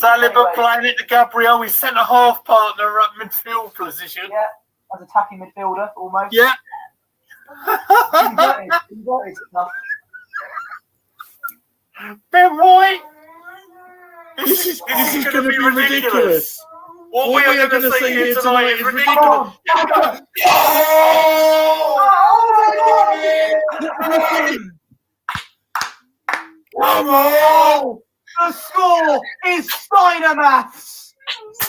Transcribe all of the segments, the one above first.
Saliba playing it to Gabriel, his centre-half partner at midfield position. Yeah, as attacking midfielder, almost. Yeah. Inverted stuff. Ben White. This is going to be ridiculous. What we are going to see here tonight is ridiculous. Come on! The score is Steiner maths.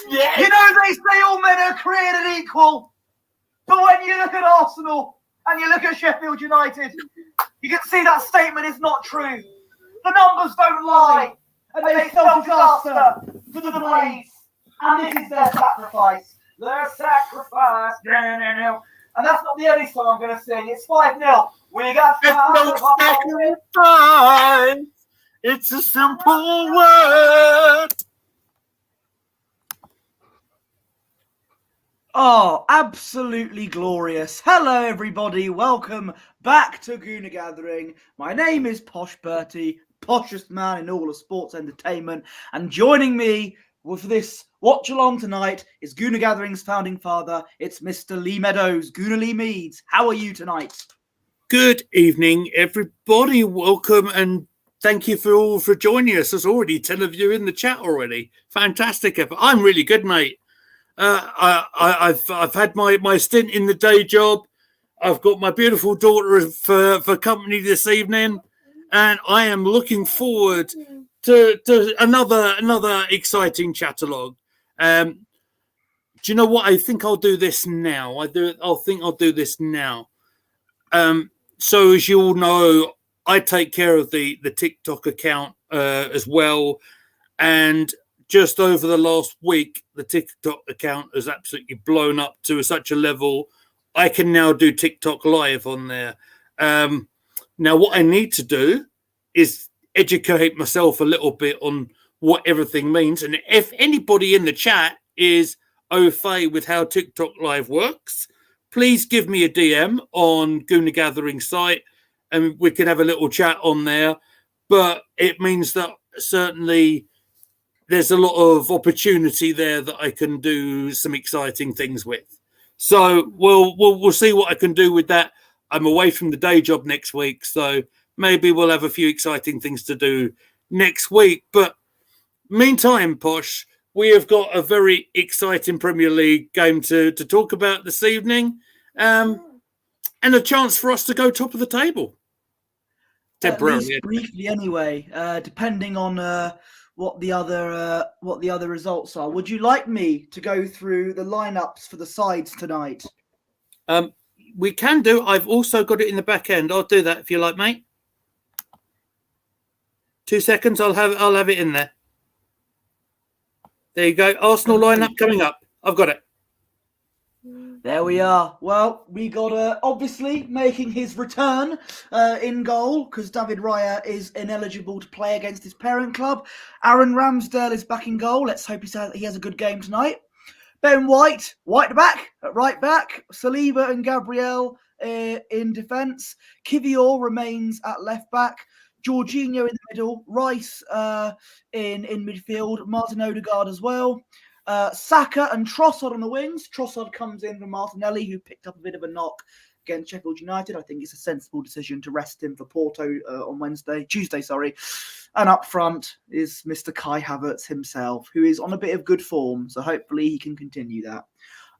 Yeah. You know they say all men are created equal, but when you look at Arsenal and you look at Sheffield United, you can see that statement is not true. The numbers don't lie, and they spell disaster for the Blaze, and this is their sacrifice. Their sacrifice. And that's not the only song I'm going to sing. It's 5-0. We got It's no sacrifice. It's a simple word. Oh, absolutely glorious. Hello, everybody. Welcome back to Gooner Gathering. My name is Posh Bertie, poshest man in all of sports entertainment. And joining me with this watch along tonight is Gooner Gathering's founding father. It's Mr. Lee Meadows, Gooner Lee Meads. How are you tonight? Good evening, everybody. Welcome and thank you for joining us. There's already 10 of you in the chat already. Fantastic effort. I'm really good, mate. I've had my stint in the day job. I've got my beautiful daughter for company this evening, and I am looking forward to another exciting Chatalong. Do you know what? I think I'll do this now. I'll do this now. So as you all know, I take care of the TikTok account as well, and just over the last week, the TikTok account has absolutely blown up to such a level I can now do TikTok live on there. Now, what I need to do is educate myself a little bit on what everything means. And if anybody in the chat is au fait with how TikTok live works, please give me a DM on Gooner Gathering site and we can have a little chat on there. But it means that certainly there's a lot of opportunity there that I can do some exciting things with. So we'll see what I can do with that. I'm away from the day job next week, so maybe we'll have a few exciting things to do next week. But meantime, Posh, we have got a very exciting Premier League game to talk about this evening, and a chance for us to go top of the table. Temporarily. At least briefly, anyway, depending on what the other results are. Would you like me to go through the lineups for the sides tonight? We can do. I've also got it in the back end. I'll do that if you like, mate. 2 seconds. I'll have it in there. There you go. Arsenal lineup coming up. I've got it. There we are. Well, we got obviously making his return in goal because David Raya is ineligible to play against his parent club. Aaron Ramsdale is back in goal. Let's hope he has a good game tonight. Ben White back at right back. Saliba and Gabriel in defence. Kivior remains at left back. Jorginho in the middle. Rice in midfield. Martin Odegaard as well. Saka and Trossard on the wings. Trossard comes in from Martinelli, who picked up a bit of a knock against Sheffield United. I think it's a sensible decision to rest him for Porto on Tuesday. And up front is Mr. Kai Havertz himself, who is on a bit of good form. So hopefully he can continue that.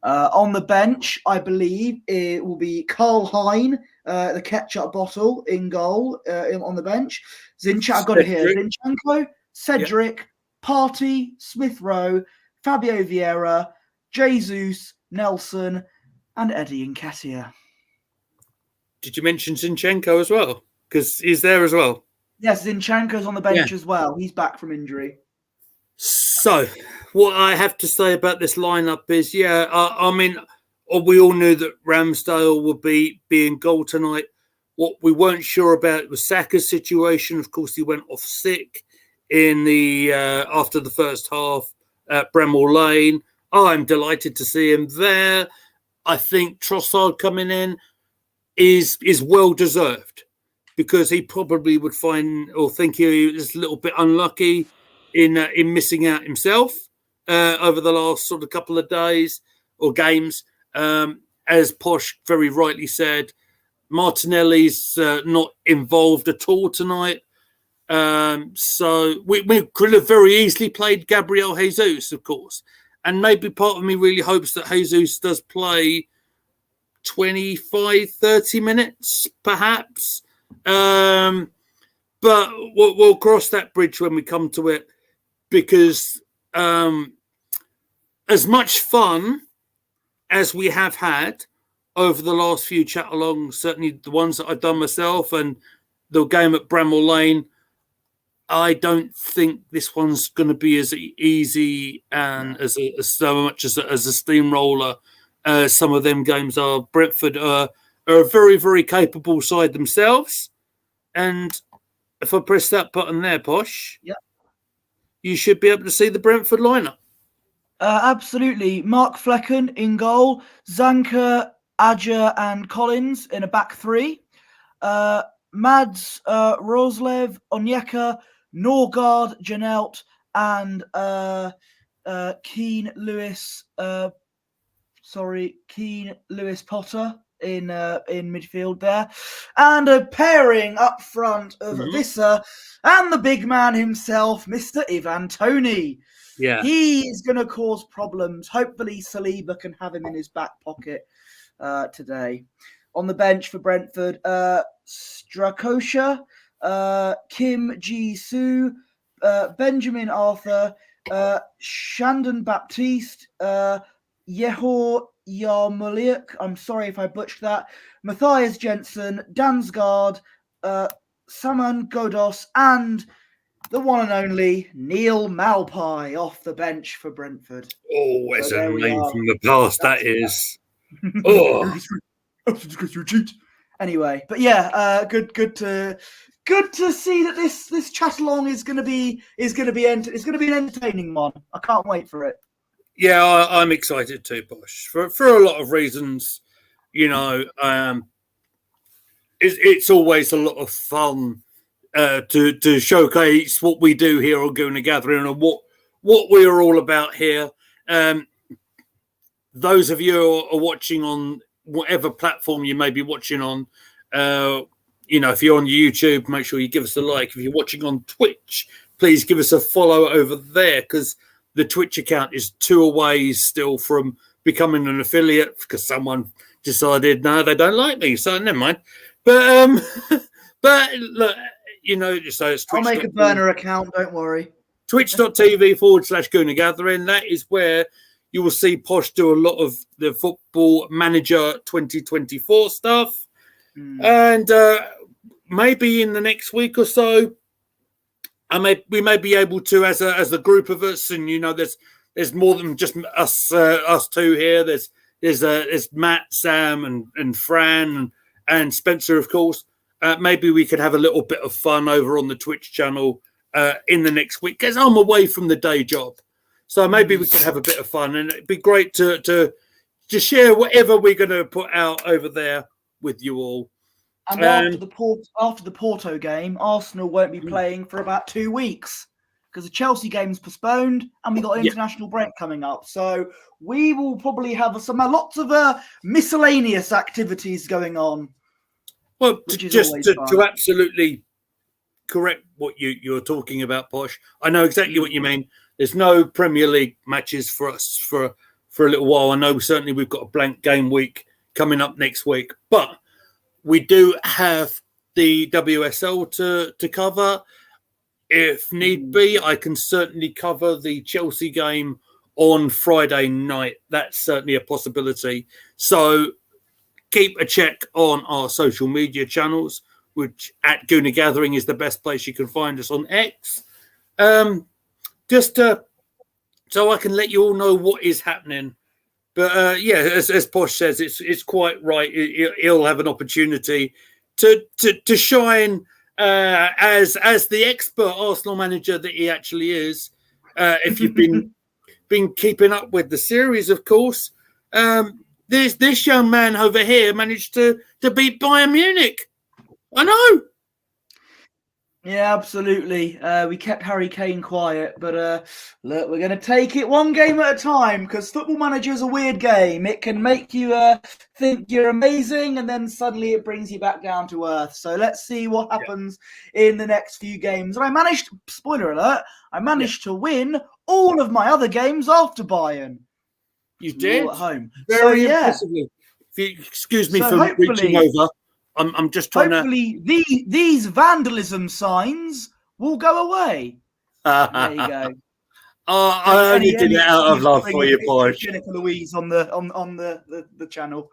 On the bench, I believe it will be Karl Hein, the ketchup bottle in goal on the bench. I've got it here. Zinchenko, Cedric, Partey, Smith Rowe, Fabio Vieira, Jesus, Nelson, and Eddie Nketiah. Did you mention Zinchenko as well? Because he's there as well. Yes, Zinchenko's on the bench as well. He's back from injury. So, what I have to say about this lineup is, I mean, we all knew that Ramsdale would be in goal tonight. What we weren't sure about was Saka's situation. Of course, he went off sick in the after the first half at Bramall Lane. I'm delighted to see him there. I think Trossard coming in is well deserved because he probably would find or think he is a little bit unlucky in missing out himself over the last sort of couple of days or games. As Posh very rightly said, Martinelli's not involved at all tonight. So we could have very easily played Gabriel Jesus, of course. And maybe part of me really hopes that Jesus does play 25, 30 minutes, perhaps. But we'll cross that bridge when we come to it, because as much fun as we have had over the last few Chatalongs, certainly the ones that I've done myself and the game at Bramall Lane, I don't think this one's going to be as easy and as so much as a steamroller as some of them games are. Brentford are a very, very capable side themselves. And if I press that button there, Posh, you should be able to see the Brentford lineup. Absolutely. Mark Flecken in goal. Zanka, Adja and Collins in a back three. Mads, Roslev, Onyeka, Norgard, Janelt, and Keane Lewis Potter in midfield there. And a pairing up front of Visser and the big man himself, Mr. Ivan Toney. Yeah. He is going to cause problems. Hopefully Saliba can have him in his back pocket today. On the bench for Brentford, Strakosha, Kim Ji-soo, Benjamin Arthur, Shandon Baptiste, Yehor Yarmoliuk, I'm sorry if I butchered that, Matthias Jensen, Dansgaard, Saman Godos, and the one and only Neil Malpai off the bench for Brentford. Oh, it's a name from the past, that is. Oh. Anyway, but yeah, good to see that this Chatalong is going to be an entertaining one. I can't wait for it. Yeah, I'm excited too, Posh, for a lot of reasons. You know, it's always a lot of fun to showcase what we do here on Gooner Gathering and what we are all about here. Those of you who are watching on whatever platform you may be watching on, you know, if you're on YouTube, make sure you give us a like. If you're watching on Twitch, please give us a follow over there, because the Twitch account is 2 away still from becoming an affiliate, because someone decided, no, they don't like me, so never mind. But but look, you know, so it's Twitch. I'll make a burner account, don't worry. Twitch.tv/Gooner Gathering. That is where you will see Posh do a lot of the Football Manager 2024 stuff. And maybe in the next week or so, we may be able to, as a group of us, and you know, there's more than just us two here. There's Matt, Sam, and Fran, and Spencer, of course. Maybe we could have a little bit of fun over on the Twitch channel in the next week, because I'm away from the day job. So maybe we could have a bit of fun, and it'd be great to share whatever we're going to put out over there with you all. And after the Porto game, Arsenal won't be playing for about 2 weeks, because the Chelsea game's postponed and we got an international break coming up. So we will probably have lots of miscellaneous activities going on. Well, just to absolutely correct what you're talking about, Posh, I know exactly what you mean. There's no Premier League matches for us for a little while. I know certainly we've got a blank game week coming up next week, but we do have the WSL to cover. If need be, I can certainly cover the Chelsea game on Friday night. That's certainly a possibility. So keep a check on our social media channels, which at Gooner Gathering is the best place you can find us on X. Just so I can let you all know what is happening. But yeah, as Posh says, it's quite right. He'll have an opportunity to shine as the expert Arsenal manager that he actually is. If you've been keeping up with the series, of course, this young man over here managed to beat Bayern Munich. I know. Yeah, absolutely. We kept Harry Kane quiet, but look, we're going to take it one game at a time because Football Manager is a weird game. It can make you think you're amazing, and then suddenly it brings you back down to earth. So let's see what happens in the next few games. And I managed, spoiler alert, I managed to win all of my other games after Bayern. You did? All at home. Very impressively. If you excuse me for reaching over. I'm just trying hopefully these vandalism signs will go away. There you go. I only did it out of love for you, Posh. Jennifer Louise on the channel.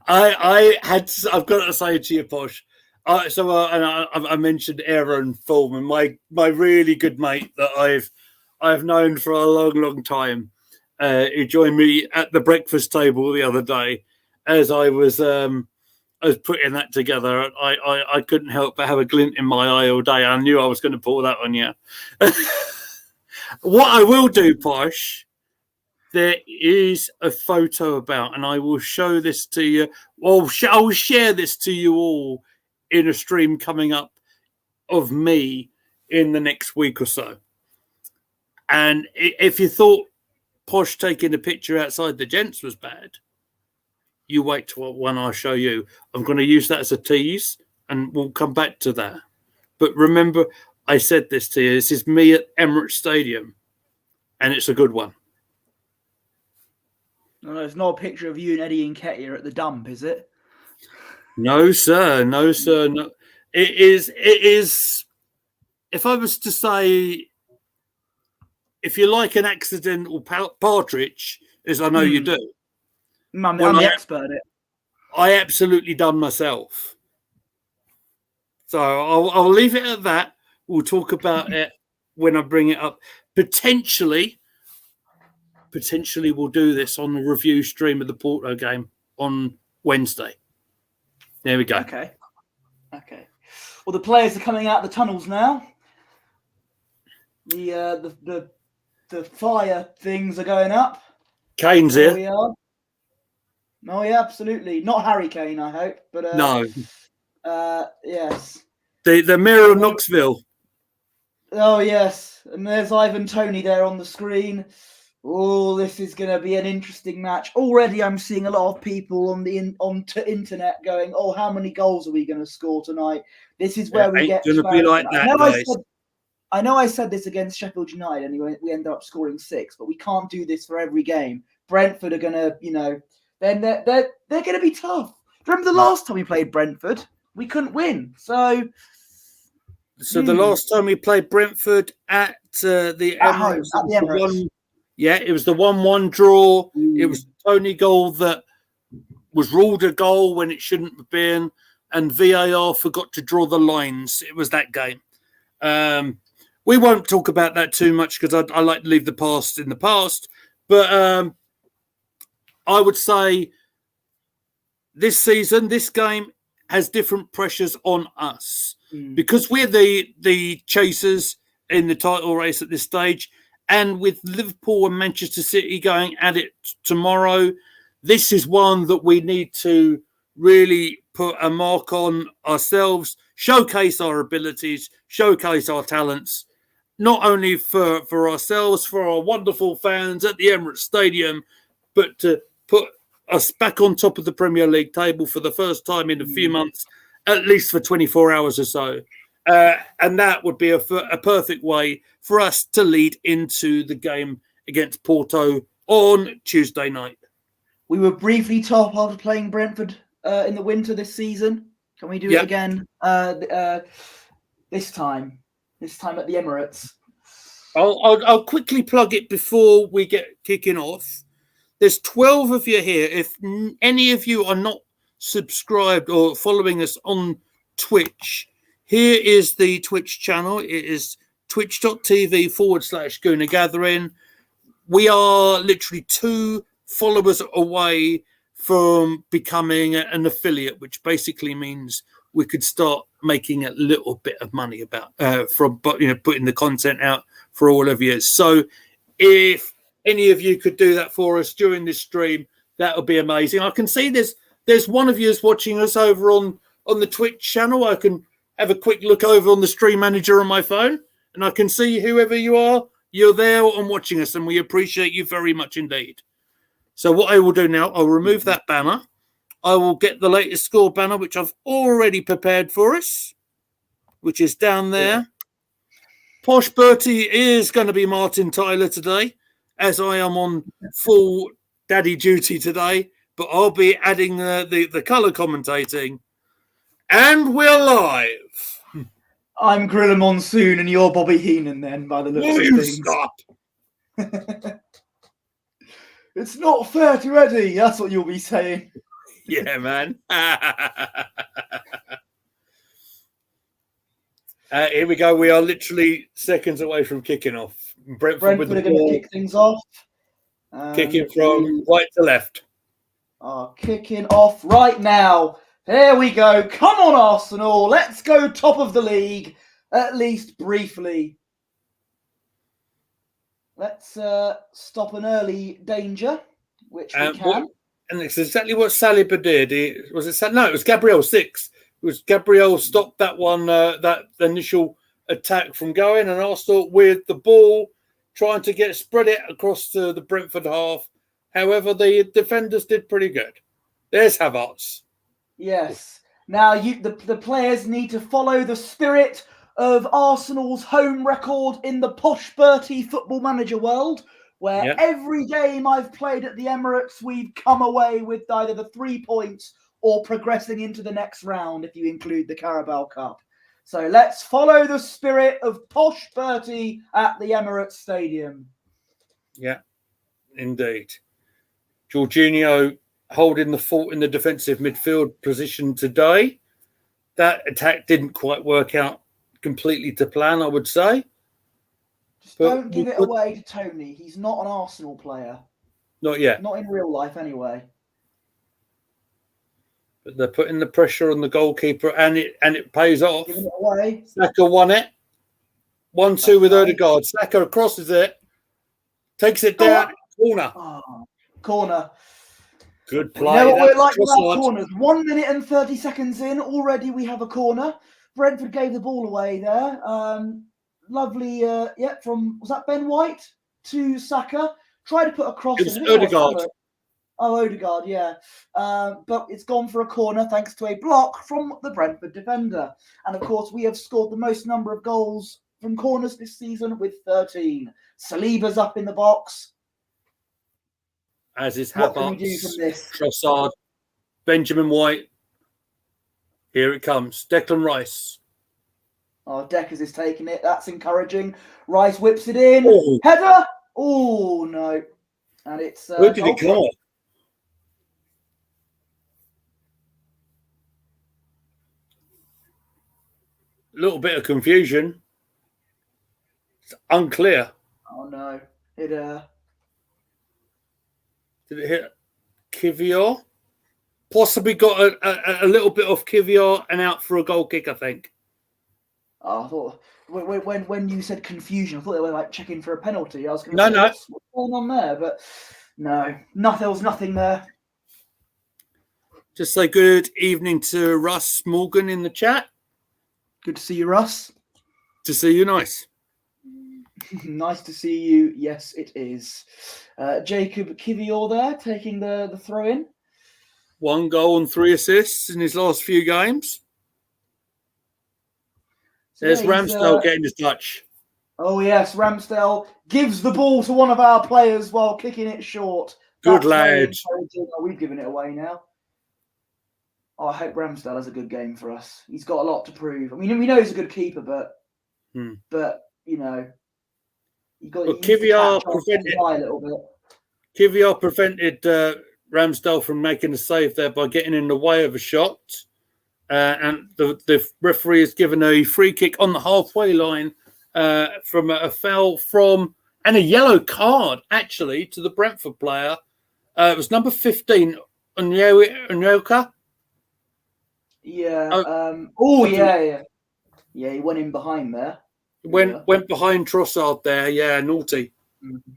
I've got to say to you, Posh. I mentioned Aaron Foreman, my really good mate that I've known for a long time. He joined me at the breakfast table the other day. As I was putting that together, I couldn't help but have a glint in my eye all day. I knew I was going to pull that on you. What I will do, Posh, there is a photo about, and I will show this to you. Well, I will share this to you all in a stream coming up of me in the next week or so. And if you thought Posh taking a picture outside the gents was bad, you wait till one I show you. I'm going to use that as a tease, and we'll come back to that. But remember, I said this to you. This is me at Emirates Stadium, and it's a good one. No, it's not a picture of you and Eddie Nketiah at the dump, is it? No, sir. No, sir. No. It is. If I was to say, if you like an accidental partridge, as I know you do. I'm the expert at it. I absolutely done myself. So I'll leave it at that. We'll talk about it when I bring it up. Potentially we'll do this on the review stream of the Porto game on Wednesday. There we go. Okay. Well, the players are coming out of the tunnels now. The fire things are going up. Kane's here. Here we are. Oh, yeah, absolutely. Not Harry Kane, I hope. But no. Yes. The mayor of Knoxville. Oh, yes. And there's Ivan Toney there on the screen. Oh, this is going to be an interesting match. Already I'm seeing a lot of people on the internet going, oh, how many goals are we going to score tonight? This is where we get... It's going to be like that, guys. I know I said this against Sheffield United and we ended up scoring 6, but we can't do this for every game. Brentford are going to, then they're going to be tough. Remember the last time we played Brentford? We couldn't win. So the last time we played Brentford at the Emirates, it was the 1-1 draw. It was the Tony goal that was ruled a goal when it shouldn't have been, and VAR forgot to draw the lines. It was that game. We won't talk about that too much because I like to leave the past in the past. But I would say this season, this game has different pressures on us because we're the chasers in the title race at this stage. And with Liverpool and Manchester City going at it tomorrow, this is one that we need to really put a mark on ourselves, showcase our abilities, showcase our talents, not only for ourselves, for our wonderful fans at the Emirates Stadium, but to put us back on top of the Premier League table for the first time in a few months, at least for 24 hours or so. And that would be a perfect way for us to lead into the game against Porto on Tuesday night. We were briefly top after playing Brentford in the winter this season. Can we do it again this time at the Emirates? I'll quickly plug it before we get kicking off. There's 12 of you here. If any of you are not subscribed or following us on Twitch, here is the Twitch channel. It is twitch.tv/Gooner Gathering. We are literally 2 followers away from becoming an affiliate, which basically means we could start making a little bit of money from putting the content out for all of you. So if any of you could do that for us during this stream, that would be amazing. I can see there's one of you is watching us over on the Twitch channel. I can have a quick look over on the stream manager on my phone, and I can see whoever you are, you're there and watching us, and we appreciate you very much indeed. So what I will do now, I'll remove that banner. I will get the latest score banner, which I've already prepared for us, which is down there. Posh Bertie is going to be Martin Tyler today, as I am on full daddy duty today, but I'll be adding the colour commentating. And we're live. I'm Grilla Monsoon and you're Bobby Heenan then, by the looks Will of you things. stop? It's not fair to Eddie, that's what you'll be saying. Yeah, man. Here we go. We are literally seconds away from kicking off. Brentford with the are going ball, to kick things off. kicking from right to left. Are kicking off right now. There we go. Come on, Arsenal. Let's go top of the league, at least briefly. Let's stop an early danger, which we can. And it's exactly what Saliba did. It was Gabriel 6. It was Gabriel stopped that one, that initial attack from going, and Arsenal with the ball trying to spread it across to the Brentford half. However, the defenders did pretty good. There's Havertz. Yes. Now the players need to follow the spirit of Arsenal's home record in the Posh Bertie football manager world, where every game I've played at the Emirates, we've come away with either the 3 points or progressing into the next round, if you include the Carabao Cup. So let's follow the spirit of Posh Bertie at the Emirates Stadium. Yeah, indeed. Jorginho holding the fort in the defensive midfield position today. That attack didn't quite work out completely to plan, I would say. Just don't give it away to Tony. He's not an Arsenal player. Not yet. Not in real life, anyway. But they're putting the pressure on the goalkeeper, and it pays off. Giving it away. Saka won it. 1-2 with Odegaard. Saka crosses it. Takes it down. Corner. Oh, corner. Good play. You know what we're like about corners. 1 minute and 30 seconds in. Already we have a corner. Brentford gave the ball away there. Lovely, from, was that Ben White to Saka? Tried to put a cross. It was Odegaard. Odegaard, yeah. But it's gone for a corner thanks to a block from the Brentford defender. And of course, we have scored the most number of goals from corners this season with 13. Saliba's up in the box. As is What can we do from Havertz, this? Trossard, Benjamin White. Here it comes. Declan Rice. Oh, Deckers is taking it. That's encouraging. Rice whips it in. Oh. Header. Oh, no. And it's... Where did it go? A little bit of confusion. It's unclear. Oh, no. It... Did it hit Kivior? Possibly got a little bit off Kivior and out for a goal kick, I think. Oh, I thought when you said confusion, I thought they were like checking for a penalty. I was going to say, what's going on there? But no, there was nothing there. Just say good evening to Russ Morgan in the chat. Good to see you, Russ. To see you, nice. Nice to see you. Yes, it is. Jacob Kivior there taking the throw in. 1 goal and 3 assists in his last few games. So there's Ramsdale getting his touch. Oh, yes. Ramsdale gives the ball to one of our players while kicking it short. Good lad. Oh, we've given it away now. Oh, I hope Ramsdale has a good game for us. He's got a lot to prove. I mean, we know he's a good keeper, but you know, Kivior prevented Ramsdale from making a save there by getting in the way of a shot. And the referee has given a free kick on the halfway line from a foul and a yellow card, actually, to the Brentford player. It was number 15, Onyoka. Yeah. Yeah, he went in behind there. Went behind Trossard there. Yeah, naughty. Mm-hmm.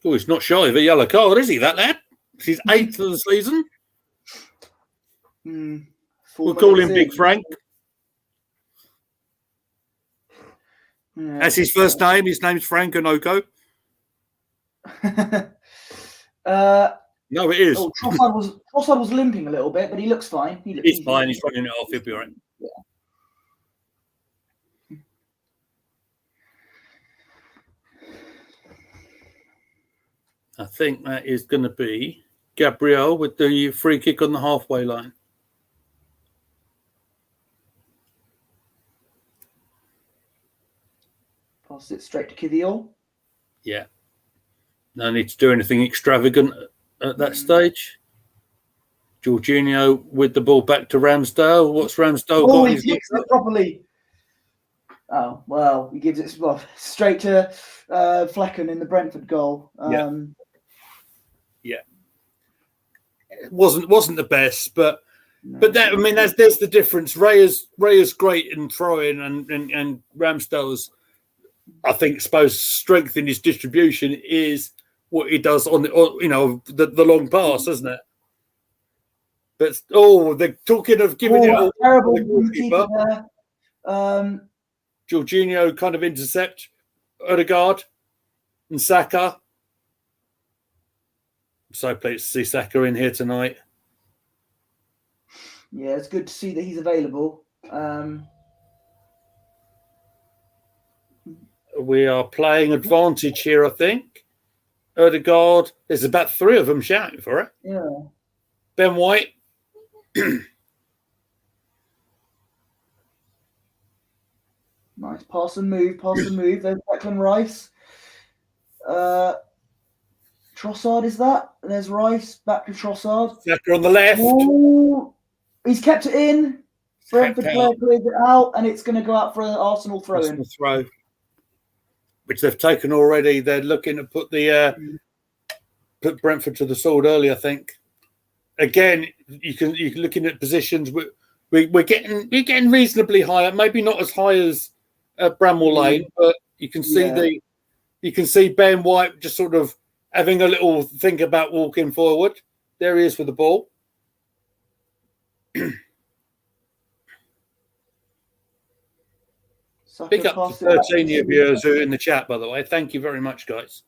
Oh, he's not shy of a yellow card, is he, that lad? He's 8th of the season. We'll call him Big Frank. Yeah. That's his first name. His name's Frank Onoko. No, it is. Oh, Trossard was limping a little bit, but he looks fine. He's fine. He's running it off. He'll be all right. Yeah. I think that is going to be Gabriel with the free kick on the halfway line. Pass it straight to Kivior. Yeah. No need to do anything extravagant at that stage. Jorginho with the ball back to Ramsdale. What's Ramsdale got? He kicks it properly. Oh, well, he gives it straight to Flecken in the Brentford goal. Yeah. It wasn't the best, but that, I mean, there's the difference. Raya's great in throwing, and Ramsdale's, I think, supposed strength in his distribution is what he does on the long pass, isn't it? But they're talking of giving it all terrible to the goalkeeper. Jorginho kind of intercept Odegaard and Saka. I'm so pleased to see Saka in here tonight. Yeah, it's good to see that he's available. We are playing advantage here, I think. Odegaard, there's about 3 of them shouting for it. Yeah. Ben White. Nice pass and move. There's Declan Rice. Trossard is that? There's Rice, back to Trossard. Saka on the left. Ooh, he's kept it in. Brentford player clears it out, and it's going to go out for an Arsenal throw-in. Throw, which they've taken already. They're looking to put put Brentford to the sword early, I think. Again, you're looking at positions. We're getting reasonably high. Maybe not as high as Bramall Lane, but you can see you can see Ben White just sort of having a little think about walking forward. There he is with the ball. Big up to 13 of viewers who are in the chat, by the way. Thank you very much, guys.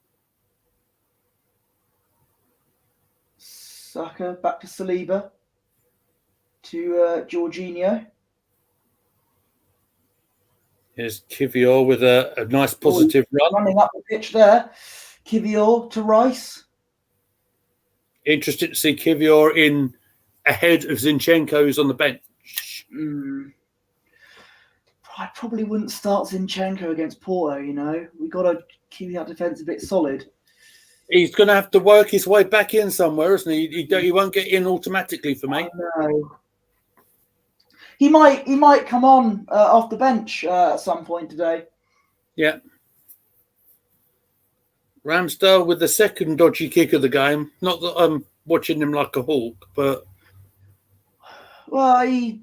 Saka back to Saliba. To Jorginho. Here's Kivior with a nice positive run. Running up the pitch there. Kivior to Rice. Interested to see Kivior in ahead of Zinchenko, who's on the bench. I probably wouldn't start Zinchenko against Porto, We've got to keep that defence a bit solid. He's going to have to work his way back in somewhere, isn't he? He won't get in automatically for me. No. He might come on off the bench at some point today. Yeah. Ramsdale with the second dodgy kick of the game. Not that I'm watching him like a hawk, but... Well, he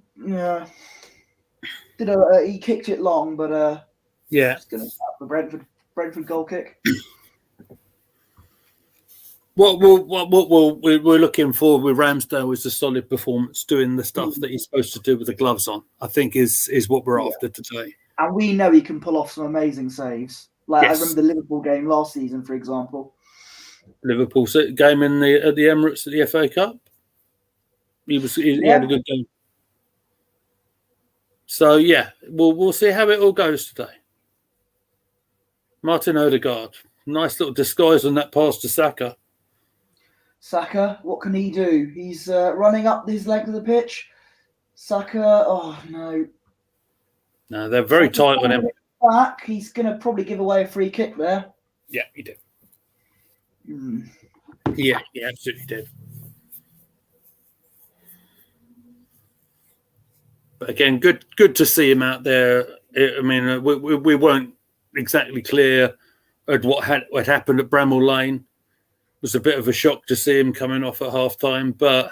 kicked it long, but yeah, it's going to start the Brentford goal kick. What we're looking for with Ramsdale is a solid performance, doing the stuff that he's supposed to do with the gloves on. I think is what we're after today. And we know he can pull off some amazing saves. Like I remember the Liverpool game last season, for example. Liverpool game at the Emirates at the FA Cup. He had a good game. So yeah, we'll see how it all goes today. Martin Odegaard, nice little disguise on that pass to Saka. Saka, what can he do? He's running up his length of the pitch. Saka, oh no. No, they're very tight on him. Back, he's going to probably give away a free kick there. Yeah, he did. Yeah, he absolutely did. But again, good to see him out there. I mean, we weren't exactly clear at what had happened at Bramall Lane. It was a bit of a shock to see him coming off at half-time, but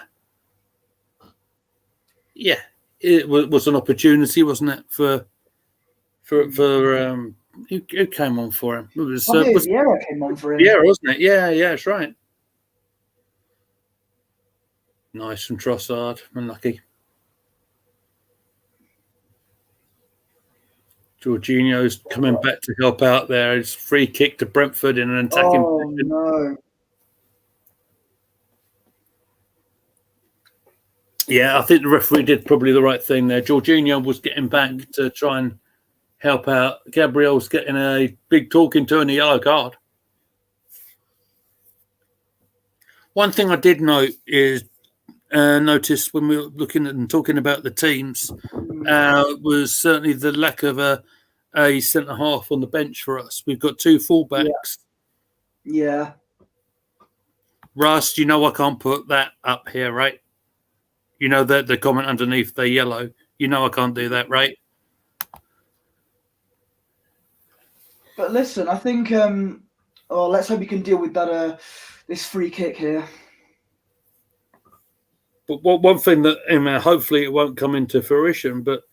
yeah, it was an opportunity, wasn't it, for who came on for him? It was Vieira came on for him. Yeah, wasn't it? Yeah, that's right. Nice from Trossard. Unlucky. Jorginho's coming back to help out there. It's free kick to Brentford in an attacking position. No. Yeah, I think the referee did probably the right thing there. Jorginho was getting back to try and help out. Gabriel's getting a big talking to and a yellow card. One thing I did note is notice when we were looking at and talking about the teams was certainly the lack of a centre half on the bench for us. We've got two fullbacks. Yeah. Russ, you know I can't put that up here, right? You know that the comment underneath the yellow. You know I can't do that, right? But listen, I think let's hope we can deal with that this free kick here. But one thing that hopefully it won't come into fruition, but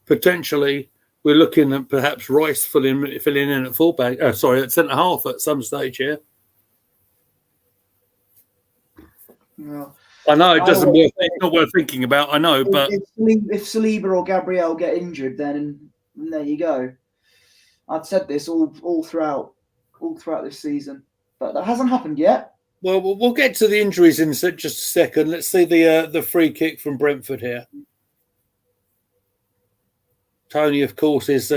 potentially we're looking at perhaps Rice filling in at fullback. At centre half at some stage here. Well, I know it's not worth thinking about. I know, but if Saliba or Gabriel get injured, then there you go. I've said this all throughout this season, but that hasn't happened yet. Well, we'll get to the injuries in just a second. Let's see the free kick from Brentford here. Tony, of course, is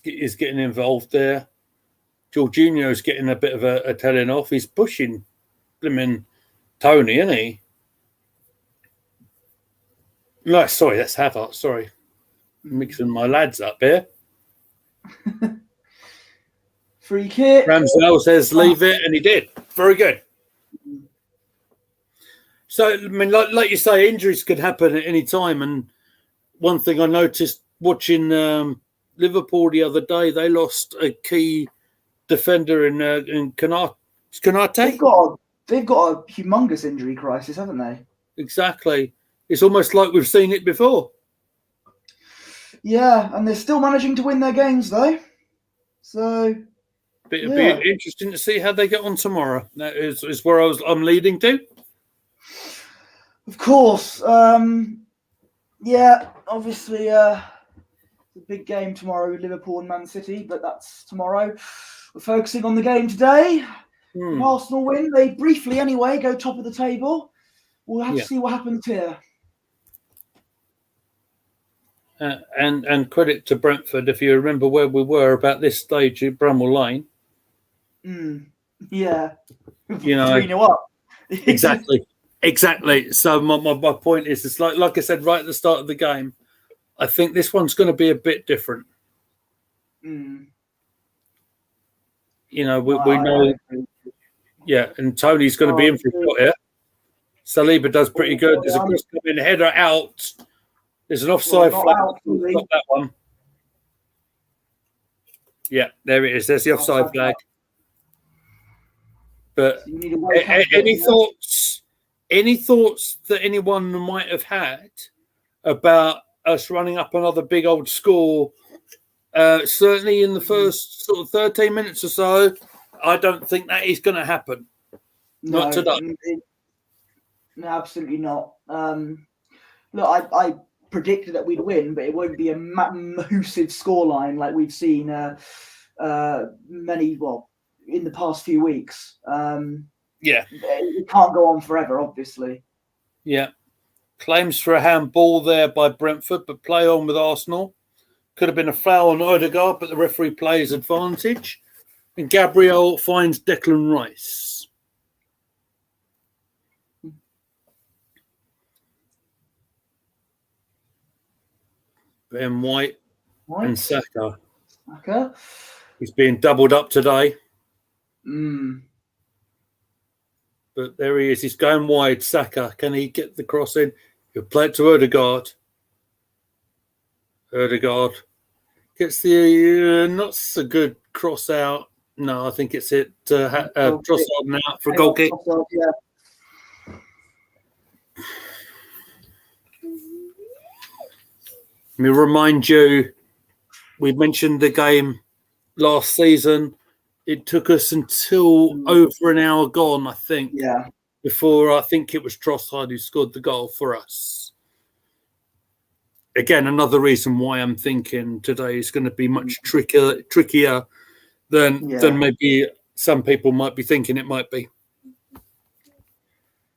getting involved there. Jorginho's getting a bit of a telling off. He's pushing blimmin' Tony, isn't he? No, sorry, that's Havertz. Sorry. I'm mixing my lads up here. Free kick. Ramsdale says leave it, and he did. Very good. So, I mean, like you say, injuries could happen at any time. And one thing I noticed watching Liverpool the other day, they lost a key defender in Konate. They've got a humongous injury crisis, haven't they? Exactly. It's almost like we've seen it before. Yeah, and they're still managing to win their games, though. So it'll be interesting to see how they get on tomorrow. That is where I'm leading to. Of course. Yeah, obviously a big game tomorrow with Liverpool and Man City, but that's tomorrow. We're focusing on the game today. Arsenal win. They briefly, anyway, go top of the table. We'll have to see what happens here. And credit to Brentford, if you remember where we were about this stage at Bramall Lane. Yeah. 3-0 up. Exactly. So my point is, it's like I said right at the start of the game, I think this one's going to be a bit different. We know. Yeah, and Tony's going to be in for a shot here. Saliba does pretty good. There's a cross coming, header out. There's an offside flag. Stop that one. Yeah, there it is. There's the offside flag. But any thoughts? Any thoughts that anyone might have had about us running up another big old score? Certainly in the first sort of 13 minutes or so, I don't think that is going to happen. Not today. No, absolutely not. Look, I predicted that we'd win, but it won't be a massive scoreline like we've seen in the past few weeks. It can't go on forever, obviously. Yeah. Claims for a handball there by Brentford, but play on with Arsenal. Could have been a foul on Odegaard, but the referee plays advantage. And Gabriel finds Declan Rice. Ben White and Saka. He's being doubled up today. But there he is. He's going wide. Saka. Can he get the cross in? He'll play it to Odegaard. Odegaard gets the not so good cross out. No, I think it's it. Trossard now for a goal kick. Let me remind you, we mentioned the game last season. It took us until over an hour gone, I think, before I think it was Trossard who scored the goal for us. Again, another reason why I'm thinking today is going to be much trickier than maybe some people might be thinking it might be.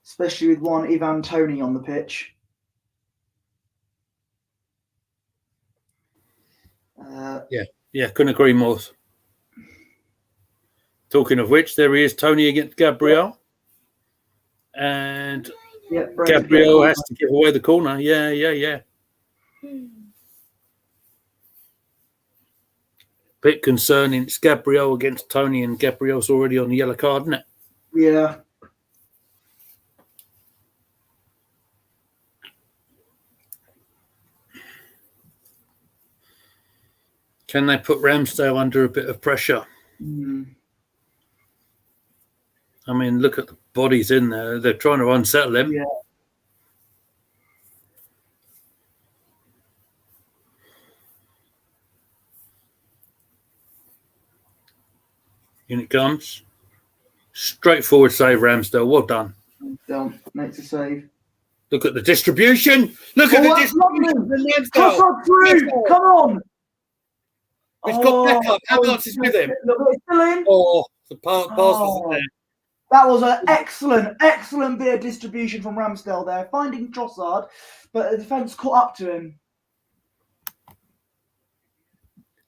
Especially with one Ivan Toney on the pitch. Yeah, couldn't agree more. Talking of which, there he is, Toney against Gabriel. And Gabriel has to give away the corner. Yeah. Bit concerning. It's Gabriel against Toney, and Gabriel's already on the yellow card, isn't it? Yeah. Can they put Ramsdale under a bit of pressure? I mean, look at the bodies in there. They're trying to unsettle him. Yeah. In it comes. Straightforward save, Ramsdale. Well done. Makes a save. Look at the distribution. Look at the distribution. Trossard through. Come on. He's got back up. Havertz is with him. Look, it's still in. Oh, the pass wasn't there. That was an excellent bit of distribution from Ramsdale there, finding Trossard, but the defence caught up to him.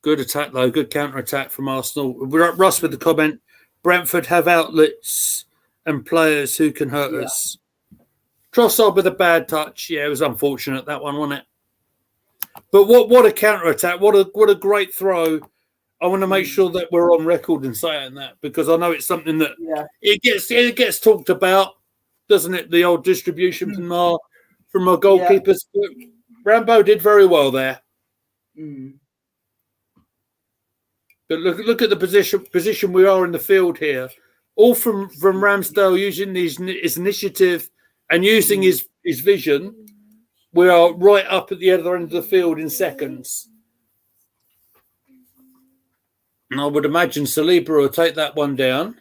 Good attack, though. Good counter-attack from Arsenal. Russ with the comment, Brentford have outlets and players who can hurt us. Trossard with a bad touch. Yeah, it was unfortunate, that one, wasn't it? But what a counter-attack. What a great throw. I want to make sure that we're on record in saying that, because I know it's something that it gets talked about, doesn't it? The old distribution from our goalkeepers. Yeah. Rambo did very well there. But look at the position we are in the field here. All from Ramsdale using his initiative and using his vision. We are right up at the other end of the field in seconds. And I would imagine Saliba will take that one down,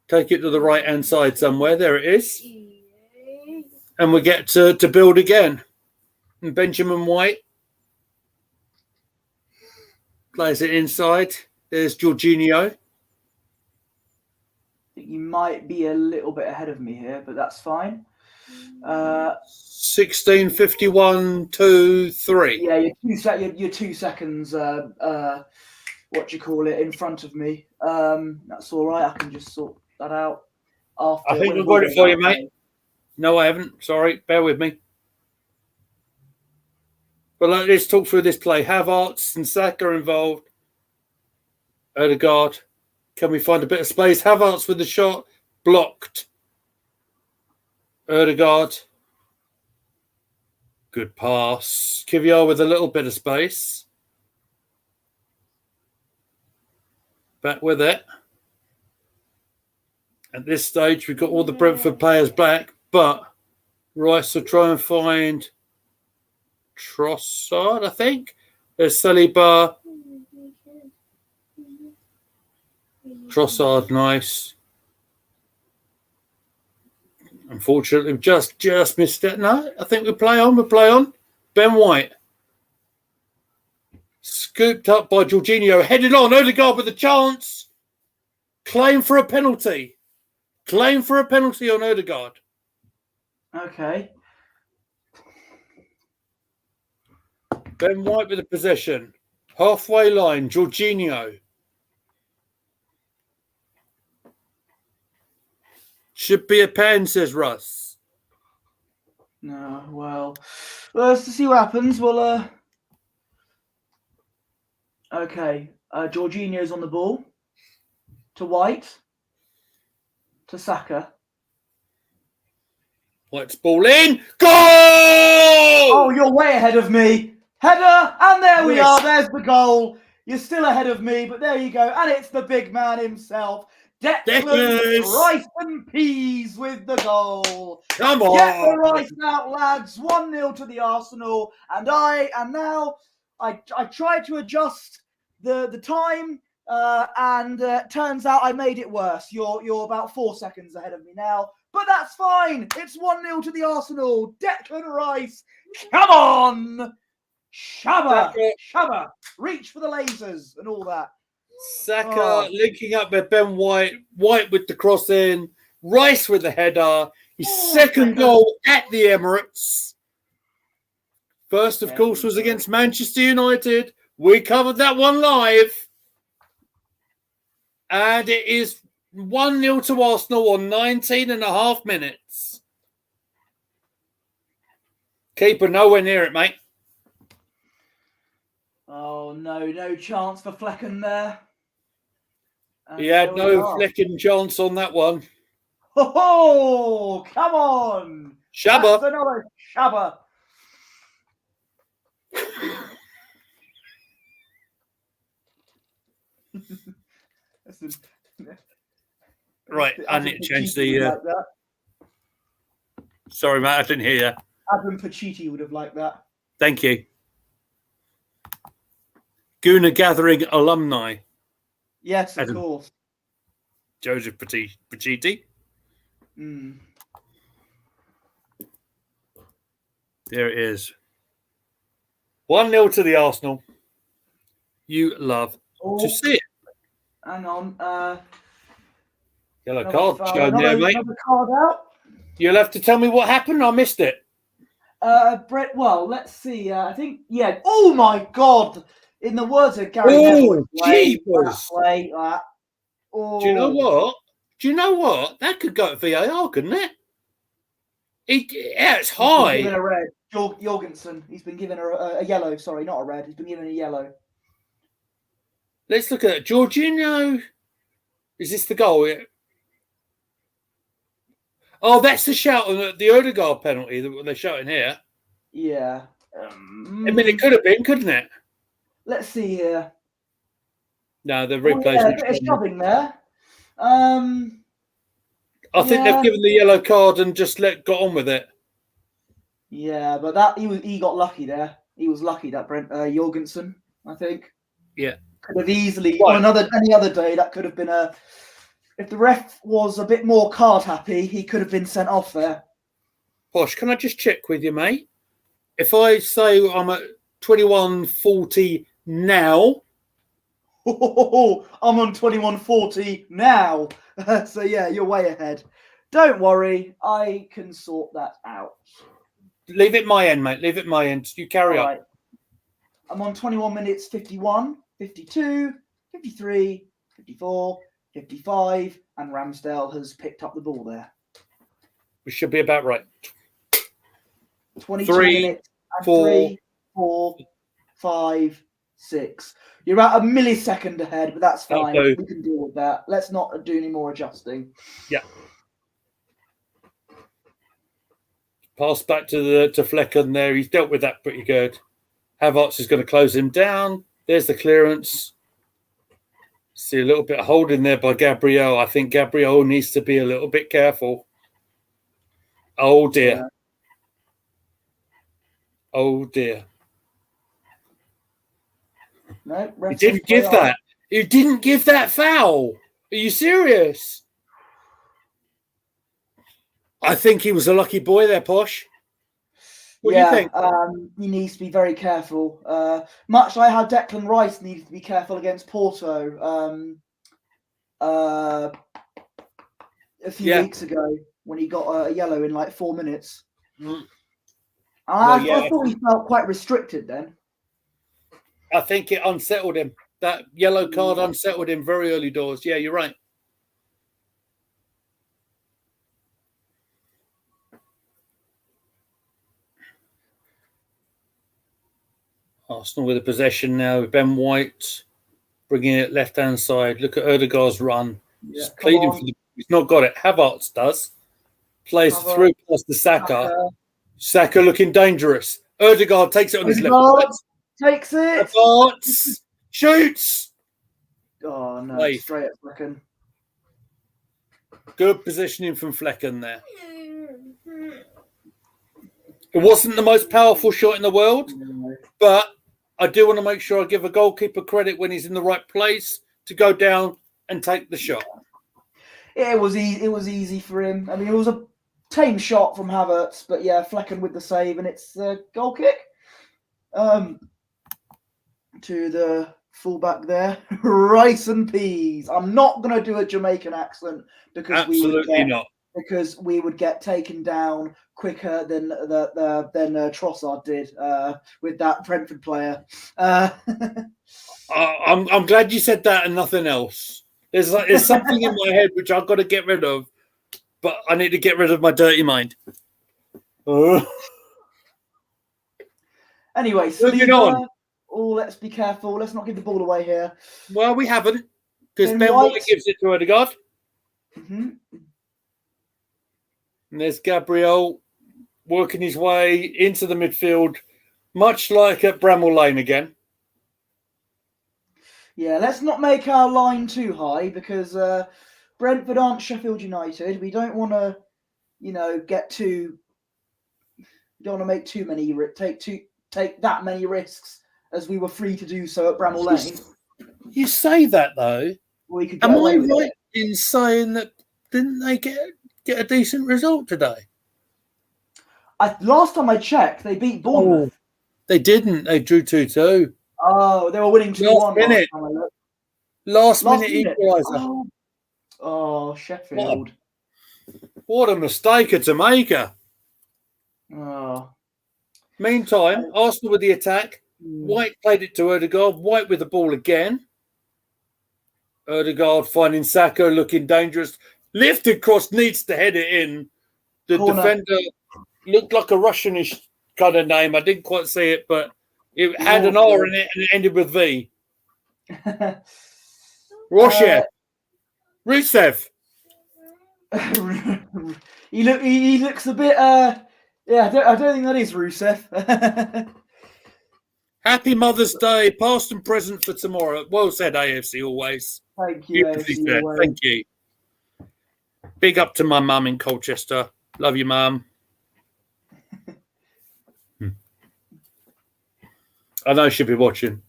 take it to the right-hand side somewhere. There it is. And we get to build again. And Benjamin White plays it inside. There's Jorginho. I think you might be a little bit ahead of me here, but that's fine. 16, 51, 2, 3. Yeah, you're 2 seconds, in front of me. That's all right. I can just sort that out after. I think I've got it for you, mate. No, I haven't. Sorry. Bear with me. But let's talk through this play. Havertz and Saka involved. Odegaard. Can we find a bit of space? Havertz with the shot. Blocked. Odegaard. Good pass. Kivior with a little bit of space. Back with it. At this stage, we've got all the Brentford players back, but Rice will try and find Trossard, I think. There's Saliba. Trossard, nice. Unfortunately, we've just missed it. No, I think we'll play on. Ben White. Scooped up by Jorginho. Headed on. Odegaard with a chance. Claim for a penalty. Claim for a penalty on Odegaard. Okay. Ben White with the possession. Halfway line. Jorginho. Should be a pen, says Russ. No, well, let's see what happens. Well, okay. Jorginho's on the ball. To White. To Saka. White's ball in. Goal! Oh, you're way ahead of me. Header, and there we are. There's the goal. You're still ahead of me, but there you go. And it's the big man himself. Declan Rice and Peas with the goal. Come on. Get the Rice out, lads. 1-0 to the Arsenal. And now I tried to adjust the time, and turns out I made it worse. You're about 4 seconds ahead of me now. but that's fine. It's 1-0 to the Arsenal. Declan Rice, come on. Shabba, Shabba, reach for the lasers and all that. Saka linking up with Ben White. White with the cross in. Rice with the header. His second goal at the Emirates. First, of course, was against Manchester United. We covered that one live. And it is 1-0 to Arsenal on 19.5 minutes. Keeper nowhere near it, mate. Oh, no chance for Flecken there. And he had no flicking chance on that one. Oh, come on. Shabba. That's another Shabba. Right, I need to change the... Like that. Sorry, mate, I didn't hear you. Adam Pacitti would have liked that. Thank you. Gooner Gathering alumni. Yes, of course. Joseph Pacitti. Mm. There it is. 1-0 to the Arsenal. You love to see it. Hang on. Yellow card shown there, mate. Another card out. You'll have to tell me what happened. I missed it. Brett, well, let's see. I think, yeah. Oh, my God. In the words of Gary Neville. Jeepers. Oh. Do you know what? That could go to VAR, couldn't it? It's high. He's been given a red. Jorgensen. He's been given a yellow. Sorry, not a red. He's been given a yellow. Let's look at it. Jorginho. Is this the goal? Oh, that's the shout on the Odegaard penalty that they're shouting here. Yeah. I mean, it could have been, couldn't it? Let's see here. No, the replay's a bit of shoving there. I think they've given the yellow card and just got on with it. Yeah, but he got lucky there. He was lucky, that Jorgensen, I think. Yeah. Could have easily on any other day that could have been if the ref was a bit more card happy, he could have been sent off there. Posh, can I just check with you, mate? If I say I'm at 21.40 now. I'm on 21.40 now. So yeah, you're way ahead. Don't worry, I can sort that out. Leave it my end, mate. Leave it my end. You carry on. Right. I'm on 21 minutes 51, 52, 53, 54, 55, and Ramsdale has picked up the ball there. We should be about right. 22 minutes and 3, 4, 5, 6. You're about a millisecond ahead, but that's fine. We can deal with that. Let's not do any more adjusting. Yeah. Pass back to Flecken there. He's dealt with that pretty good. Havertz is going to close him down. There's the clearance. See a little bit of holding there by Gabriel. I think Gabriel needs to be a little bit careful. Oh, dear. Yeah. Oh, dear. No, he didn't give that. He didn't give that foul. Are you serious? I think he was a lucky boy there, Posh. What do you think? He needs to be very careful. Much like how Declan Rice needed to be careful against Porto a few weeks ago when he got a yellow in like 4 minutes. Mm. I thought he felt quite restricted then. I think it unsettled him. That yellow card unsettled him very early doors. Yeah, you're right. Arsenal with a possession now with Ben White bringing it left-hand side. Look at Odegaard's run. Yeah, just pleading for he's not got it. Havertz does. Plays through past the Saka. Saka looking dangerous. Odegaard takes it on his left. Takes it. Havertz shoots. Oh, no. Straight at Flecken. Good positioning from Flecken there. It wasn't the most powerful shot in the world, but I do want to make sure I give a goalkeeper credit when he's in the right place to go down and take the shot. It was easy. It was easy for him. I mean, it was a tame shot from Havertz, but yeah, Flecken with the save, and it's a goal kick. To the fullback there, rice and peas. I'm not going to do a Jamaican accent because we would get taken down quicker than Trossard did with that Brentford player. I'm glad you said that and nothing else. There's something in my head which I've got to get rid of, but I need to get rid of my dirty mind. Anyway, moving on. Oh, let's be careful. Let's not give the ball away here. Well, we haven't, because Ben White gives it to Odegaard. Mm-hmm. And there's Gabriel working his way into the midfield, much like at Bramall Lane again. Yeah, let's not make our line too high because Brentford aren't Sheffield United. We don't want to, get too. We don't want to make too many take that many risks as we were free to do so at Bramall Lane. You say that though. Am I right in saying that didn't they get a decent result today? Last time I checked, they beat Bournemouth. Oh, they didn't. They drew 2-2. Oh, they were winning 2-1. Last minute equaliser. Oh, Sheffield. What a mistake to make. Oh. Meantime, Arsenal with the attack. White played it to Odegaard. White with the ball again. Odegaard finding Saka looking dangerous. Lifted cross, needs to head it in. The defender looked like a Russianish kind of name. I didn't quite see it, but it had an R in it and it ended with V. Russia. Rusev. He looks a bit I don't think that is Rusev. Happy Mother's Day, past and present for tomorrow. Well said, AFC always. Thank you, AFC always. Thank you. Big up to my mum in Colchester. Love you, mum. I know she'll be watching.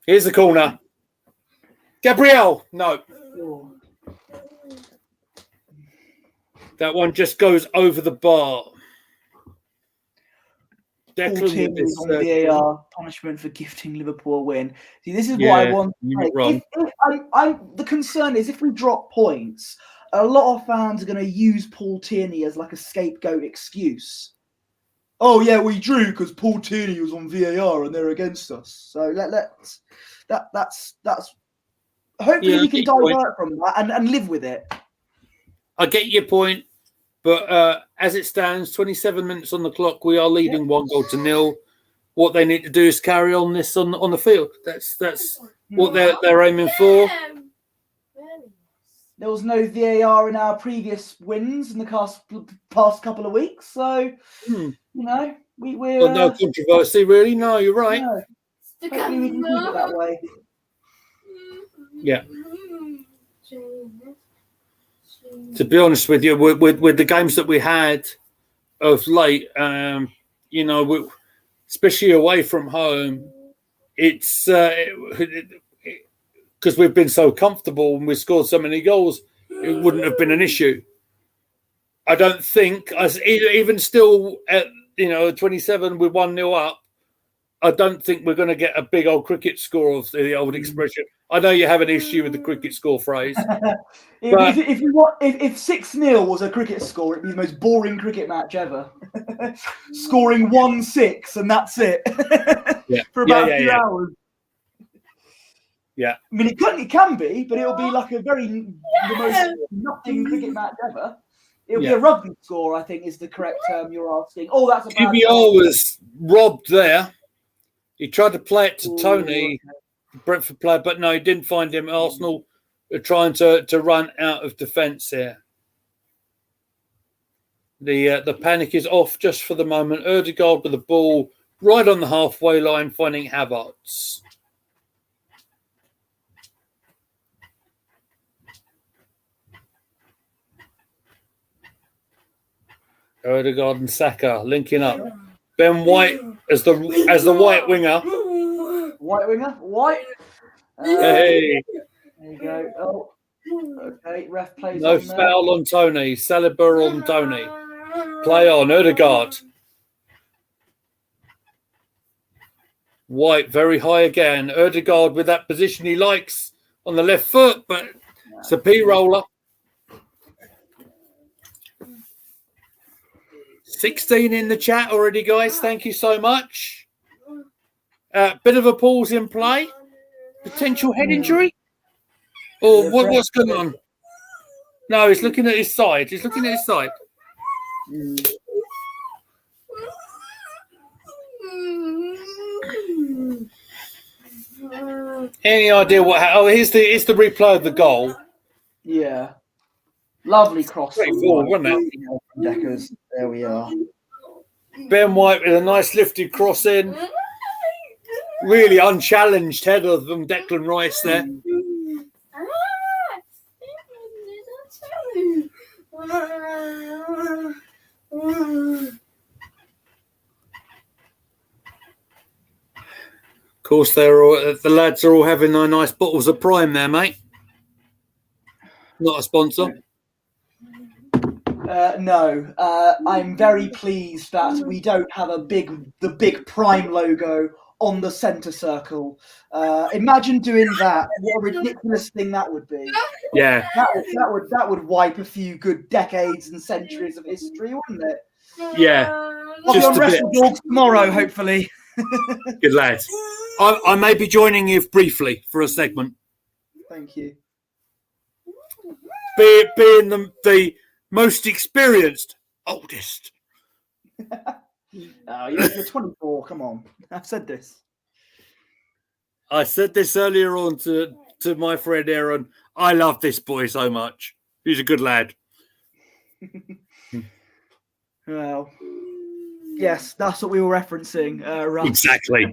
Here's the corner. Gabriel. No. That one just goes over the bar. Declan is on VAR punishment for gifting Liverpool a win. See, this is what I want to say. The concern is if we drop points, a lot of fans are going to use Paul Tierney as like a scapegoat excuse. Oh yeah, we drew because Paul Tierney was on VAR and they're against us. So that's hopefully we can divert from that and live with it. I get your point, but as it stands, 27 minutes on the clock, we are leading 1-0. What they need to do is carry on this on the field. That's what they're aiming for. There was no VAR in our previous wins in the past couple of weeks, so we're no controversy really. No, you're right. No. Hopefully we can keep it that way. Yeah. To be honest with you, with the games that we had of late, especially away from home, it's because we've been so comfortable and we've scored so many goals, it wouldn't have been an issue. I don't think, even still at 27 with 1-0 up, I don't think we're going to get a big old cricket score of the old expression. I know you have an issue with the cricket score phrase. if 6-0 was a cricket score, it'd be the most boring cricket match ever. Scoring 1-6 and that's it. For about 2 hours. Yeah. I mean, it can be, but it'll be like the most nothing cricket match ever. It'll be a rugby score, I think, is the correct term you're asking. Oh, that's a bad QBR was robbed there. He tried to play it to Tony, Brentford player, but no, he didn't find him. Arsenal are trying to run out of defence here. The panic is off just for the moment. Odegaard with the ball right on the halfway line, finding Havertz. Odegaard and Saka linking up. Ben White as the white winger. White winger? White? Hey. There you go. Oh. Okay, ref plays No on there. foul on Tony. Saliba on Tony. Play on. Odegaard. White very high again. Odegaard with that position he likes on the left foot, but it's a P-roller. 16 in the chat already, guys. Thank you so much. Bit of a pause in play. Potential head injury? Or what's going on? No, he's looking at his side. He's looking at his side. Any idea what happened? Oh, here's the replay of the goal. Yeah. Lovely cross. Straightforward, wasn't it? Deckers. There we are. Ben White with a nice lifted cross in. Really unchallenged header from Declan Rice there. Of course, the lads are all having their nice bottles of Prime there, mate. Not a sponsor. No, I'm very pleased that we don't have the big Prime logo on the centre circle. Imagine doing that. What a ridiculous thing that would be. Yeah. That would wipe a few good decades and centuries of history, wouldn't it? Yeah. I'll be Just on a bit. Wrestle Dogs tomorrow, hopefully. Good lad. I may be joining you briefly for a segment. Thank you. Being the most experienced, oldest. You're 24. Come on. I've said this. I said this earlier on to my friend Aaron. I love this boy so much. He's a good lad. Well, yes, that's what we were referencing, Russ. Exactly.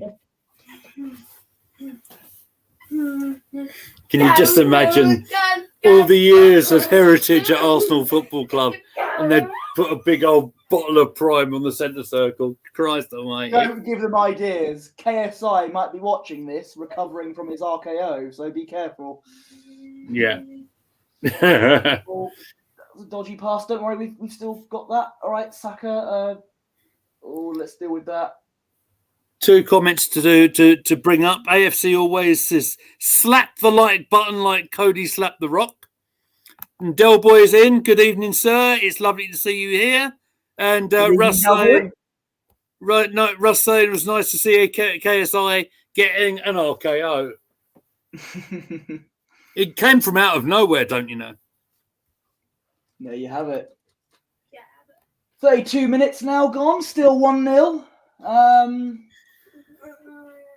Can you just imagine all the years of heritage at Arsenal Football Club, and they'd put a big old bottle of Prime on the centre circle? Christ almighty. Don't give them ideas. KSI might be watching this, recovering from his RKO, so be careful. Yeah. That was a dodgy pass. Don't worry, we've still got that. All right, Saka. Let's deal with that. Two comments to bring up. AFC always says, slap the like button like Cody slapped the rock. And Del Boy is in. Good evening, sir. It's lovely to see you here. And Russ saying, Russ saying it was nice to see a KSI getting an RKO. It came from out of nowhere, don't you know? There you have it. 32 minutes now gone, still 1-0.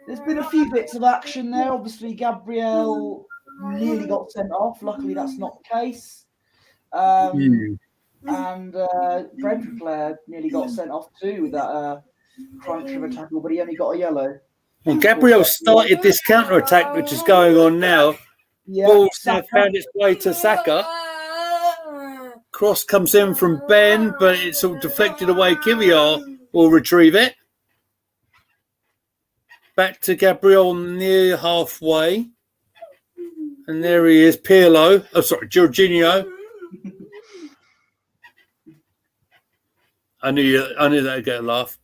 There's been a few bits of action there. Obviously, Gabriel nearly got sent off. Luckily, that's not the case. And Brentford player nearly got sent off too with that crunch of a tackle, but he only got a yellow. Well, Gabriel started this counter-attack, which is going on now. Yeah, Ball's now found its way to Saka. Cross comes in from Ben, but it's all deflected away. Kiviar will retrieve it. Back to Gabriel near halfway. And there he is, Pirlo. Oh, sorry, Jorginho. I knew that would get a laugh.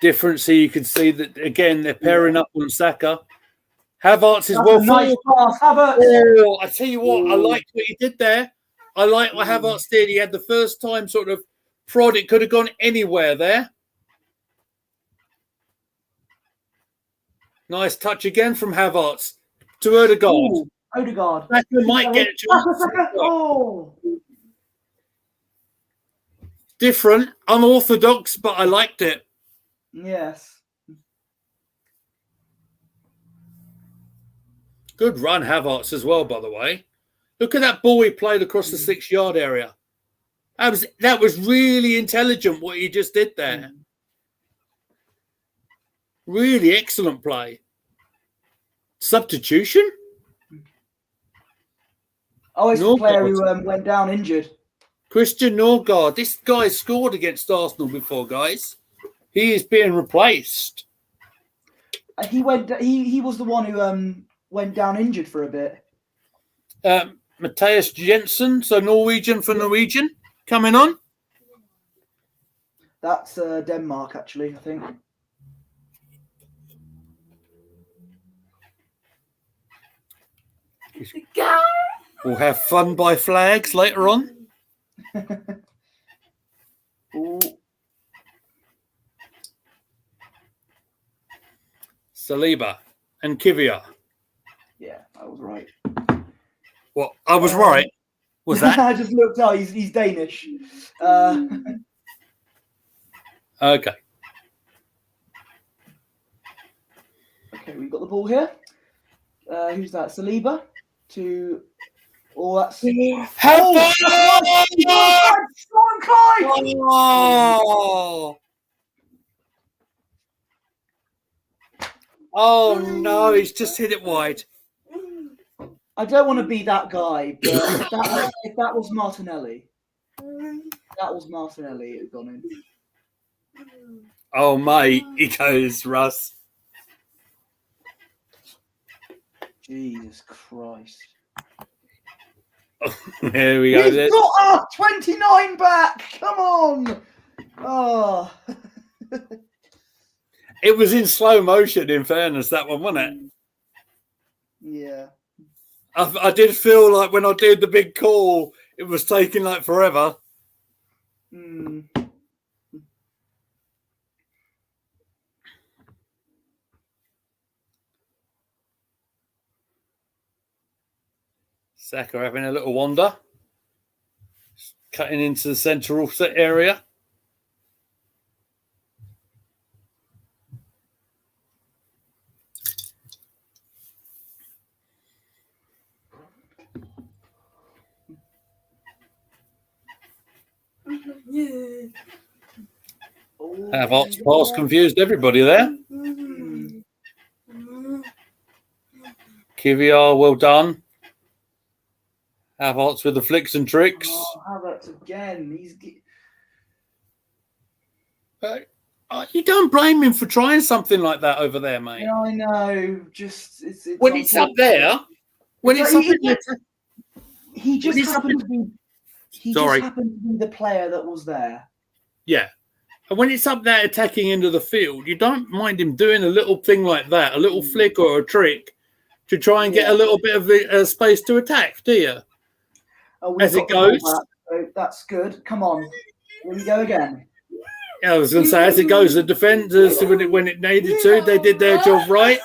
Difference here, you can see that, again, they're pairing up on Saka. Havertz is well nice pass, Havertz. Oh, I tell you what, I liked what he did there. I like what Havertz did. He had the first time sort of prod. It could have gone anywhere there. Nice touch again from Havertz to Odegaard. Ooh, Odegaard. Saka might get a chance. Oh. Different, unorthodox, but I liked it. Yes. Good run, Havertz, as well, by the way. Look at that ball he played across the 6-yard area. That was really intelligent what he just did there. Really excellent play. Substitution? Oh, it's the player who went down injured. Christian Norgard. This guy scored against Arsenal before, guys. He is being replaced. He went. He was the one who went down injured for a bit. Matthias Jensen, so Norwegian for Norwegian, coming on. That's Denmark, actually, I think. We'll have fun by flags later on. Ooh. Saliba and Kivia. Yeah, I was right. What? I was right. Was that? I just looked out. He's Danish. Okay. Okay, we've got the ball here. Who's that? Saliba to. Oh, that's. Have fun! Oh no, he's just hit it wide. I don't want to be that guy, but if that was Martinelli, it had gone in. Oh mate, he goes, Russ. Jesus Christ. Here we go. He's got 29 back. Come on. Oh. It was in slow motion, in fairness, that one, wasn't it? Yeah. I did feel like when I did the big call, it was taking like forever. Mm. Saka having a little wander. Cutting into the central set area. Havertz's pass confused everybody there. Kvyat, well done. Havertz with the flicks and tricks. Oh, Havertz again. You don't blame him for trying something like that over there, mate. Yeah, I know. Just it's when it's up there. When it's up there. He just happened to be. He just happened to be the player that was there. Yeah. And when it's up there attacking into the field, you don't mind him doing a little thing like that, a little flick or a trick to try and get a little bit of space to attack, do you? As it goes. So that's good. Come on. Here we go again. Yeah, I was going to say, as it goes, the defenders, when it needed to, they did their job right.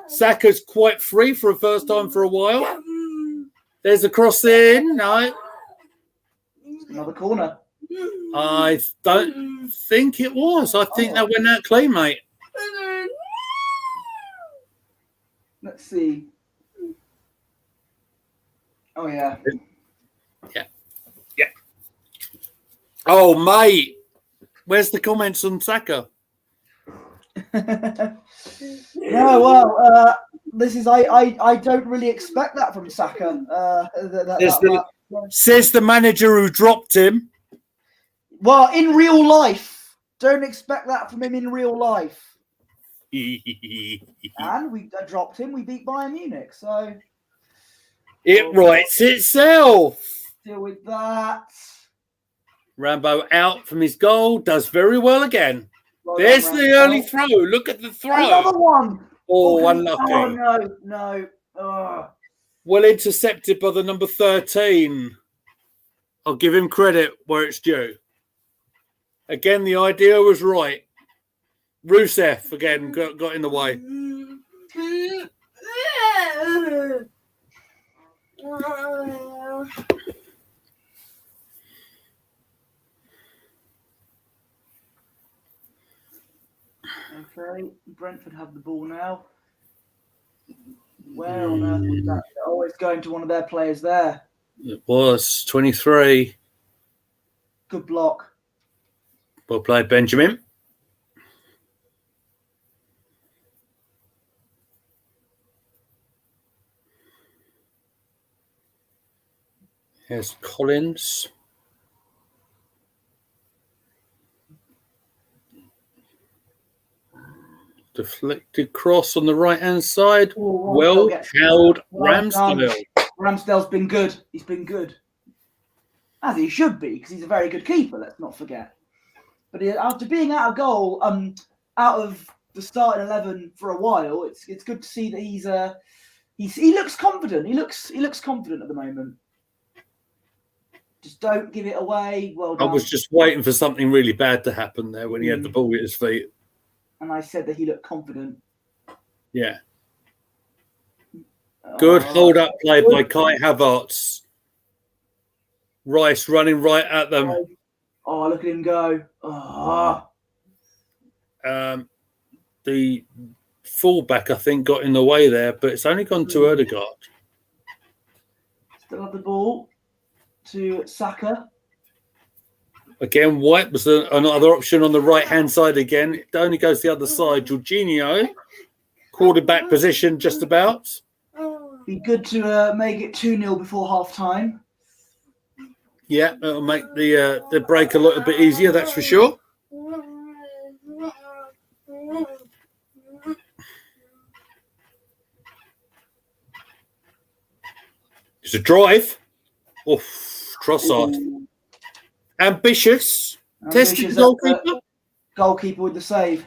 Saka's quite free for a first time for a while. There's a cross in. No. Another corner. I don't think it was. I think that went out clean, mate. Let's see. Oh, yeah. Yeah. Oh, mate. Where's the comments on Saka? No, well, this is I don't really expect that from Saka. Says the manager who dropped him. Well, in real life, don't expect that from him in real life. And we dropped him. We beat Bayern Munich, so it writes itself. Deal with that. Rambo out from his goal, does very well again. Well There's done, the early throw. Look at the throw. Another one. Oh, unlucky. Oh, no. Well intercepted by the number 13. I'll give him credit where it's due. Again, the idea was right. Rusev, again, got in the way. Okay, Brentford have the ball now. Where on earth was that? Oh, it's going to one of their players there. It was 23. Good block. Well played, Benjamin. Here's Collins. Deflected cross on the right-hand side. Oh, Well held, Well done. Ramsdale. Ramsdale's been good. He's been good. As he should be, because he's a very good keeper, let's not forget. But after being out of goal, out of the starting 11 for a while, it's good to see that he looks confident. He looks confident at the moment. Just don't give it away. Well done. I was just waiting for something really bad to happen there when he had the ball at his feet. And I said that he looked confident. Yeah. Good hold-up play by Kai Havertz. Rice running right at them. Oh, look at him go. Oh. The fullback, I think, got in the way there, but it's only gone to Ødegaard. Still have the ball to Saka. Again, White was another option on the right-hand side again. It only goes the other side. Jorginho, quarterback position just about. Be good to make it 2-0 before half-time. Yeah, that'll make the break a little bit easier, that's for sure. It's a drive. Oof, Trossard. Ambitious. Tested the goalkeeper. Goalkeeper with the save.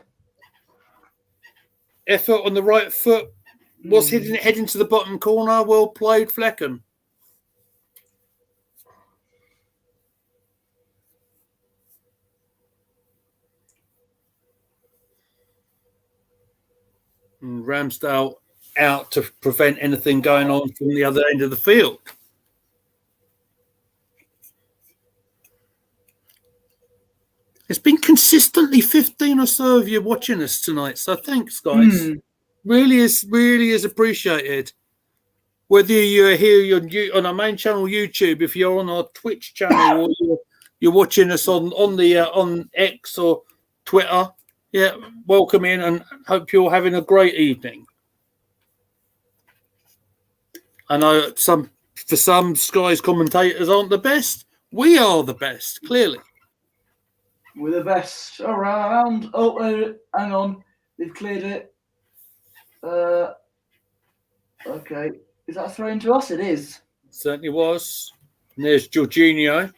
Effort on the right foot. Was heading to the bottom corner. Well played, Flecken. And Ramsdale out to prevent anything going on from the other end of the field. It's been consistently 15 or so of you watching us tonight, so thanks, guys. Really is appreciated. Whether you're here on our main channel, YouTube, if you're on our Twitch channel, or you're watching us on X or Twitter, yeah, welcome in and hope you're having a great evening. I know for some Sky's commentators aren't the best. We are the best, clearly. We're the best around. Oh, hang on. They've cleared it. Okay. Is that a throw into us? It is. Certainly was. And there's Jorginho.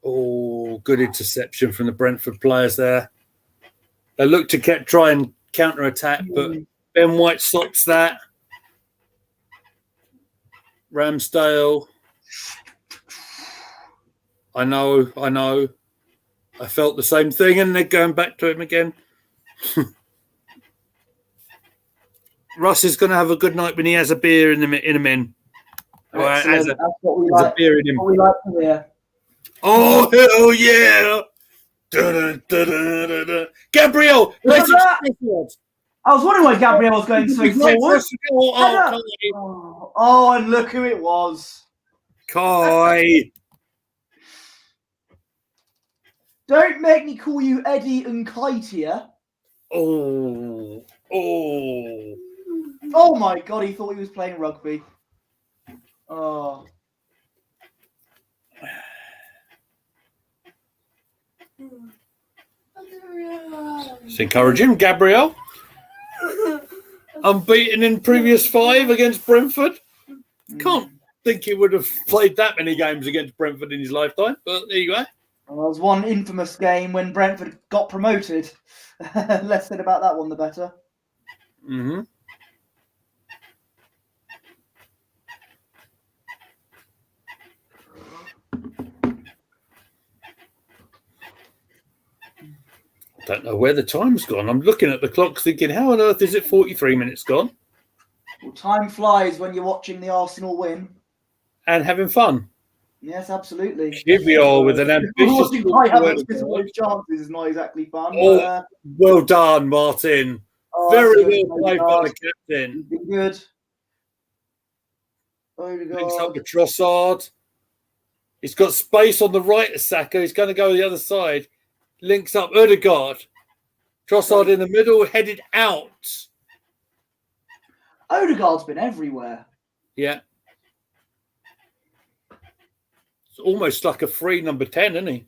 Oh, good interception from the Brentford players there. They look to try and counter-attack, but Ben White stops that. Ramsdale. I know. I felt the same thing, and they're going back to him again. Russ is going to have a good night when he has a beer in a min. That's what we like. A beer in him. What we like to hear. Oh, hell yeah! Da-da-da-da-da-da. Gabriel! I was wondering why Gabriel was going so forward. And look who it was. Kai. Don't make me call you Eddie and Kaitia. Oh. Oh my God, he thought he was playing rugby. Oh. It's encouraging. Gabriel. Unbeaten in previous 5 against Brentford. Can't think he would have played that many games against Brentford in his lifetime, but there you go. Well, there was one infamous game when Brentford got promoted. Less said about that one, the better. Mm-hmm. Don't know where the time's gone. I'm looking at the clock thinking, how on earth is it 43 minutes gone? Well, time flies when you're watching the Arsenal win. And having fun. Yes, absolutely. Here we are with an ambitious... chances is not exactly fun. Oh, well done, Martin. Very well played by the captain. Been good. Links up with Trossard. He's got space on the right of Saka. He's going to go the other side. Links up Ødegaard. Trossard in the middle, headed out. Ødegaard's been everywhere. Yeah. It's almost like a free number 10, isn't he?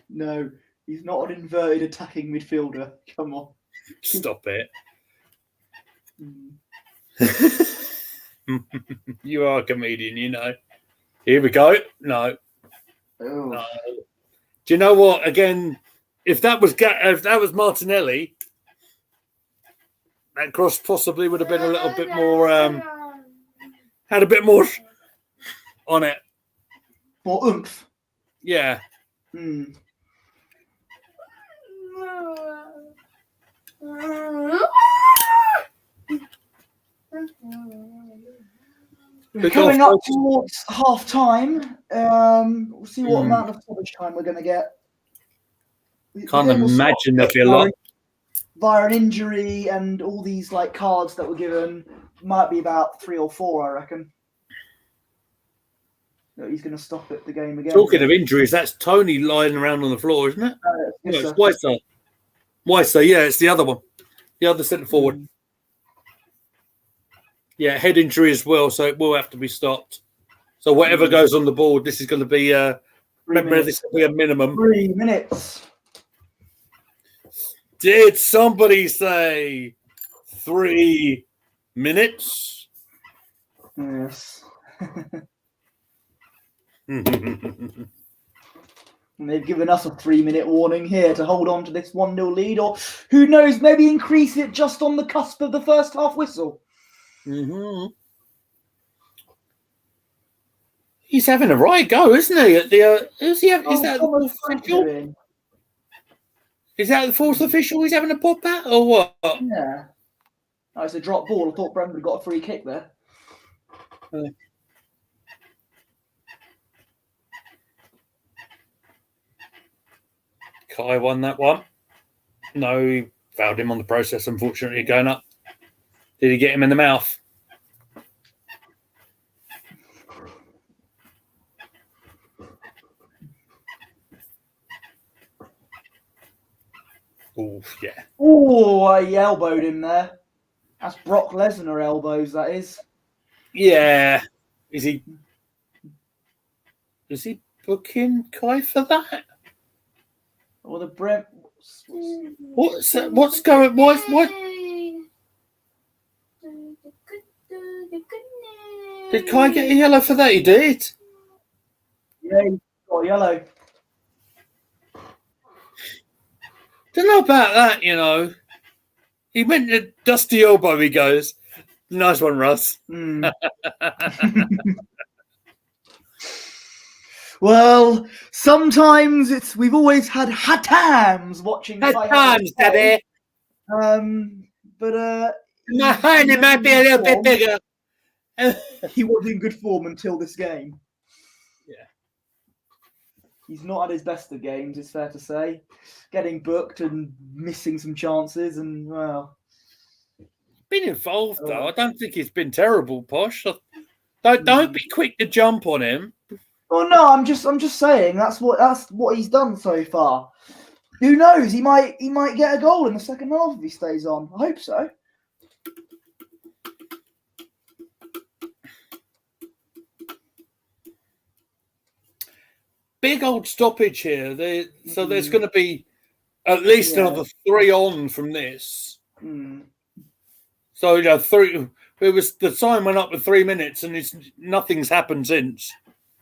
No, He's not an inverted attacking midfielder. Come on. Stop it. Mm. You are a comedian, you know. Here we go. No. Oh. No. Do you know what? Again, if that was Martinelli, that cross possibly would have been a little bit more had a bit more on it. More oomph. Yeah. Mm. We're coming up towards half time. We'll see what amount of stoppage time we're going to get. Can't imagine there'll be a lot. Via an injury and all these like cards that were given, might be about 3 or 4, I reckon. He's going to stop it the game again. Talking of injuries, that's Tony lying around on the floor, isn't it? No, it's Weiser. Weiser, yeah, it's the other one. The other centre forward. Yeah, head injury as well, so it will have to be stopped. So whatever goes on the board, this is going to be remember, this will be a minimum. 3 minutes. Did somebody say 3 minutes? Yes. And they've given us a 3-minute warning here to hold on to this 1-0 lead, or who knows, maybe increase it just on the cusp of the first half whistle. He's having a right go, isn't he? At the is that the fourth official? Is that the fourth official? He's having a pop at or what? Yeah. Oh, it's a drop ball. I thought Brentford got a free kick there. Kai won that one. No, he fouled him on the process, unfortunately, going up. Did he get him in the mouth? Oh, yeah. Oh, he elbowed him there. That's Brock Lesnar elbows, that is. Yeah. Is he booking Kai for that? Or the Brent. What's going? What? Did Kai get a yellow for that? He did. Yeah, he got a yellow. Don't know about that, you know. He went to dusty elbow. He goes, "Nice one, Russ." Well, sometimes we've always had hatams watching. Hatams, Daddy. But my hand might be a little bit bigger. He was in good form until this game. Yeah. He's not at his best of games, it's fair to say. Getting booked and missing some chances, and well, been involved though. I don't think he's been terrible, Posh. Don't be quick to jump on him. Oh no, I'm just saying that's what he's done so far. Who knows? He might get a goal in the second half if he stays on. I hope so. Big old stoppage here. So there's going to be at least another 3 on from this. So you know, 3. It was the time went up with 3 minutes, and nothing's happened since.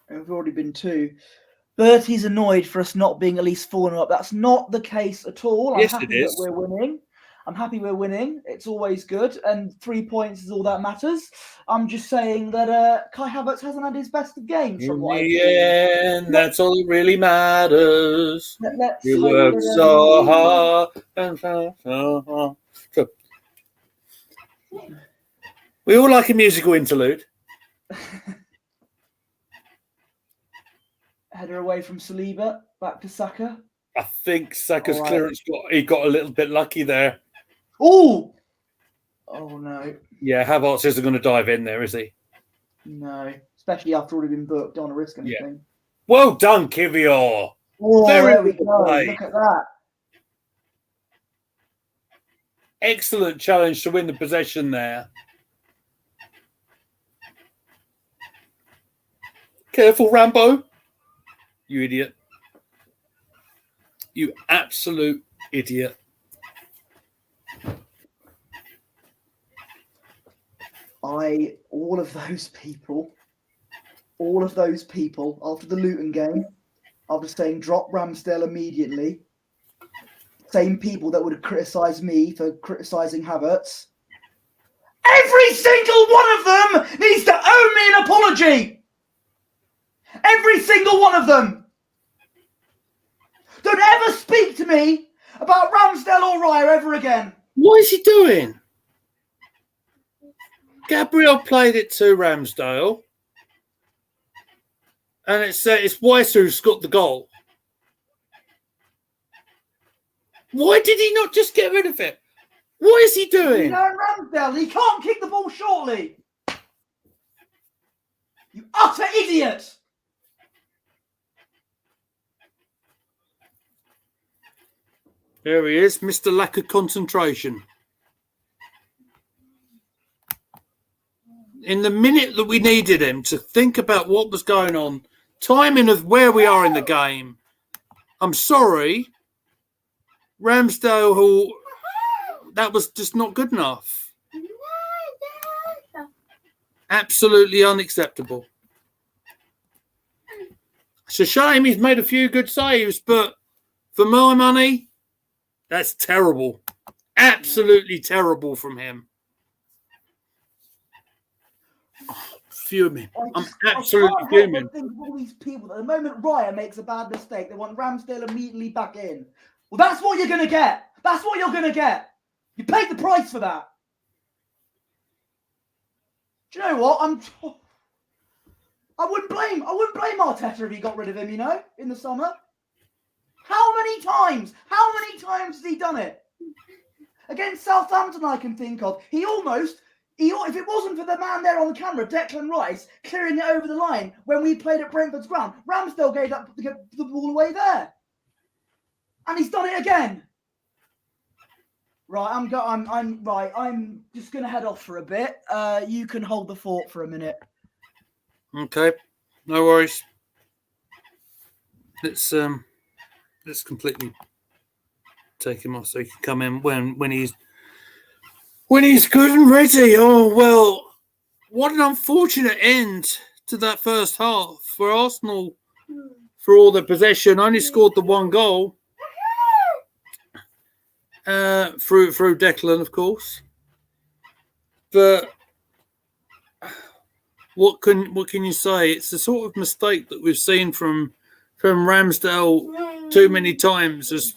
We've already been 2. Bertie's annoyed for us not being at least 4-0 up. That's not the case at all. I'm happy that we're winning. I'm happy we're winning. It's always good, and 3 points is all that matters. I'm just saying that Kai Havertz hasn't had his best of games from what I've seen. And that's all that really matters. Let's you worked so hard and so hard. We all like a musical interlude. Header away from Saliba, back to Saka. I think Saka's clearance got a little bit lucky there. Oh no. Yeah, Havertz isn't going to dive in there, is he? No, especially after already been booked. Don't want to risk anything. Yeah. Well done, Kivior. Oh, very there we go. play. Look at that. Excellent challenge to win the possession there. Careful, Rambo. You idiot. You absolute idiot. All of those people after the Luton game, after saying drop Ramsdale immediately, same people that would have criticised me for criticising Havertz, every single one of them needs to owe me an apology. Every single one of them. Don't ever speak to me about Ramsdale or Raya ever again. What is he doing? Gabriel played it to Ramsdale, and it's Weiss who's got the goal. Why did he not just get rid of it? What is he doing? Ramsdale, he can't kick the ball shortly. You utter idiot. There he is, Mr. Lack of Concentration. In the minute that we needed him to think about what was going on, timing of where we are in the game, I'm sorry, Ramsdale, who that was just not good enough. Absolutely unacceptable. It's a shame he's made a few good saves, but for my money, that's terrible. Absolutely terrible from him. Fuming. I'm absolutely fuming. I think of all these people, at the moment Raya makes a bad mistake, they want Ramsdale immediately back in. Well, that's what you're going to get. That's what you're going to get. You paid the price for that. Do you know what? I wouldn't blame Arteta if he got rid of him, in the summer. How many times has he done it? Against Southampton, I can think of. If it wasn't for the man there on the camera, Declan Rice, clearing it over the line when we played at Brentford's ground, Ramsdale gave the ball away there. And he's done it again. Right, I'm just going to head off for a bit. You can hold the fort for a minute. Okay, no worries. Let's completely take him off so he can come in when he's good and ready. Oh, well, what an unfortunate end to that first half for Arsenal. For all the possession, only scored the one goal through Declan, of course. But what can you say? It's the sort of mistake that we've seen from Ramsdale too many times, as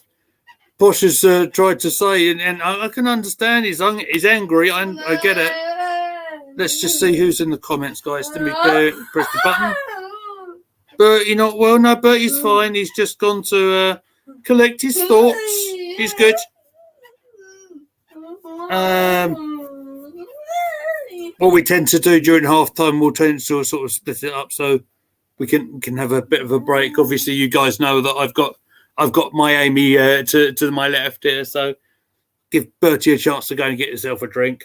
Posh has tried to say, and I can understand he's angry. I get it. Let's just see who's in the comments, guys. Let me press the button. Bertie not well. No, Bertie's fine. He's just gone to collect his thoughts. He's good. What we tend to do during half time, we'll tend to sort of split it up so we can have a bit of a break. Obviously, you guys know that I've got my Amy to my left here, so give Bertie a chance to go and get yourself a drink.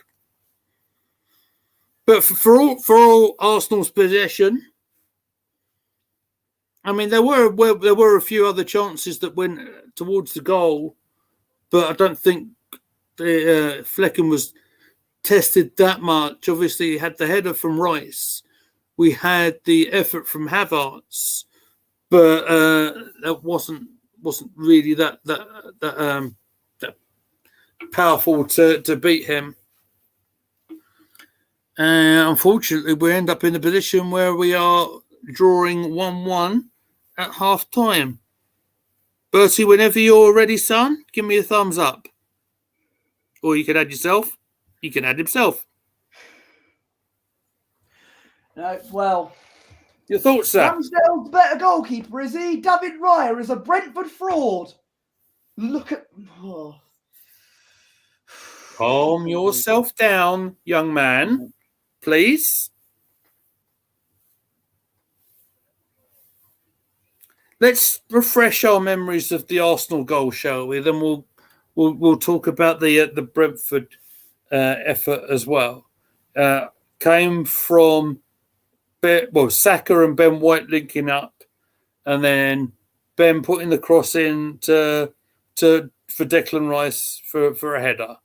But for all Arsenal's possession, I mean, there were a few other chances that went towards the goal, but I don't think Flecken was tested that much. Obviously, he had the header from Rice. We had the effort from Havertz, but that wasn't really that powerful to beat him. Unfortunately, we end up in a position where we are drawing 1-1 at half time. Bertie, whenever you're ready, son, give me a thumbs up. Or you can add yourself. He can add himself. No, well, your thoughts, sir? Ramsdale's better goalkeeper, is he? David Raya is a Brentford fraud. Look at... Oh. Calm yourself down, young man, please. Let's refresh our memories of the Arsenal goal, shall we? Then we'll talk about the Brentford effort as well. Came from Saka and Ben White linking up, and then Ben putting the cross in for Declan Rice for a header.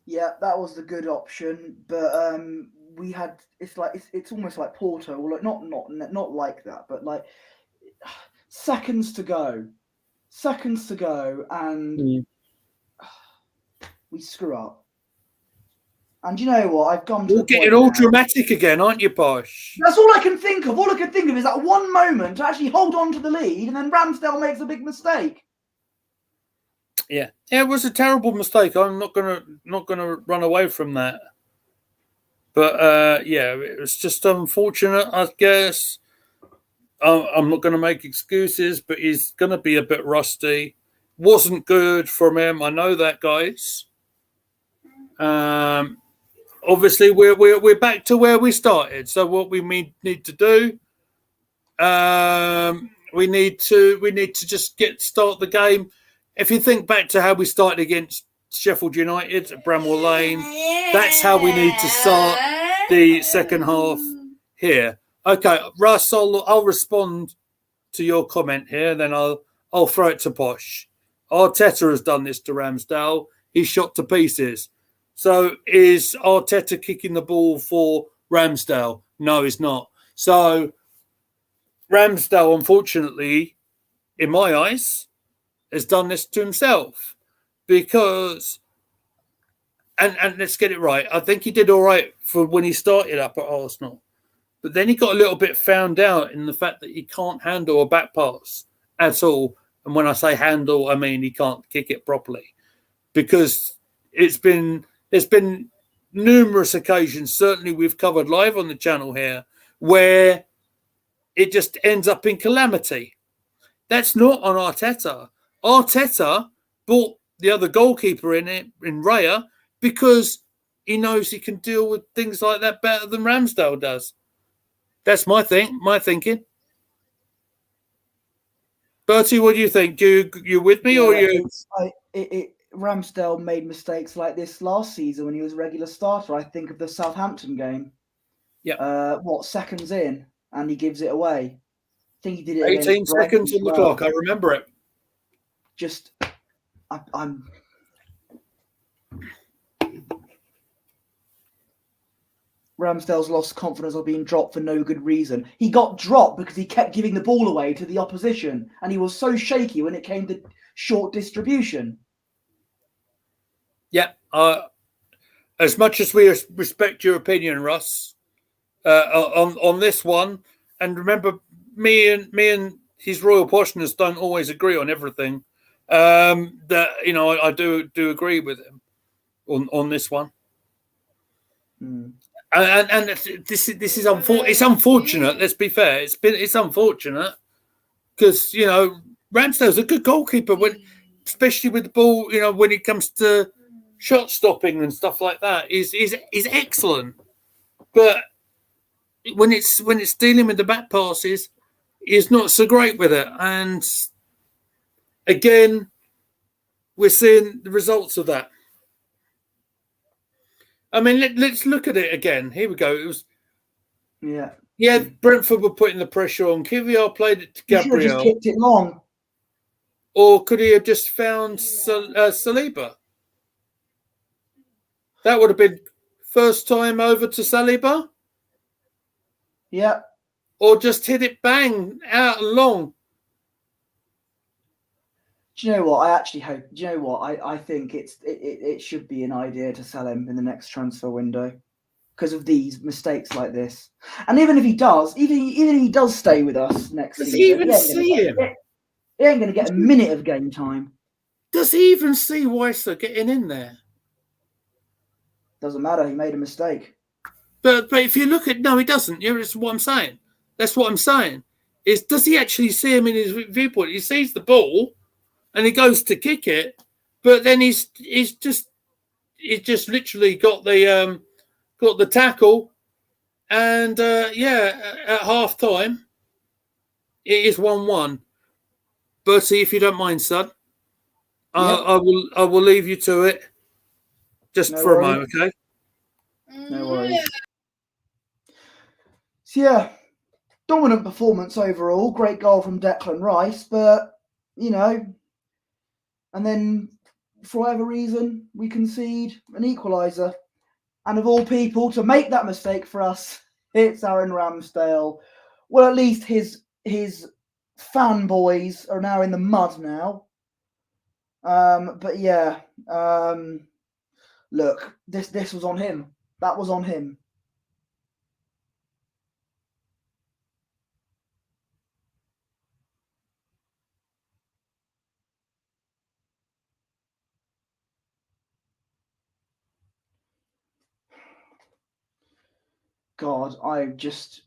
Yeah, that was the good option, but we had it's almost like Porto, or like not like that, but like seconds to go, and we screw up. And you know what? I've gone to You're the point getting all now. dramatic again, aren't you, Posh? That's all I can think of. All I can think of is that one moment to actually hold on to the lead, and then Ramsdale makes a big mistake. Yeah, it was a terrible mistake. I'm not gonna run away from that. But yeah, it was just unfortunate, I guess. I'm not going to make excuses, but he's going to be a bit rusty. Wasn't good from him. I know that, guys. Obviously, we're back to where we started. So what we need to do, we need to just start the game. If you think back to how we started against Sheffield United at Bramwell Lane, that's how we need to start the second half here. Okay, Russ, I'll respond to your comment here, then I'll throw it to Posh. Arteta has done this to Ramsdale. He's shot to pieces. So is Arteta kicking the ball for Ramsdale? No, he's not. So Ramsdale, unfortunately, in my eyes, has done this to himself because, and let's get it right, I think he did all right for when he started up at Arsenal. But then he got a little bit found out in the fact that he can't handle a back pass at all. And when I say handle, I mean he can't kick it properly. Because there's been numerous occasions, certainly we've covered live on the channel here, where it just ends up in calamity. That's not on Arteta. Arteta brought the other goalkeeper in Raya because he knows he can deal with things like that better than Ramsdale does. That's my thinking. Bertie, what do you think? You with me or you? Ramsdale made mistakes like this last season when he was a regular starter. I think of the Southampton game. Yeah. Seconds in, and he gives it away. I think he did it. 18 seconds on the clock. I remember it. I'm. Ramsdale's lost confidence of being dropped for no good reason. He got dropped because he kept giving the ball away to the opposition, and he was so shaky when it came to short distribution. Yeah. As much as we respect your opinion, Russ, on this one, and remember, me and his royal poshness don't always agree on everything. That I do agree with him on this one. Mm. And this is it's unfortunate. Let's be fair. It's unfortunate because Ramsdale's a good goalkeeper especially with the ball. When it comes to shot stopping and stuff like that, is excellent. But when it's dealing with the back passes, he's not so great with it. And again, we're seeing the results of that. I mean, let's look at it again. Here we go. It was, yeah. Brentford were putting the pressure on. Kivior played it to Gabriel. He should have just kicked it long. Or could he have just found Saliba? That would have been first time over to Saliba. Yeah. Or just hit it bang out and long. Do you know what? I actually hope. Do you know what? I think it should be an idea to sell him in the next transfer window because of these mistakes like this. And even if he does stay with us next season, he even see him? He ain't going to get a minute of game time. Does he even see Weiser getting in there? Doesn't matter. He made a mistake. But if you look at he doesn't. That's what I'm saying. That's what I'm saying. Does he actually see him in his viewpoint? He sees the ball. And he goes to kick it, but then he's just literally got the tackle, and at half time it is 1-1. Bertie, if you don't mind, son, I will leave you to it just for a moment, okay? No worries. So dominant performance overall. Great goal from Declan Rice, but and then for whatever reason we concede an equaliser. And of all people to make that mistake for us, it's Aaron Ramsdale. Well, at least his fanboys are now in the mud now. But yeah, look, this was on him. That was on him. God, I just.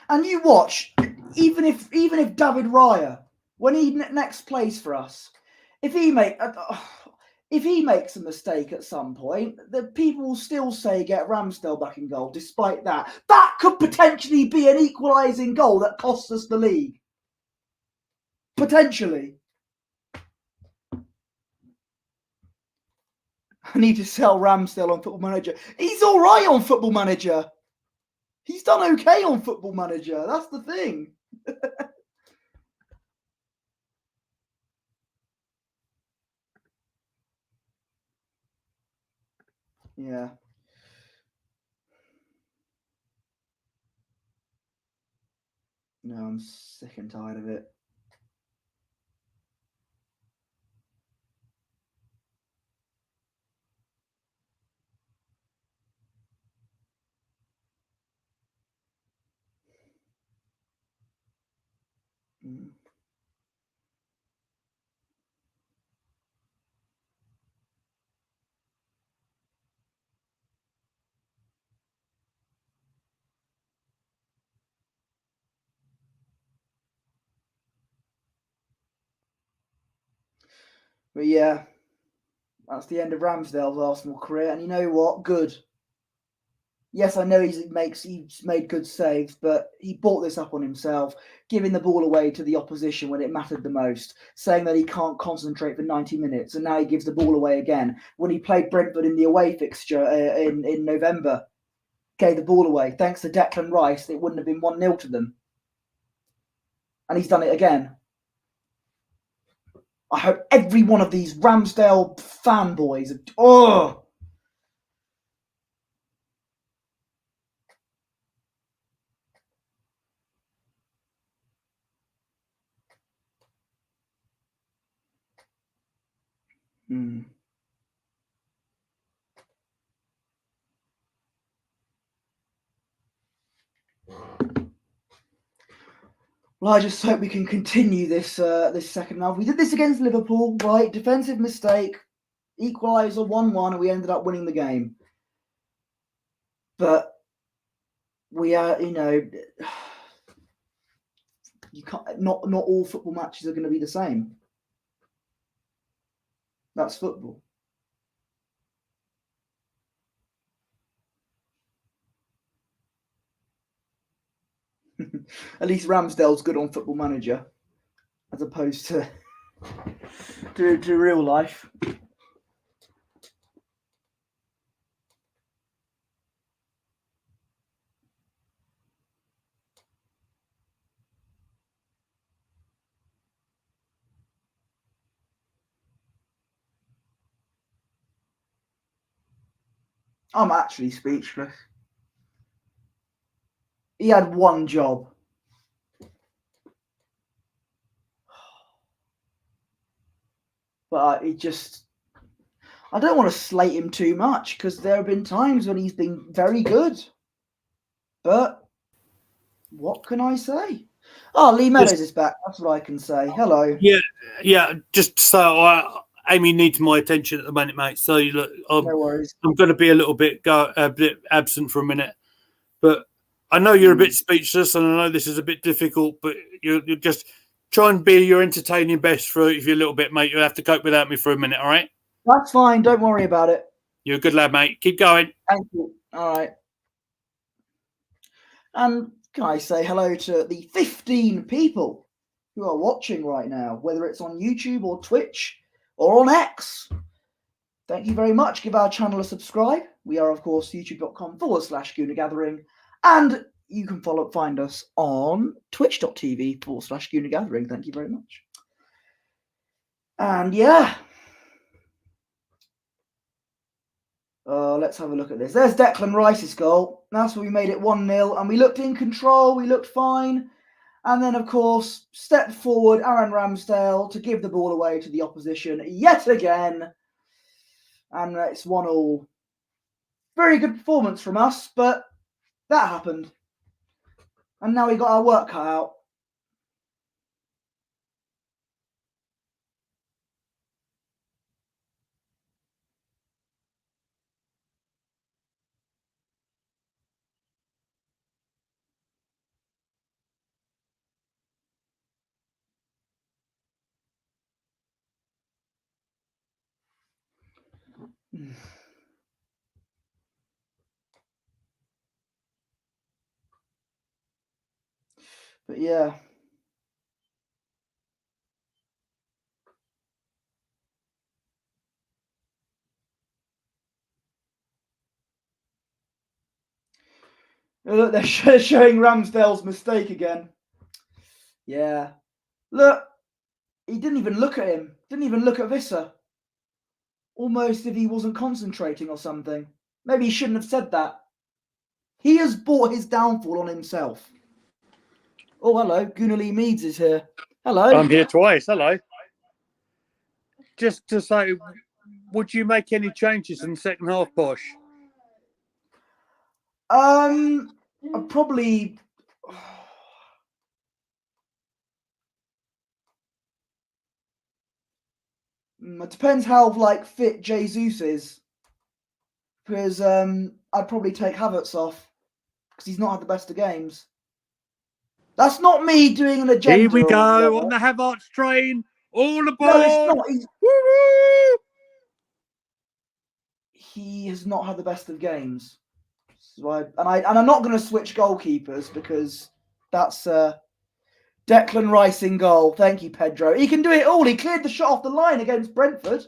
And you watch, even if David Raya, when he next plays for us, if he makes a mistake at some point, the people will still say get Ramsdale back in goal. Despite that could potentially be an equalising goal that costs us the league. Potentially. I need to sell Ramsdale on Football Manager. He's all right on Football Manager. He's done okay on Football Manager. That's the thing. Yeah. No, I'm sick and tired of it. But yeah, that's the end of Ramsdale's Arsenal career. And you know what? Good. Yes, I know he's made good saves, but he brought this up on himself, giving the ball away to the opposition when it mattered the most, saying that he can't concentrate for 90 minutes, and now he gives the ball away again. When he played Brentford in the away fixture in November, gave the ball away. Thanks to Declan Rice, it wouldn't have been 1-0 to them. And he's done it again. I hope every one of these Ramsdale fanboys... Oh! Well, I just hope we can continue this this second half. We did this against Liverpool, right? Defensive mistake, equaliser 1-1, and we ended up winning the game. But we are, you can't. Not all football matches are going to be the same. That's football. At least Ramsdale's good on Football Manager, as opposed to real life. I'm actually speechless. He had one job. But I don't want to slate him too much because there have been times when he's been very good. But what can I say? Oh, Lee Meadows is back. That's what I can say. Hello. Yeah. Just so Amy needs my attention at the moment, mate. So look, No worries. I'm going to be a bit absent for a minute, but I know you're a bit speechless, and I know this is a bit difficult. But you just try and be your entertaining best for if you're a little bit, mate. You'll have to cope without me for a minute, all right? That's fine. Don't worry about it. You're a good lad, mate. Keep going. Thank you. All right. And can I say hello to the 15 people who are watching right now, whether it's on YouTube or Twitch or on X? Thank you very much. Give our channel a subscribe. We are, of course, youtube.com/Gooner Gathering. And you can find us on twitch.tv/Gooner Gathering. Thank you very much. And yeah. Let's have a look at this. There's Declan Rice's goal. That's where we made it 1-0. And we looked in control. We looked fine. And then, of course, stepped forward Aaron Ramsdale to give the ball away to the opposition yet again. And it's 1-1. Very good performance from us, but that happened. And now we got our work cut out. But yeah. Look, they're showing Ramsdale's mistake again. Yeah. Look, he didn't even look at him. Didn't even look at Visser. Almost if he wasn't concentrating or something. Maybe he shouldn't have said that. He has brought his downfall on himself. Oh, hello. Gunnar Lee Meads is here. Hello. I'm here twice. Hello. Just to say, would you make any changes in the second half, Posh? I'd probably. It depends how fit Jesus is, because I'd probably take Havertz off because he's not had the best of games. That's not me doing an agenda. Here we go on the Havertz train. All aboard! No, it's not. Woo-hoo! He has not had the best of games. So I'm not going to switch goalkeepers because that's Declan Rice in goal. Thank you, Pedro. He can do it all. He cleared the shot off the line against Brentford.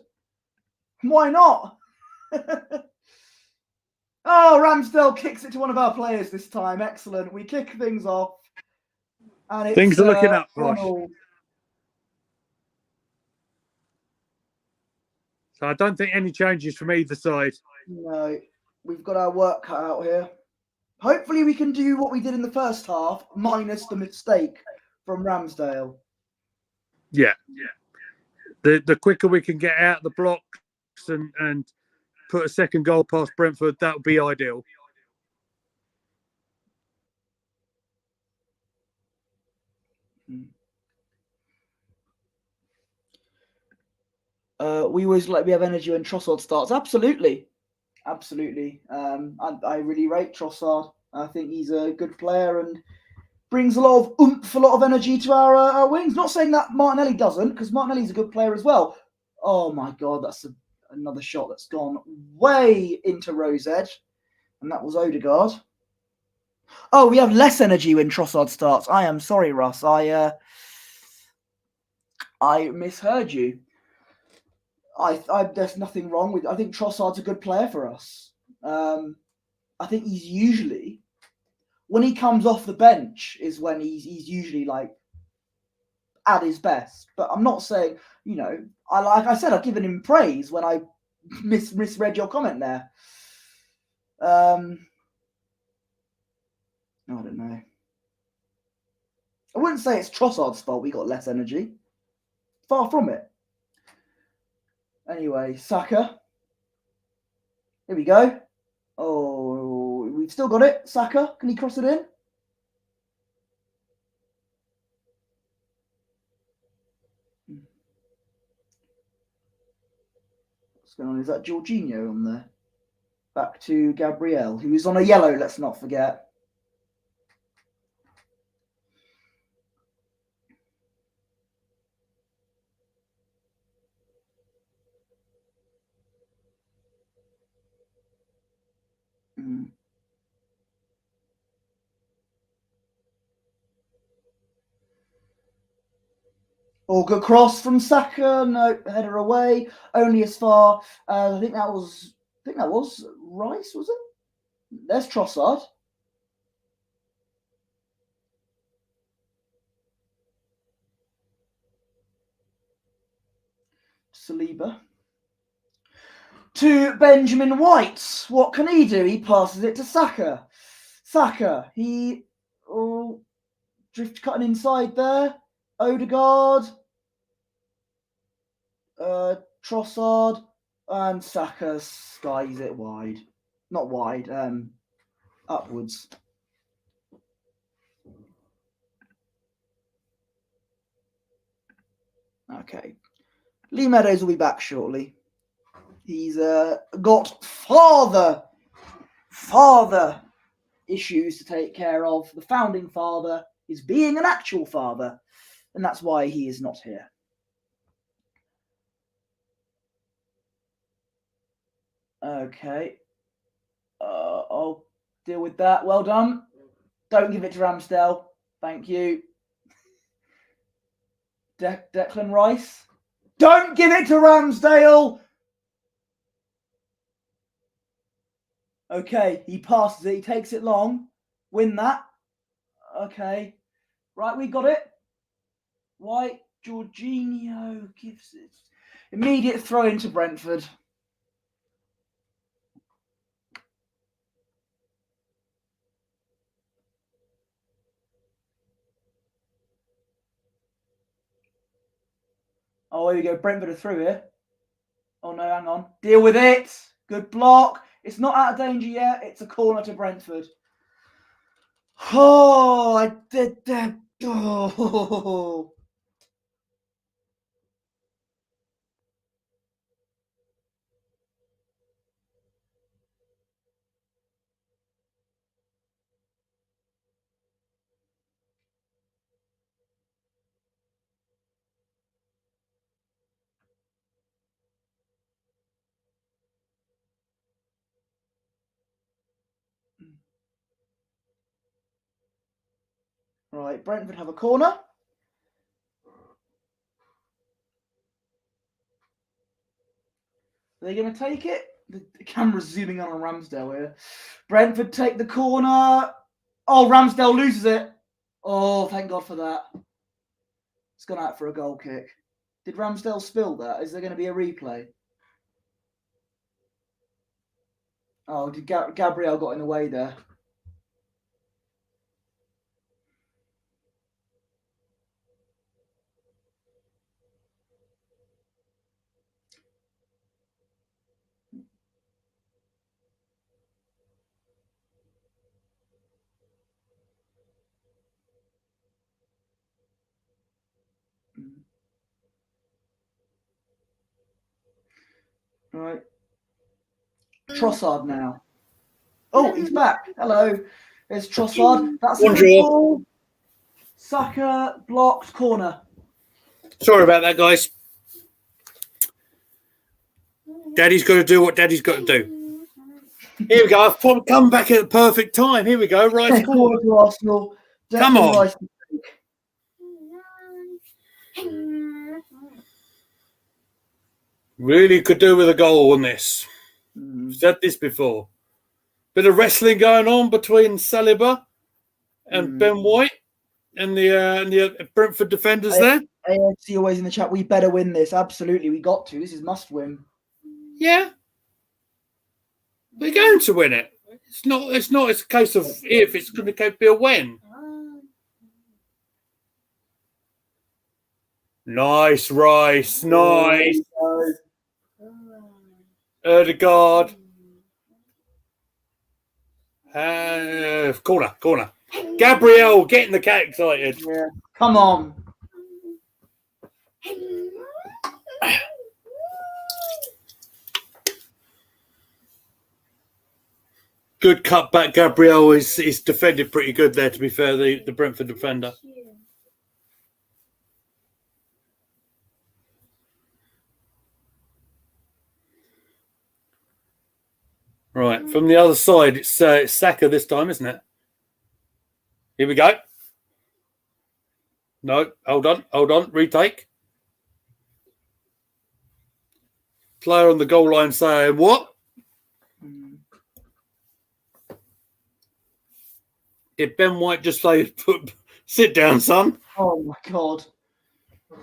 Why not? Oh, Ramsdale kicks it to one of our players this time. Excellent. We kick things off. And it's, things are looking up, Posh. So I don't think any changes from either side. No, we've got our work cut out here. Hopefully we can do what we did in the first half, minus the mistake from Ramsdale. Yeah. The quicker we can get out the blocks and put a second goal past Brentford, that would be ideal. We always we have energy when Trossard starts. Absolutely. I really rate Trossard. I think he's a good player and brings a lot of oomph, a lot of energy to our wings. Not saying that Martinelli doesn't, because Martinelli's a good player as well. Oh my God, that's another shot that's gone way into Rose Edge. And that was Odegaard. Oh, we have less energy when Trossard starts. I am sorry, Russ. I misheard you. There's nothing wrong with. I think Trossard's a good player for us. I think he's usually, when he comes off the bench, is when he's usually at his best. But I'm not saying, like I said, I've given him praise when I misread your comment there. I don't know. I wouldn't say it's Trossard's fault we got less energy. Far from it. Anyway, Saka. Here we go. Oh, we've still got it. Saka, can he cross it in? What's going on? Is that Jorginho on there? Back to Gabriel, who is on a yellow, let's not forget. Oh, good cross from Saka. No, header away. Only as far. I think that was Rice, was it? There's Trossard. Saliba. To Benjamin White. What can he do? He passes it to Saka. Saka. He drift cutting inside there. Odegaard. Trossard. And Saka skies it wide. Not wide. Upwards. Okay. Lee Meadows will be back shortly. He's got father issues to take care of. The founding father is being an actual father, and that's why he is not here. Okay. I'll deal with that. Well done. Don't give it to Ramsdale. Thank you. Declan Rice. Don't give it to Ramsdale. Okay, he passes it. He takes it long. Win that. Okay. Right, we got it. White. Jorginho gives it. Immediate throw into Brentford. Oh, here we go. Brentford are through here. Oh, no, hang on. Deal with it. Good block. It's not out of danger yet. It's a corner to Brentford. Oh, I did that. Oh. Right, Brentford have a corner. Are they going to take it? The camera's zooming on Ramsdale here. Brentford take the corner. Oh, Ramsdale loses it. Oh, thank God for that. It's gone out for a goal kick. Did Ramsdale spill that? Is there going to be a replay? Oh, did Gabriel got in the way there? Right. Trossard now. Oh, he's back. Hello. There's Trossard. That's a good ball. Saka blocked corner. Sorry about that, guys. Daddy's got to do what Daddy's got to do. Here we go. I've come back at the perfect time. Here we go. Right corner to Arsenal. Come on. Rice. Really could do with a goal on this. We've said this before. Bit of wrestling going on between Saliba and Ben White and the Brentford defenders there. AFC always in the chat. We better win this. Absolutely, we got to. This is must win. Yeah, we're going to win it. It's not. It's a case of if. It's going to be a win. Nice, Rice. Nice. Odegaard. Corner. Gabriel getting the cat excited. Yeah. Come on. Good cutback. Gabriel is defended pretty good there, to be fair, the Brentford defender. Right, from the other side, it's Saka this time, isn't it? Here we go. No, hold on. Retake. player on the goal line saying, "What? Did Ben White just say, sit down, son?" Oh my God. Are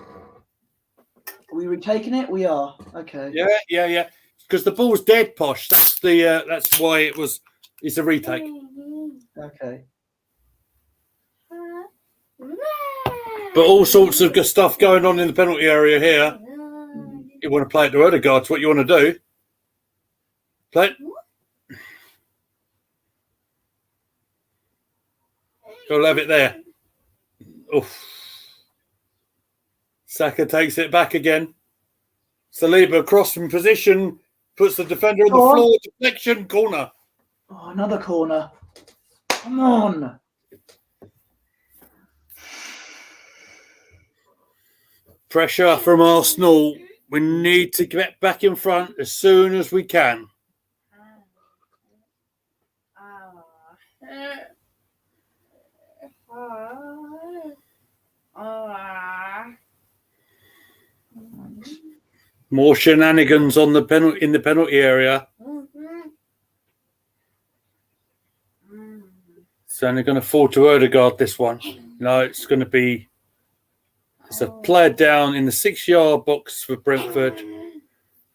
we retaking it? We are. Okay. Yeah. Because the ball's dead, Posh. That's why it was. It's a retake. Okay. But all sorts of good stuff going on in the penalty area here. You want to play it to Odegaard. It's what you want to do. Play it. You'll have it there. Oof. Saka takes it back again. Saliba across from position, puts the defender on the floor. Deflection, corner. Oh, another corner. Come on. Pressure from Arsenal. We need to get back in front as soon as we can. More shenanigans on the in the penalty area. So they're going to fall to Odegaard this one. No, it's going to be. It's a player down in the 6-yard box for Brentford.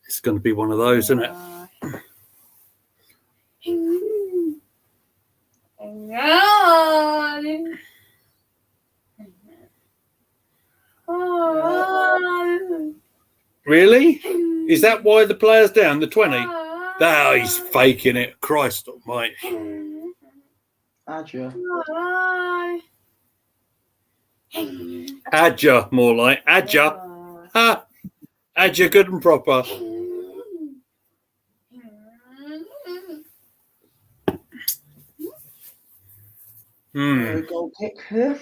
It's going to be one of those, isn't it? Really? Is that why the player's down, the 20? Oh, he's faking it. Christ almighty. Adja. Adja, more like. Adja. Ha! Adja, good and proper. Goal kick here.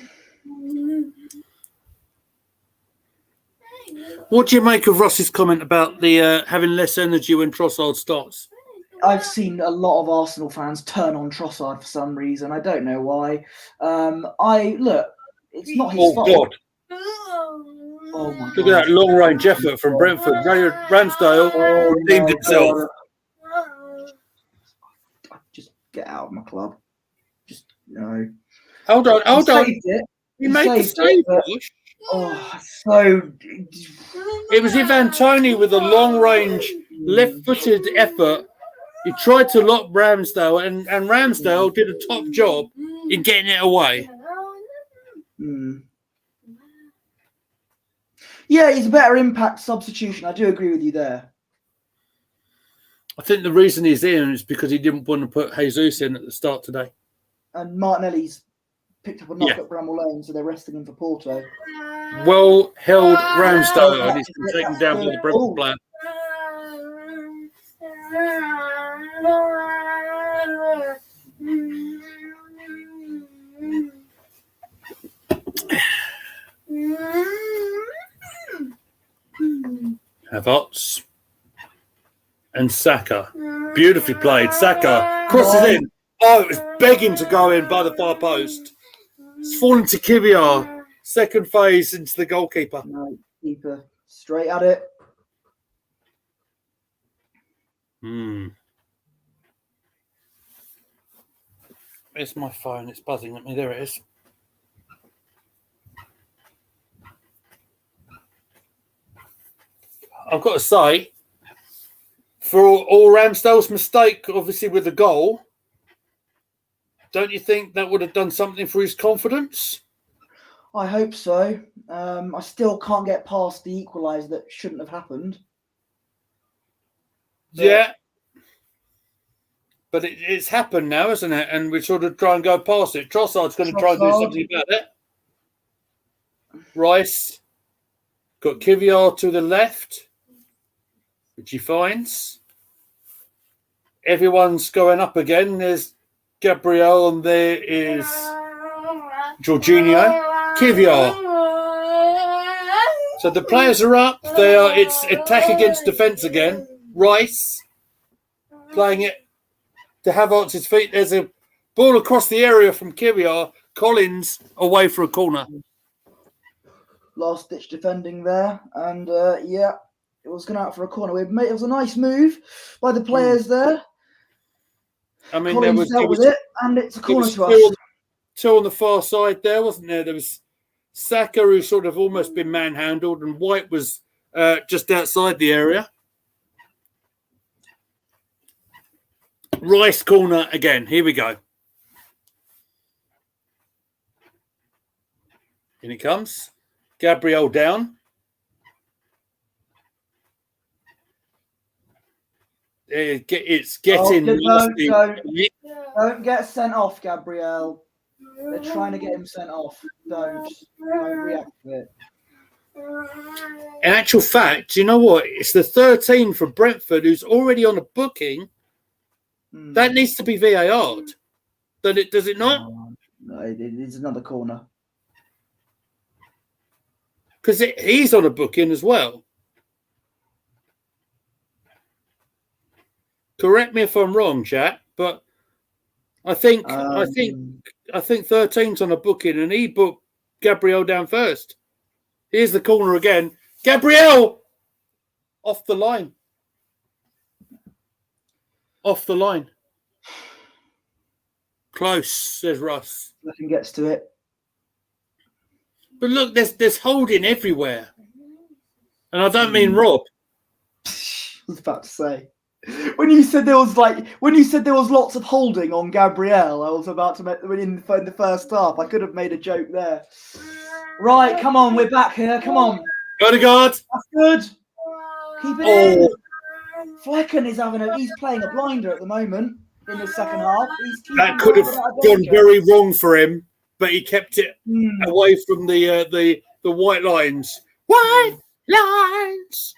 What do you make of Ross's comment about the having less energy when Trossard starts? I've seen a lot of Arsenal fans turn on Trossard for some reason. I don't know why. It's not his fault. God. Oh my God. Look at that long range effort from Brentford. Ramsdale redeemed himself. Just get out of my club. Just, no. Hold on. He made the save. It was Ivan Toney with a long range, left-footed effort. He tried to lock Ramsdale, and Ramsdale did a top job in getting it away. Yeah, he's a better impact substitution. I do agree with you there. I think the reason he's in is because he didn't want to put Jesus in at the start today. And Martinelli's picked up a knock at Bramall Lane, so they're resting him for Porto. Well held Ramsdale, and he's been taken down by the Brentford player. Havertz and Saka. Beautifully played. Saka crosses in. Oh, it was begging to go in by the far post. It's fallen to Kivior. Second phase into the goalkeeper. No, keeper straight at it. Where's my phone? It's buzzing at me. There it is. I've got to say, for all Ramsdale's mistake, obviously with the goal, don't you think that would have done something for his confidence? I hope so. I still can't get past the equaliser that shouldn't have happened. Yeah. But it's happened now, isn't it? And we sort of try and go past it. Trossard's going to try and do something about it. Rice. Got Kivior to the left, which he finds. Everyone's going up again. There's Gabriel and there is Jorginho. Kivior. So the players are up. It's attack against defence again. Rice playing it to Havertz's feet. There's a ball across the area from Kivior. Collins away for a corner. Last ditch defending there, and It was going out for a corner. It was a nice move by the players there. I mean, Collins dealt with it, and it's a corner to us. Two on the far side there, wasn't there? There was Saka, who sort of almost been manhandled, and White was just outside the area. Rice corner again. Here we go. In it comes. Gabriel down. It's getting... Don't get sent off, Gabriel. They're trying to get him sent off. Don't react to it. In actual fact, you know what? It's the 13 for Brentford who's already on a booking. That needs to be VAR'd. Does it not? No, it is another corner. Because he's on a booking as well. Correct me if I'm wrong, chat, but I think 13's on a booking, and he booked Gabriel down first. Here's the corner again. Gabriel off the line. Off the line. Close, says Russ. Nothing gets to it. But look, there's holding everywhere. And I don't mean Rob. I was about to say. When you said there was lots of holding on Gabriel, I was about to make in the first half. I could have made a joke there. Right, come on, we're back here. Come on. Odegaard. That's good. Keep it in. Flecken is he's playing a blinder at the moment in the second half. That could have gone very wrong for him, but he kept it away from the white lines. White lines.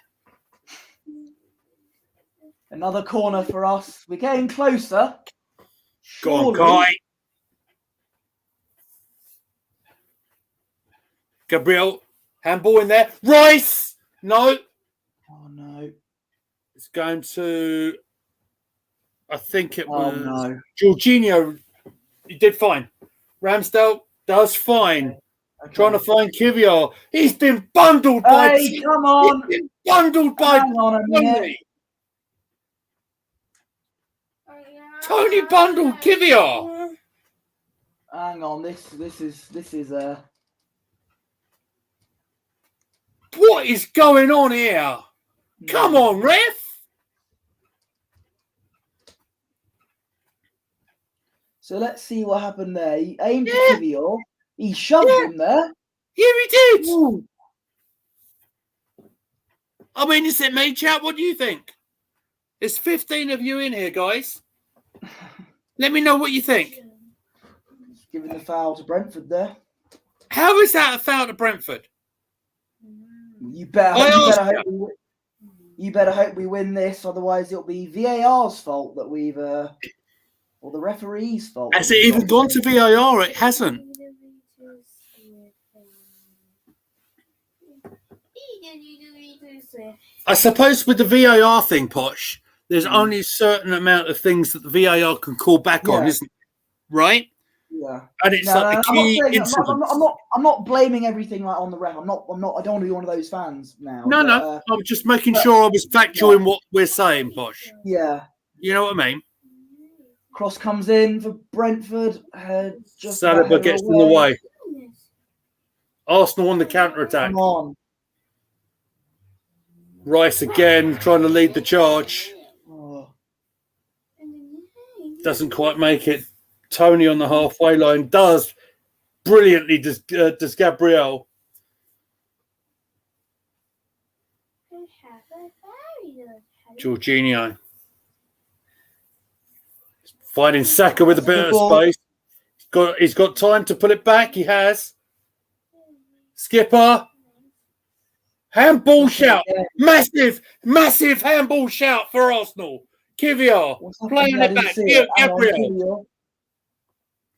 Another corner for us. We're getting closer. Go on, Kai. Gabriel, handball in there. Rice. No. Oh no. It's going to. I think it was. Oh no. Jorginho. He did fine. Ramsdale does fine. Okay. Trying to find Kivior. He's been bundled by. Hey, come on. He's been bundled by. Hang on a minute. Tony bundled Kivior. Hang on. This is What is going on here? Come on, ref. So let's see what happened there. He aimed at Kivior. He shoved him there. Yeah, he did. Ooh. I mean, is it me, chat? What do you think? There's 15 of you in here, guys. Let me know what you think. Giving the foul to Brentford there. How is that a foul to Brentford? You better hope we win this, otherwise it'll be VAR's fault that we've or the referee's fault. Has it even gone to VAR? It hasn't. I suppose with the VAR thing, Posh, there's only a certain amount of things that the VAR can call back on, isn't it? Right? Yeah. And it's like the key incident. I'm not blaming everything like on the ref. I don't want to be one of those fans now. No. I was just making sure I was factual in what we're saying, Posh. Yeah. You know what I mean? Cross comes in for Brentford. Saliba gets in the way. Arsenal on the counter-attack. Come on. Rice again, trying to lead the charge. Oh. Doesn't quite make it. Tony on the halfway line does brilliantly. Does Gabriel? Jorginho finding Saka with a bit of space. He's got time to put it back. He has. Skipper. Handball shout. Massive handball shout for Arsenal. Kivior playing it back. Gabriel.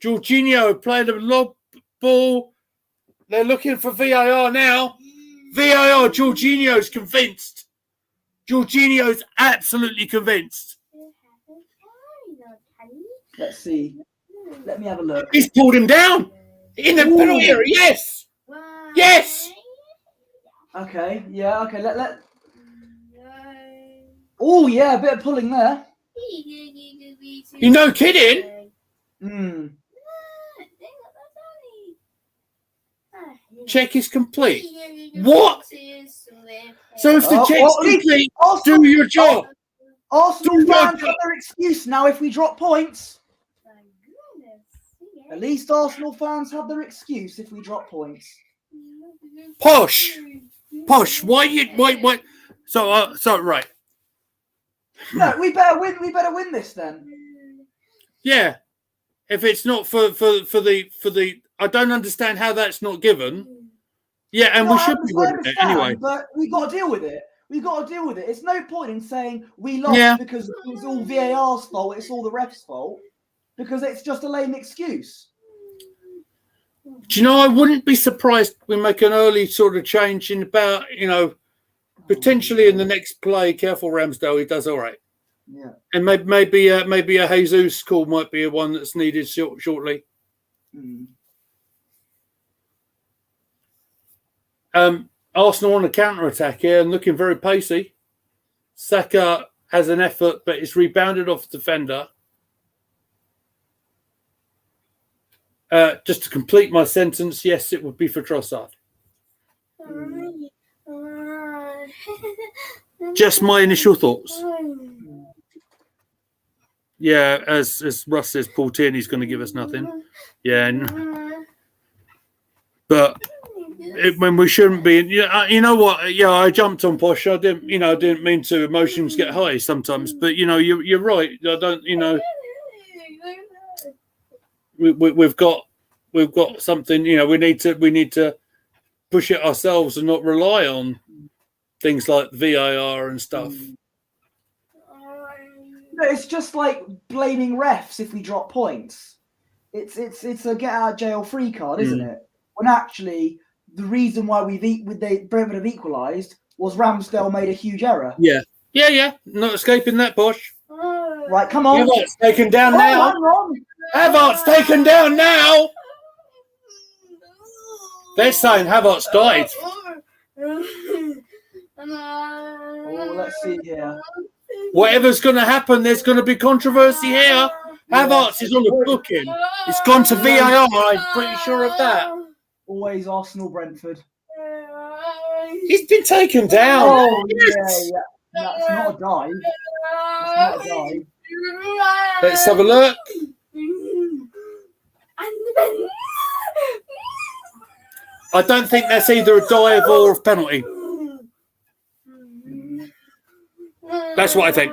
Jorginho playing the lob ball. They're looking for VAR now. VAR. Jorginho's convinced. Jorginho's absolutely convinced. Let's see. Let me have a look. He's pulled him down in the penalty area. Yes. Yes. Okay. Yeah. Okay. Oh, yeah, a bit of pulling there. You no kidding? Mm. Check is complete. What? So if the check's complete, Arsenal, do your job. Arsenal fans have their excuse now if we drop points. At least Arsenal fans have their excuse if we drop points. Posh, why you wait? So right. No, we better win. We better win this then. Yeah. If it's not for the, I don't understand how that's not given. Yeah, and we should be winning it anyway. But we got to deal with it. We got to deal with it. It's no point in saying we lost because it's all VAR's fault. It's all the refs' fault because it's just a lame excuse. Do you know? I wouldn't be surprised we make an early sort of change in about potentially in the next play. Careful, Ramsdale. He does all right. Yeah, and maybe a Jesus call might be a one that's needed shortly. Arsenal on a counter attack here and looking very pacey. Saka has an effort, but it's rebounded off the defender. Just to complete my sentence, yes, it would be for Trossard. Just my initial thoughts. Yeah, as Russ says, Paul Tierney's going to give us nothing. Yeah, but when we shouldn't be. You know what? Yeah, I jumped on Posh. I didn't mean to. Emotions get high sometimes, but you're right. I don't. We've got something. We need to push it ourselves and not rely on things like VAR and stuff. It's just like blaming refs if we drop points. It's a get out of jail free card, isn't it? When actually the reason why Brentford have equalised was Ramsdale made a huge error. Yeah. Not escaping that, Posh. Right, come on. Havertz taken down now. Havertz taken down now. They're saying Havertz died. Oh, let's see here. Whatever's going to happen, there's going to be controversy here. Havertz is on the booking. It's gone to VAR. I'm pretty sure of that. Always Arsenal, Brentford. He's been taken down. Oh, yes. Yeah. That's not a dive. That's not a dive. Let's have a look. I don't think that's either a dive or a penalty. That's what I think.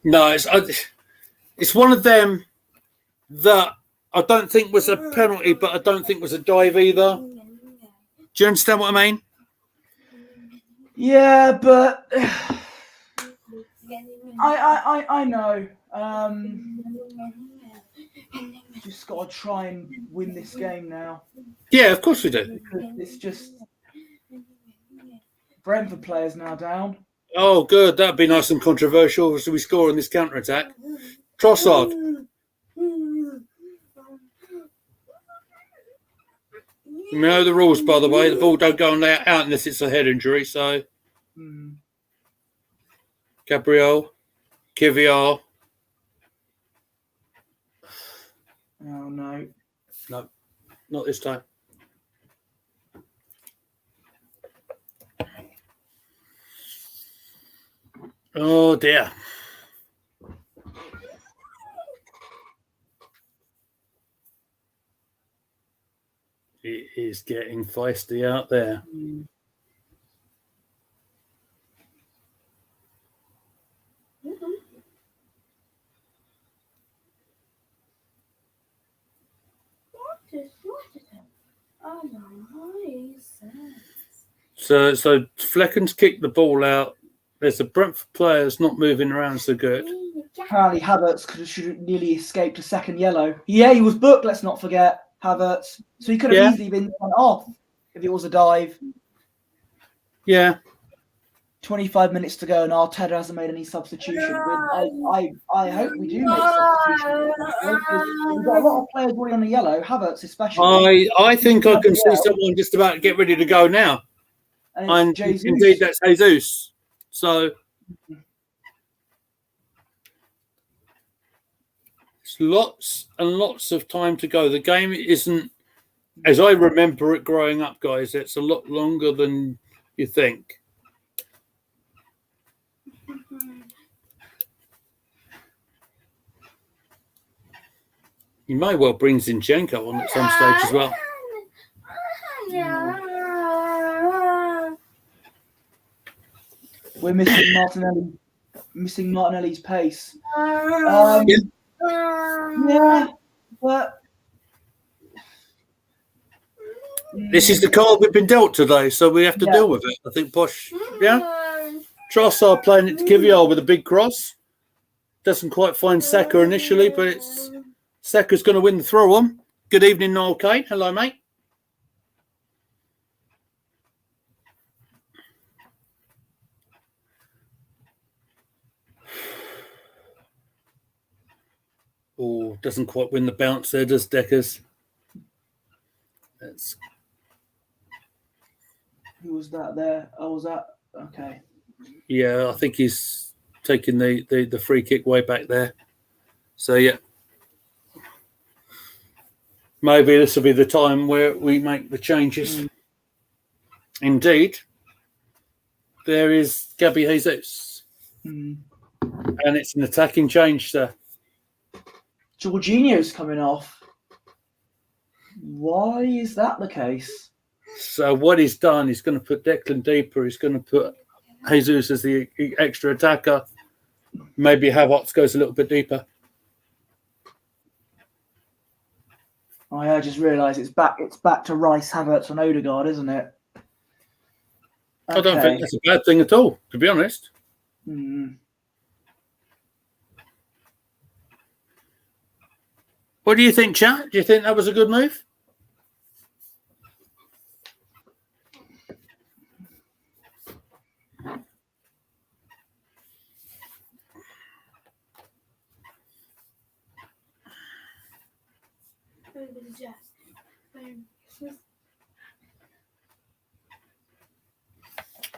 No, it's one of them that I don't think was a penalty, but I don't think was a dive either. Do you understand what I mean? Yeah, but I know. Just got to try and win this game now. Yeah, of course we do. Because it's just Brentford players now down. Oh, good. That'd be nice and controversial. So we score on this counter attack. Trossard. You know the rules, by the way. The ball don't go out unless it's a head injury. So, Gabriel, Kiviar. Oh no, not this time. Oh dear. It is getting feisty out there. So Flecken's kicked the ball out. There's a Brentford player that's not moving around so good. Apparently Havertz should have nearly escaped a second yellow. Yeah, he was booked, let's not forget, Havertz. So he could have easily been sent off if it was a dive. Yeah. 25 minutes to go, and Arteta hasn't made any substitution. I hope we do make substitutions. We've got a lot of players already on the yellow, Havertz especially. I think I can see someone just about to get ready to go now. And indeed, that's Jesus. So it's lots and lots of time to go. The game isn't, as I remember it growing up, guys, it's a lot longer than you think. You may well bring Zinchenko on at some stage as well. We're missing Martinelli's pace. Yeah, but this is the card we've been dealt today, so we have to deal with it. I think Posh, Trossard playing it to Kivior with a big cross. Doesn't quite find Saka initially, but it's Saka's going to win the throw on. Good evening, Noel Kane. Hello, mate. Oh, doesn't quite win the bounce there, does Deckers? Who was that there? Oh, was that? Okay. Yeah, I think he's taking the free kick way back there. So, yeah. Maybe this will be the time where we make the changes. Indeed. There is Gabby Jesus. And it's an attacking change, sir. Jorginho's coming off. Why is that the case? So what he's done, he's going to put Declan deeper. He's going to put Jesus as the extra attacker. Maybe Havertz goes a little bit deeper. Oh, yeah, I just realised it's back to Rice, Havertz and Odegaard, isn't it? Okay. I don't think that's a bad thing at all, to be honest. What do you think, chat? Do you think that was a good move?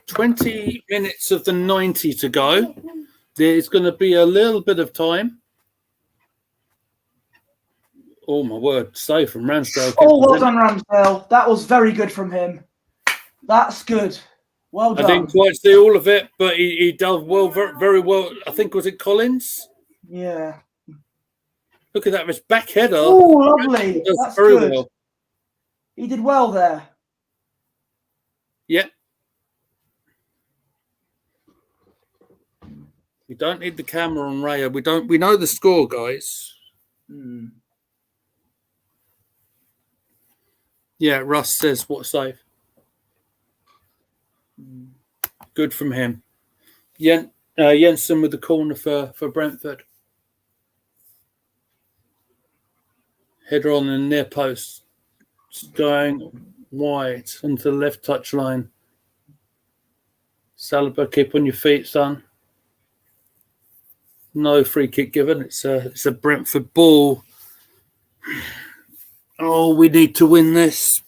"20 minutes of the 90 to go. There's going to be a little bit of time." Oh, my word. Save from Ramsdale. Oh, well done, Ramsdale. That was very good from him. That's good. Well done. I didn't quite see all of it, but he does well, very well. I think, was it Collins? Yeah. Look at that. His back header. Oh, lovely. That's very good. well. He did well there. Yeah. We don't need the camera on Raya. We know the score, guys. Yeah, Russ says what save. Good from him. Jensen with the corner for Brentford. Header on the near post. It's going wide onto the left touch line. Saliba, keep on your feet, son. No free kick given. It's a Brentford ball. Oh, we need to win this.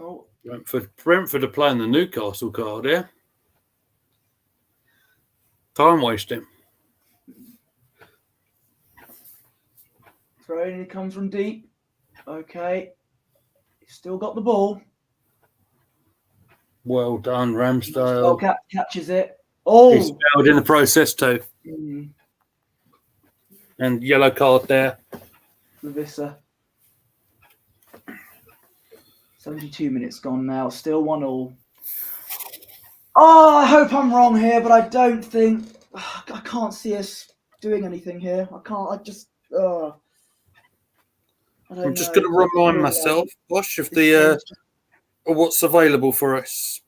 Oh. Brentford are playing the Newcastle card here. Time wasting. Throw in, it comes from deep. Okay. He's still got the ball. Well done, Ramsdale. Catches it. Oh! He's failed in the process too. And yellow card there. Lavissa. 72 minutes gone now. Still 1-1. Oh, I hope I'm wrong here, but I don't think... I can't see us doing anything here. I can't... I'm just going to remind myself, Bosh, of what's available for us.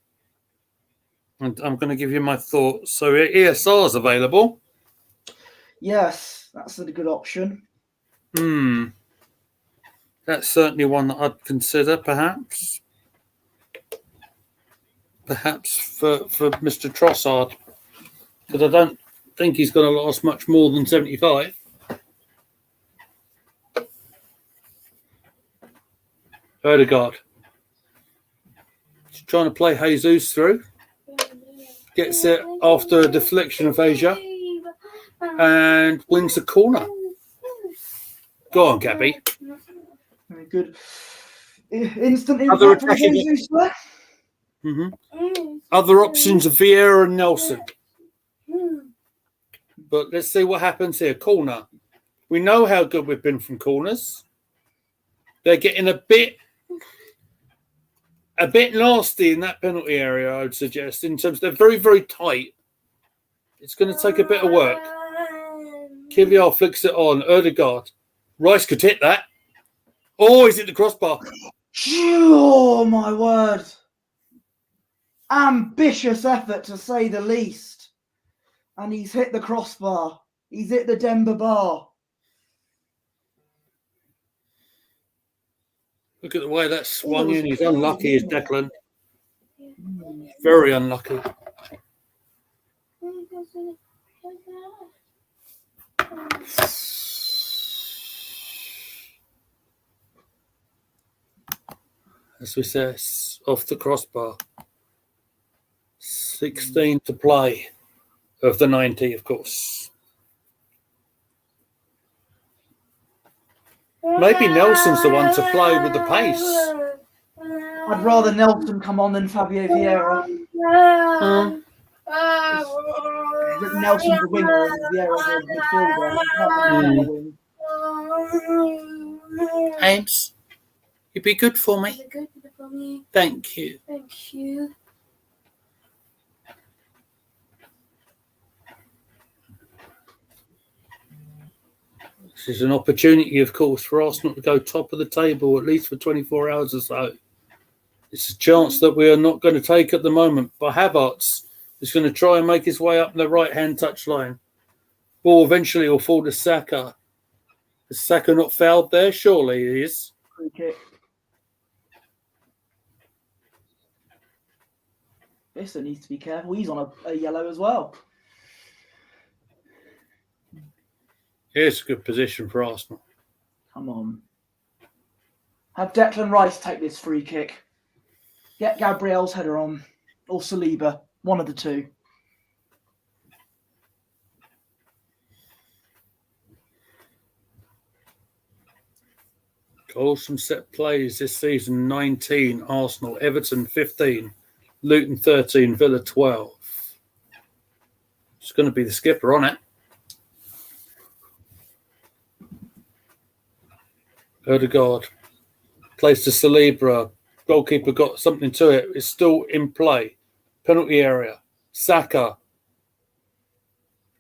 And I'm going to give you my thoughts. So ESR is available. Yes, that's a good option. That's certainly one that I'd consider, perhaps. Perhaps for Mr. Trossard. Because I don't think he's going to last much more than 75. Odegaard. He's trying to play Jesus through. Gets it after a deflection of Asia. And wins the corner. Go on, Gabby. Very good. Instant Other impact from attacking- Jesus there. Other options are Vieira and Nelson. But let's see what happens here. Corner. We know how good we've been from corners. They're getting a bit nasty in that penalty area, I would suggest, in terms they're very, very tight. It's going to take a bit of work. Kiviar flicks it on. Odegaard. Rice could hit that. Oh, he's hit the crossbar. Oh, my word. Ambitious effort, to say the least. And he's hit the crossbar. He's hit the Denver bar. Look at the way that swung in. He's unlucky, is Declan. Very unlucky. As we say, off the crossbar. 16 to play of the 90, of course. Maybe Nelson's the one to play with the pace. I'd rather Nelson come on than Fabio Vieira. Nelson's the winger and Vieira's the midfielder. Ames, you'd be good for me. Thank you. Thank you. This is an opportunity, of course, for Arsenal to go top of the table, at least for 24 hours or so. It's a chance that we are not going to take at the moment. But Havertz is going to try and make his way up the right-hand touchline. Ball eventually will fall to Saka. Is Saka not fouled there? Surely he is. Free kick. Bissett needs to be careful. He's on a yellow as well. Here's a good position for Arsenal. Come on. Have Declan Rice take this free kick. Get Gabriel's header on. Or Saliba. One of the two. Goals from set plays this season, 19. Arsenal, Everton, 15. Luton, 13. Villa, 12. It's going to be the skipper on it. Odegaard plays to Saliba. Goalkeeper got something to it. It's still in play. Penalty area. Saka.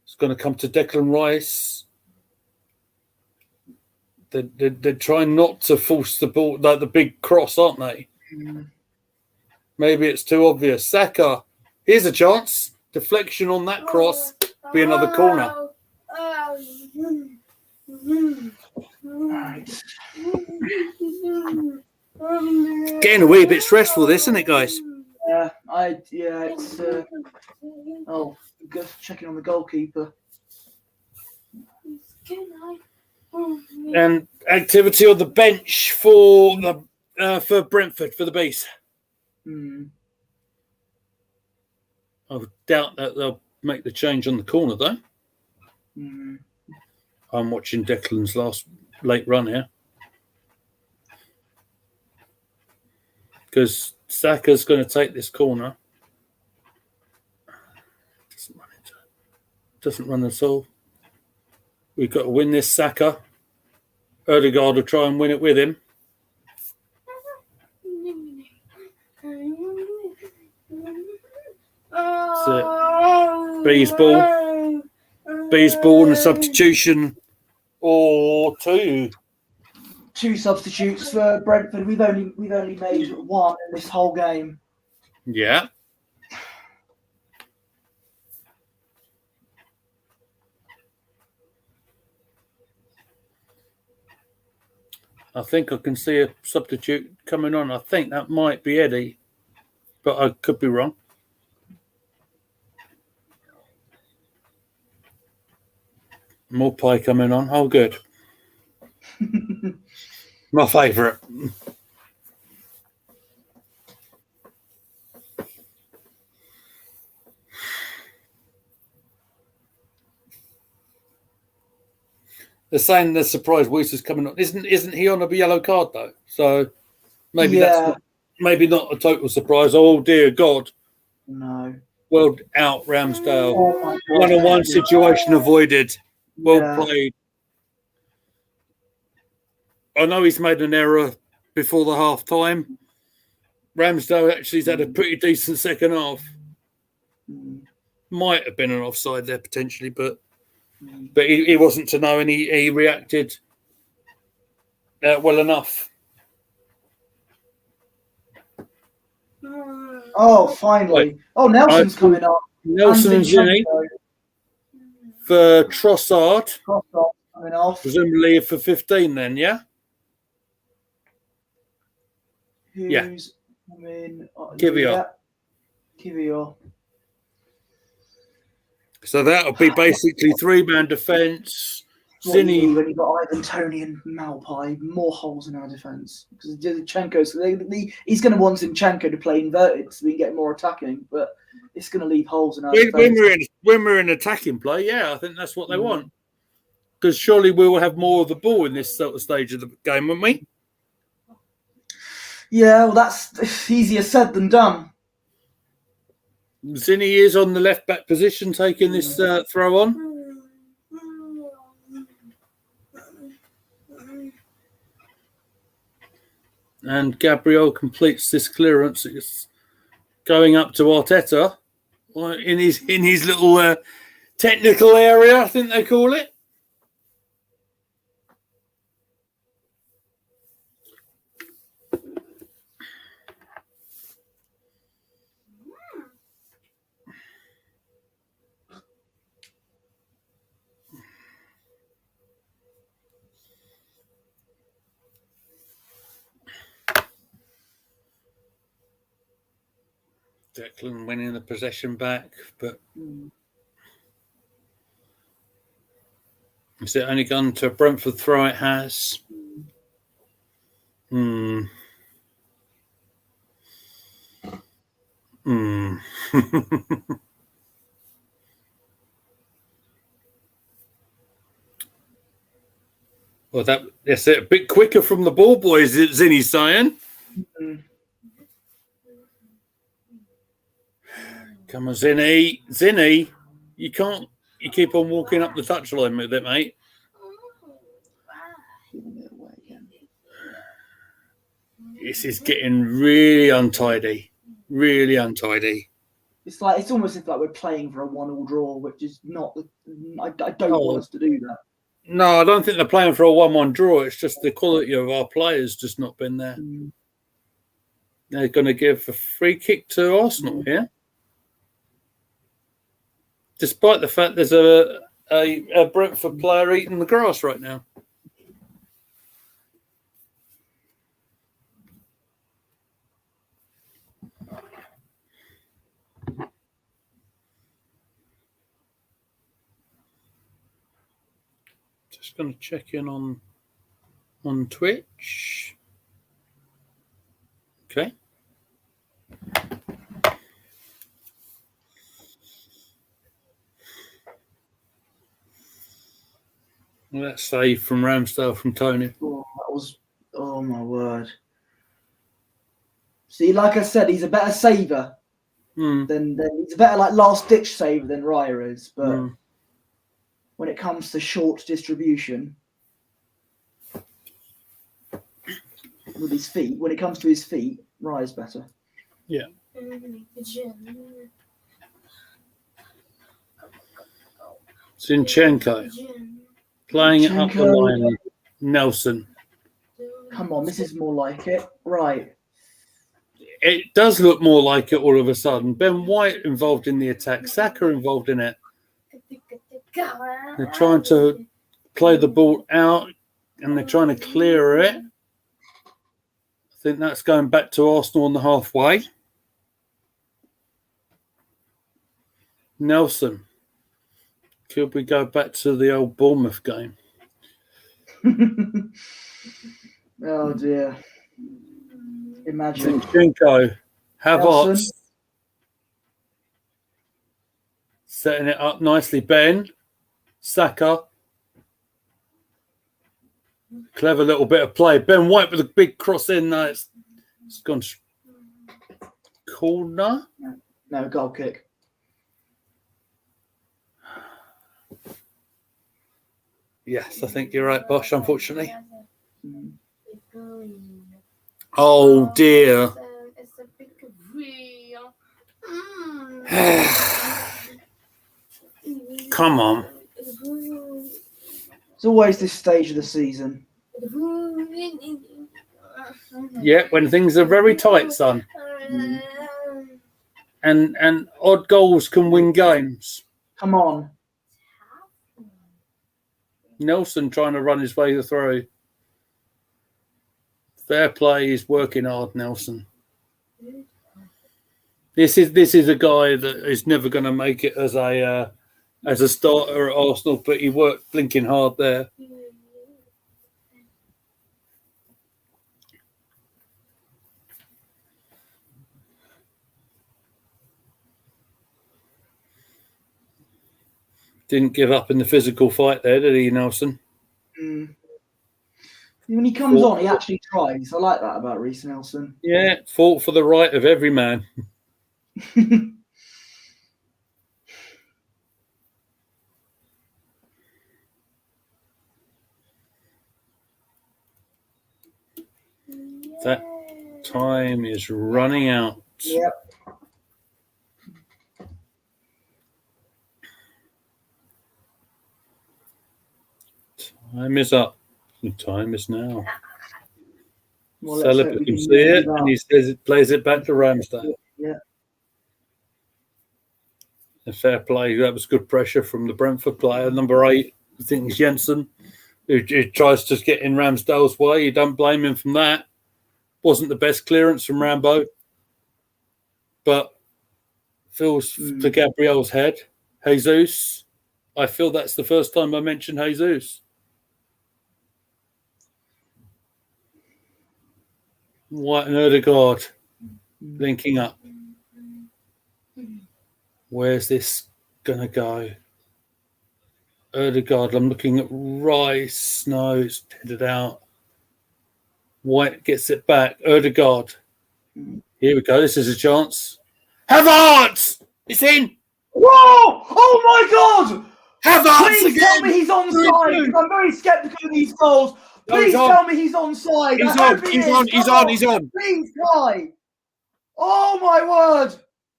It's going to come to Declan Rice. They're trying not to force the ball, like the big cross, aren't they? Maybe it's too obvious. Saka. Here's a chance. Deflection on that cross. Be another corner. Right. Getting a wee bit stressful, this, isn't it, guys? It's. Just checking on the goalkeeper. And activity on the bench for Brentford for the base. I would doubt that they'll make the change on the corner, though. I'm watching Declan's last late run here. Because Saka's going to take this corner. Doesn't run at all. We've got to win this, Saka. Odegaard will try and win it with him. That's it. B's ball. B's ball and a substitution or two. Two substitutes for Brentford. We've only made one in this whole game. Yeah. I think I can see a substitute coming on. I think that might be Eddie, but I could be wrong. More pie coming on. Oh, good. My favourite. They're saying the surprise Weiser's coming on. Isn't he on a yellow card though? So maybe that's maybe not a total surprise. Oh dear God. No. Well out, Ramsdale. Oh my God. One-on-one situation avoided. Well played. I know he's made an error before the half time. Ramsdale actually's had a pretty decent second half. Might have been an offside there potentially, but he wasn't to know, and he reacted well enough. Oh, finally! Oh, Nelson's coming up. Nelson and Zinni for Trossard. Trossard coming off. Presumably for 15 then, yeah? Who's coming? Kivior. Kivior. So that'll be basically three-man defence. Zinni, when you've got Ivan Toney and Malpai, more holes in our defence. Because Zinchenko's, he's going to want Zinchenko to play inverted so we can get more attacking, but it's going to leave holes in our defence. When we're in attacking play, yeah, I think that's what they want. Because surely we will have more of the ball in this sort of stage of the game, won't we? Yeah, well, that's easier said than done. Zinni is on the left-back position taking this throw on. And Gabriel completes this clearance. It's going up to Arteta in his little technical area, I think they call it. Declan winning the possession back, but is it only gone to a Brentford throw? It has. Well, that's it. A bit quicker from the ball boys, Zinni's saying. Come on, Zinni. Zinni, you keep on walking up the touchline with it, mate. This is getting really untidy. Really untidy. It's almost like we're playing for a 1-1 draw, which is not. I don't want us to do that. No, I don't think they're playing for a 1-1 draw. It's just the quality of our players just not been there. They're going to give a free kick to Arsenal here. Despite the fact there's a Brentford player eating the grass right now. Just going to check in on Twitch. Okay. Well, that's save from Ramsdale from Tony. Oh my word. See, like I said, he's a better saver than he's a better last ditch saver than Raya is. But when it comes to short distribution with his feet, when it comes to his feet, Raya's better. Yeah. Zinchenko playing it up the line. Nelson. Come on, this is more like it. Right. It does look more like it all of a sudden. Ben White involved in the attack. Saka involved in it. They're trying to play the ball out and they're trying to clear it. think that's going back to Arsenal on the halfway. Nelson, could we go back to the old Bournemouth game? Oh dear. Imagine. Zinchenko, Havertz, Nelson. setting it up nicely. Ben, Saka. Clever little bit of play. Ben White with a big cross in. It's gone corner. No, goal kick. Yes, I think you're right, Bosh, unfortunately. Oh, dear. Come on. It's always this stage of the season. Yeah, when things are very tight, son. And odd goals can win games. Come on. Nelson trying to run his way through. Fair play, he's working hard, Nelson. This is a guy that is never going to make it as a starter at Arsenal, but he worked blinking hard there. Didn't give up in the physical fight there, did he, Nelson? When he comes on, he actually tries. I like that about Reece Nelson. Yeah, fought for the right of every man. That time is running out. Yep. Time is up. The time is now. Well, Celeb can see it, and he says it plays it back to Ramsdale. Yeah. A fair play. That was good pressure from the Brentford player, number 8. I think it's Jensen, who tries to get in Ramsdale's way. You don't blame him from that. Wasn't the best clearance from Rambo, but feels to Gabriel's head. Jesus. I feel that's the first time I mentioned Jesus. White and Odegaard linking up. Where's this going to go? Odegaard, I'm looking at Rice. No, it's headed out. White gets it back. Odegaard. Here we go. This is a chance. Havertz! It's in! Whoa! Oh my God! Havertz Please again! tell me he's onside, because I'm very sceptical of these goals. Please tell me he's onside. He's on. Please, Kai. Oh my word.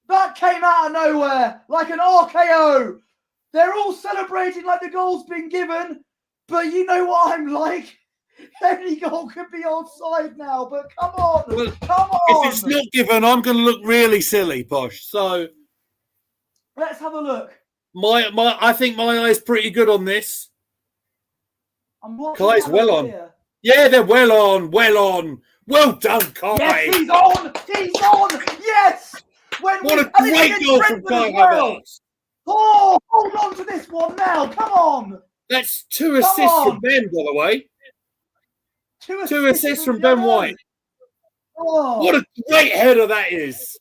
That came out of nowhere like an RKO. They're all celebrating like the goal's been given, but you know what I'm like. Any goal could be offside now, but come on. Well, come on. If it's not given, I'm going to look really silly, Posh. So let's have a look. I think my eye's pretty good on this. Kai's well on. Here. Yeah, they're well on. Well done, Kai. Yes, he's on. Yes. What a great goal from Kai Havertz. Oh, hold on to this one now. Come on. That's 2 assists from Ben, by the way. 2 assists from Ben White. Oh. What a great header that is.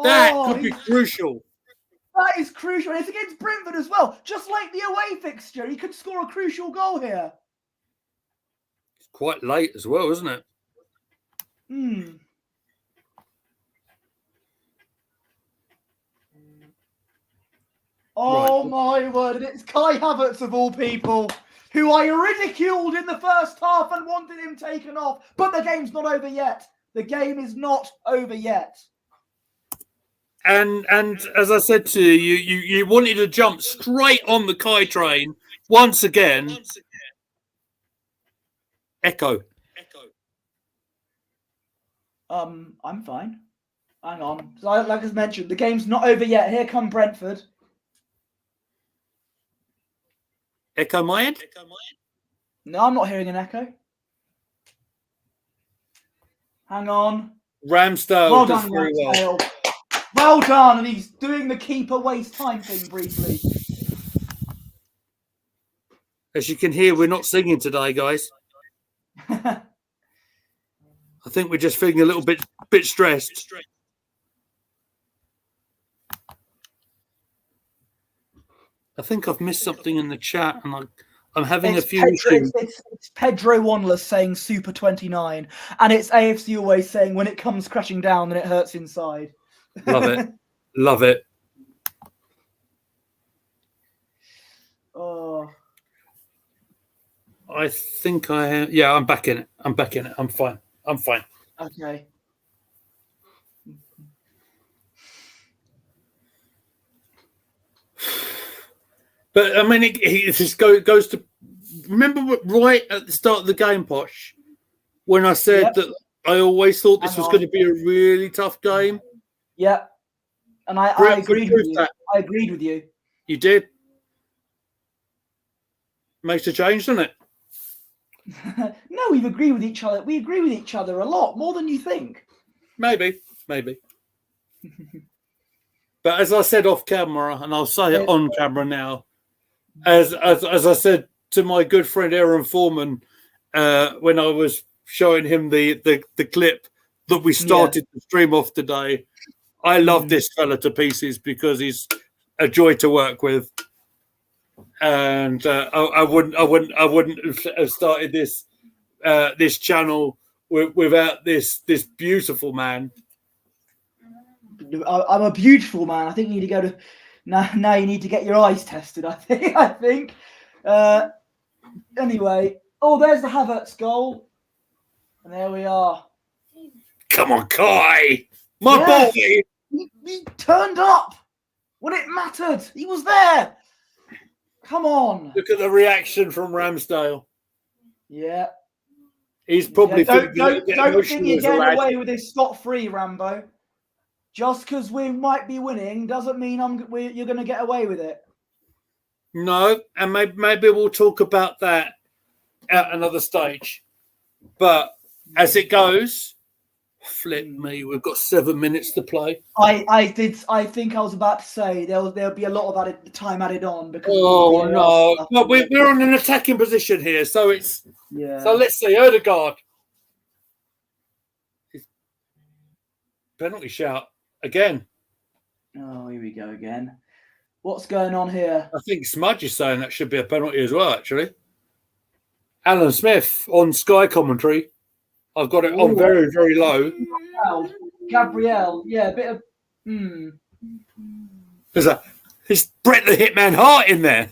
That could be crucial. That is crucial. And it's against Brentford as well. Just like the away fixture, he could score a crucial goal here. It's quite late as well, isn't it? Oh, my word. And it's Kai Havertz, of all people, who I ridiculed in the first half and wanted him taken off. But the game's not over yet. The game is not over yet. And as I said to you, you wanted to jump straight on the Kai train once again. Echo. I'm fine. Hang on. So, like I mentioned, the game's not over yet. Here come Brentford. Echo my end? No, I'm not hearing an echo. Hang on. Ramsdale Well does done, very well. Ramsdale. Well done. And he's doing the keeper waste time thing briefly. As you can hear, we're not singing today, guys. I think we're just feeling a little bit stressed. I think I've missed something in the chat, and I'm having a few issues. It's Pedro Wanless saying Super 29, and it's AFC always saying when it comes crashing down, then it hurts inside. Love it. Love it. Oh. I think I am. Yeah, I'm back in it. I'm fine. Okay. But I mean, it just goes to. Remember right at the start of the game, Posh, when I said that I always thought this was going to be a really tough game. Yeah, and I agreed with you. I agreed with you. You did. Makes a change, doesn't it? No, we've agreed with each other. We agree with each other a lot more than you think. Maybe. But as I said off camera, and I'll say it on camera now, as I said to my good friend Aaron Foreman when I was showing him the clip that we started to stream off today, I love this fella to pieces because he's a joy to work with, and I wouldn't have started this channel without this beautiful man. I'm a beautiful man. I think you need to go to now. You need to get your eyes tested. I think. Anyway, there's the Havertz goal, and there we are. Come on, Kai, my boy. He turned up when it mattered. He was there. Come on. Look at the reaction from Ramsdale. Yeah. He's probably don't think you're getting away with this scot-free, Rambo. Just because we might be winning doesn't mean you're going to get away with it. No, and maybe we'll talk about that at another stage. But as it goes, flip me, we've got 7 minutes to play. I think I was about to say there'll be a lot of time added on because. Oh no! But we're on an attacking position here, so it's So let's see, Odegaard. Penalty shout again. Oh, here we go again. What's going on here? I think Smudge is saying that should be a penalty as well, actually. Alan Smith on Sky commentary. I've got it on very, very low. Gabriel, yeah, a bit of. There's Brett the Hitman Hart in there.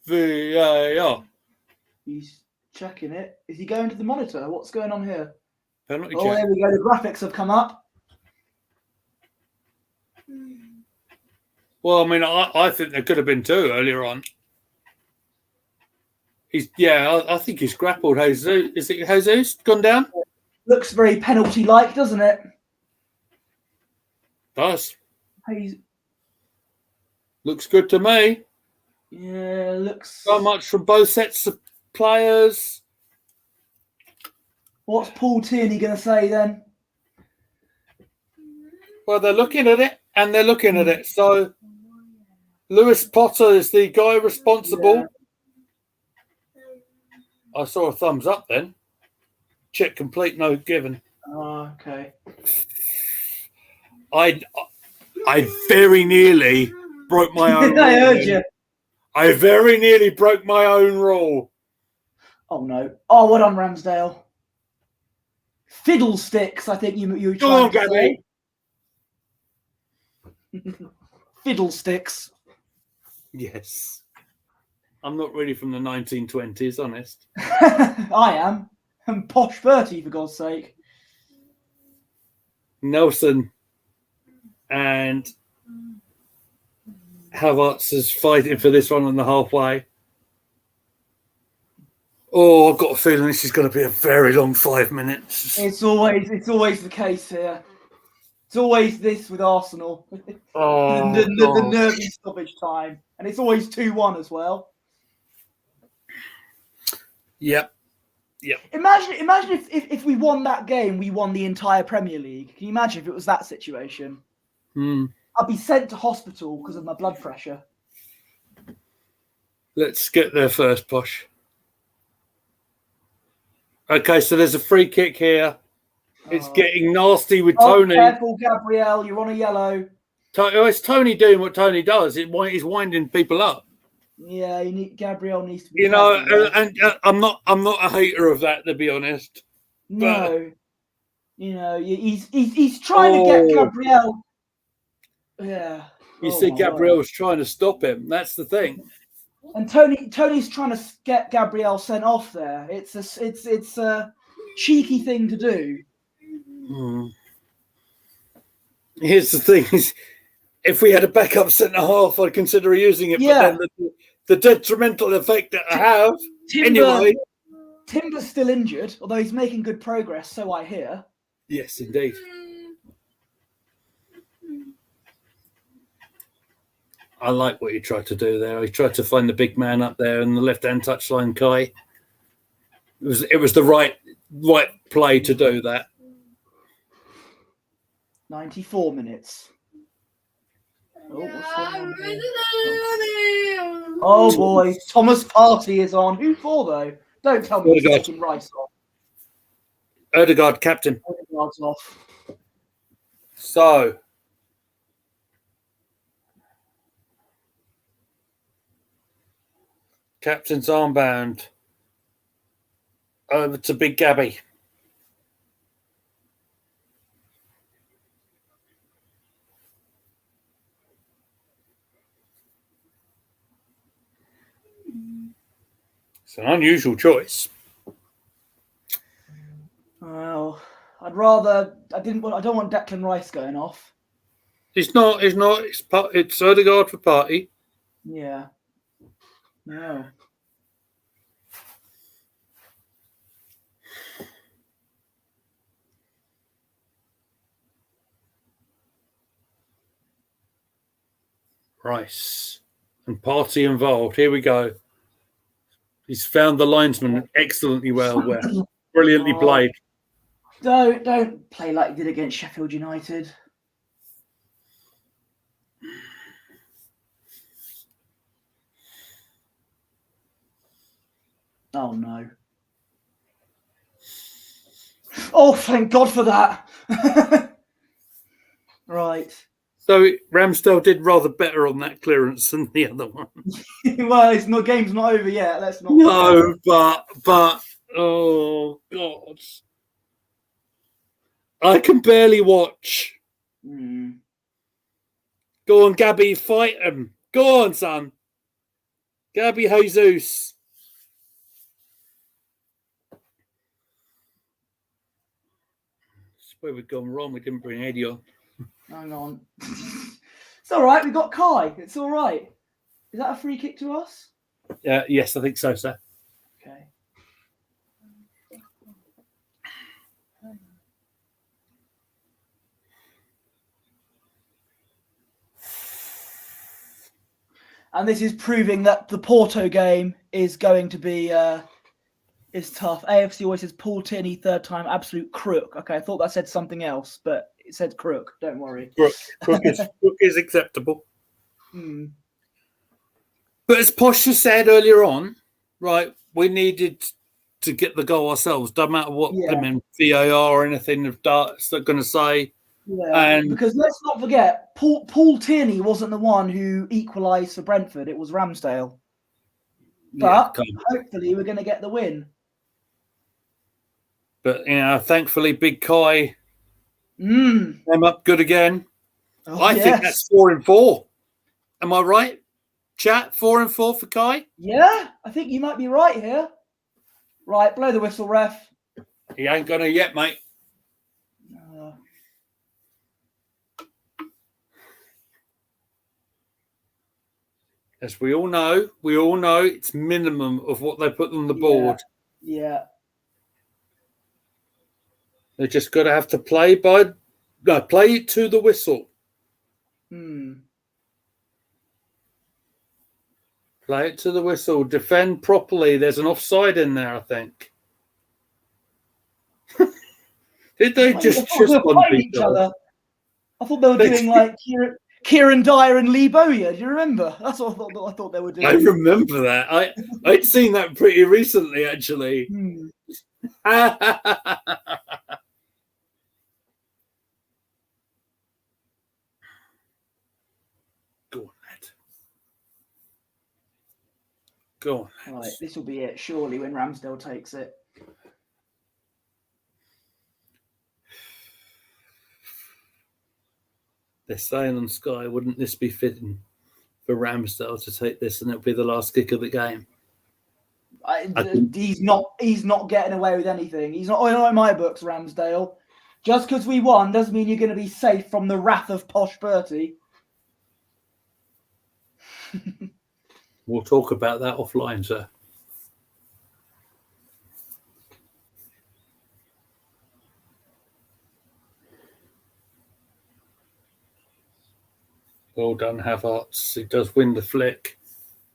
VAR. He's checking it. Is he going to the monitor? What's going on here? Penalty check. There we go. The graphics have come up. Well, I mean, I think there could have been two earlier on. I think he's grappled Jesus. Is it Jesus gone down? Looks very penalty-like, doesn't it? Does. Looks good to me. Yeah, looks. So much from both sets of players. What's Paul Tierney going to say then? Well, they're looking at it, and they're looking at it. So, Lewis Potter is the guy responsible. Yeah. I saw a thumbs up then. Check complete, no given. Oh, okay. I very nearly broke my own rule. I heard you. I very nearly broke my own rule. Oh, no. Oh, what on Ramsdale? Fiddlesticks, I think you were trying to say. Fiddlesticks. Yes. I'm not really from the 1920s, honest. I am. I'm Posh Bertie, for God's sake. Nelson and Havertz is fighting for this one on the halfway. Oh, I've got a feeling this is going to be a very long 5 minutes. It's always the case here. It's always this with Arsenal. Oh, the God. nervy stoppage time. And it's always 2-1 as well. Yep. Imagine if we won that game, we won the entire Premier League. Can you imagine if it was that situation? I'd be sent to hospital because of my blood pressure. Let's get there first, Posh. Okay, so there's a free kick here. It's getting nasty with Tony. Careful, Gabriel. You're on a yellow. It's Tony doing what Tony does. He's winding people up. Yeah, Gabriel needs to be. And I'm not a hater of that, to be honest. No, he's trying to get Gabriel. Yeah. You see, Gabriel's trying to stop him. That's the thing. And Tony's trying to get Gabriel sent off there. It's a cheeky thing to do. Here's the thing: is if we had a backup centre half, I'd consider using it. Yeah. But then the detrimental effect that I have. Anyway, Timber's still injured, although he's making good progress. So I hear. Yes, indeed. I like what he tried to do there. He tried to find the big man up there in the left-hand touchline, Kai. It was the right play to do that. 94 minutes. Oh boy, Thomas Partey is on. Who for though? Don't tell me he's taking Rice off. Odegaard, captain. Odegaard's off. So, captain's armband over to Big Gabby. It's an unusual choice. Well, I don't want Declan Rice going off. It's not. It's Odegaard for Partey. Yeah. No. Rice and Partey involved. Here we go. He's found the linesman excellently well. Brilliantly played. Don't play like you did against Sheffield United. Oh no. Oh, thank God for that. Right. So Ramsdale did rather better on that clearance than the other one. Well, game's not over yet. Let's not. No, but oh God, I can barely watch. Go on, Gabby, fight him. Go on, son. Gabby Jesus. That's where we've gone wrong. We didn't bring Eddie on. Hang on. It's all right. We got Kai. It's all right. Is that a free kick to us? Yes, I think so, sir. Okay. And this is proving that the Porto game is going to be is tough. AFC always says Paul Tierney, third time, absolute crook. Okay, I thought that said something else, but it said crook. Don't worry. Crook is acceptable. But as Posh has said earlier on, right, we needed to get the goal ourselves. Doesn't matter what VAR or anything of darts they're going to say. Yeah, because let's not forget, Paul Tierney wasn't the one who equalised for Brentford. It was Ramsdale. But hopefully we're going to get the win. But, thankfully, Big Kai came up good again. I think that's 4 and 4. Am I right? Chat, 4 and 4 for Kai? Yeah, I think you might be right here. Right, blow the whistle, ref. He ain't going to yet, mate. As we all know it's minimum of what they put on the board. Yeah. They just got to have to play by No, play it to the whistle. Play it to the whistle. Defend properly. There's an offside in there, I think. Did they just fight each other? I thought they were doing like Kieran Dyer and Lee Bowyer. Do you remember? That's what I thought they were doing. I remember that. I'd seen that pretty recently, actually. Go on, lad. Go on. Right, this will be it, surely, when Ramsdale takes it. They're saying on Sky, wouldn't this be fitting for Ramsdale to take this and it'll be the last kick of the game? He's not getting away with anything. He's not in my books, Ramsdale. Just because we won doesn't mean you're going to be safe from the wrath of Posh Bertie. We'll talk about that offline, sir. Well done, Havertz. He does win the flick.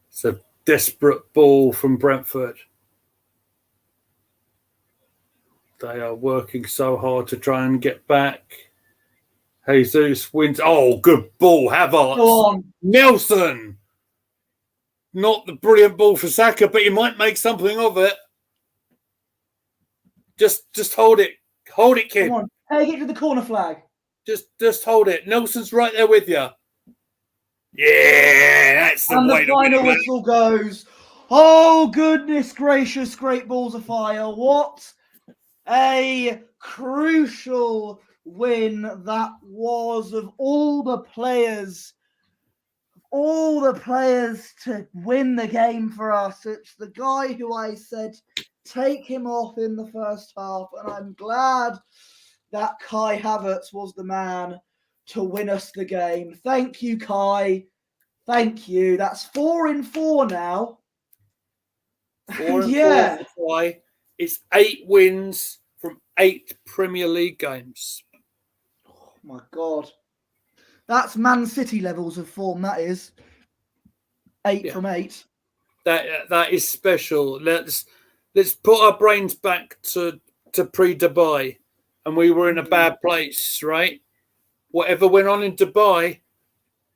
It's a desperate ball from Brentford. They are working so hard to try and get back. Jesus wins. Oh, good ball, Havertz. Go on. Nelson. Not the brilliant ball for Saka, but he might make something of it. Just hold it. Hold it, kid. Come on. Take it to the corner flag. Just hold it. Nelson's right there with you. Yeah, that's the way to win. And the final whistle goes. Oh, goodness gracious, great balls of fire. What a crucial win that was of all the players to win the game for us. It's the guy who I said, take him off in the first half. And I'm glad that Kai Havertz was the man to win us the game. Thank you, Kai. Thank you. That's 4 in 4 now. 4 and 4. It's 8 wins from 8 Premier League games. Oh my God. That's Man City levels of form, that is. 8 from 8. That is special. Let's put our brains back to pre-Dubai. And we were in a bad place, right? Whatever went on in Dubai,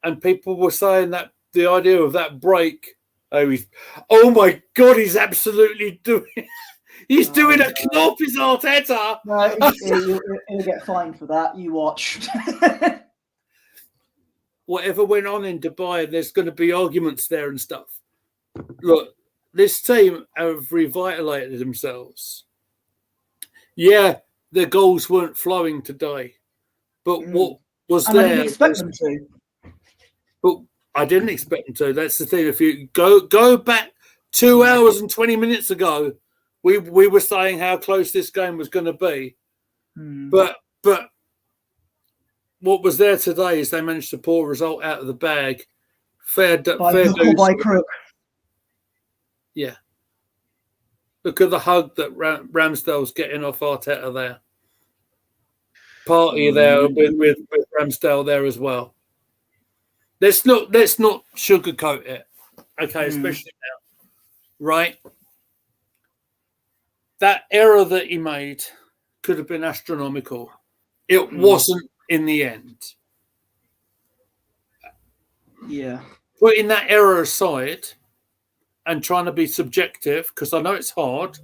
and people were saying that the idea of that break, oh my God, he's absolutely doing he's doing a Klopp, is Arteta. No, he'll get fined for that. You watch. Whatever went on in Dubai, there's going to be arguments there and stuff. Look, this team have revitalized themselves. Yeah, their goals weren't flowing today, but what was there? I didn't expect them to. But I didn't expect them to. That's the thing. If you go back 2 hours and 20 minutes ago, we were saying how close this game was going to be. But what was there today is they managed to pull a result out of the bag. Fair by crook. Yeah. Look at the hug that Ramsdale's getting off Arteta there. Party there with Ramsdale there as well. Let's not sugarcoat it. Okay, especially now. Right? That error that he made could have been astronomical. It wasn't in the end. Yeah. Putting that error aside and trying to be subjective, because I know it's hard,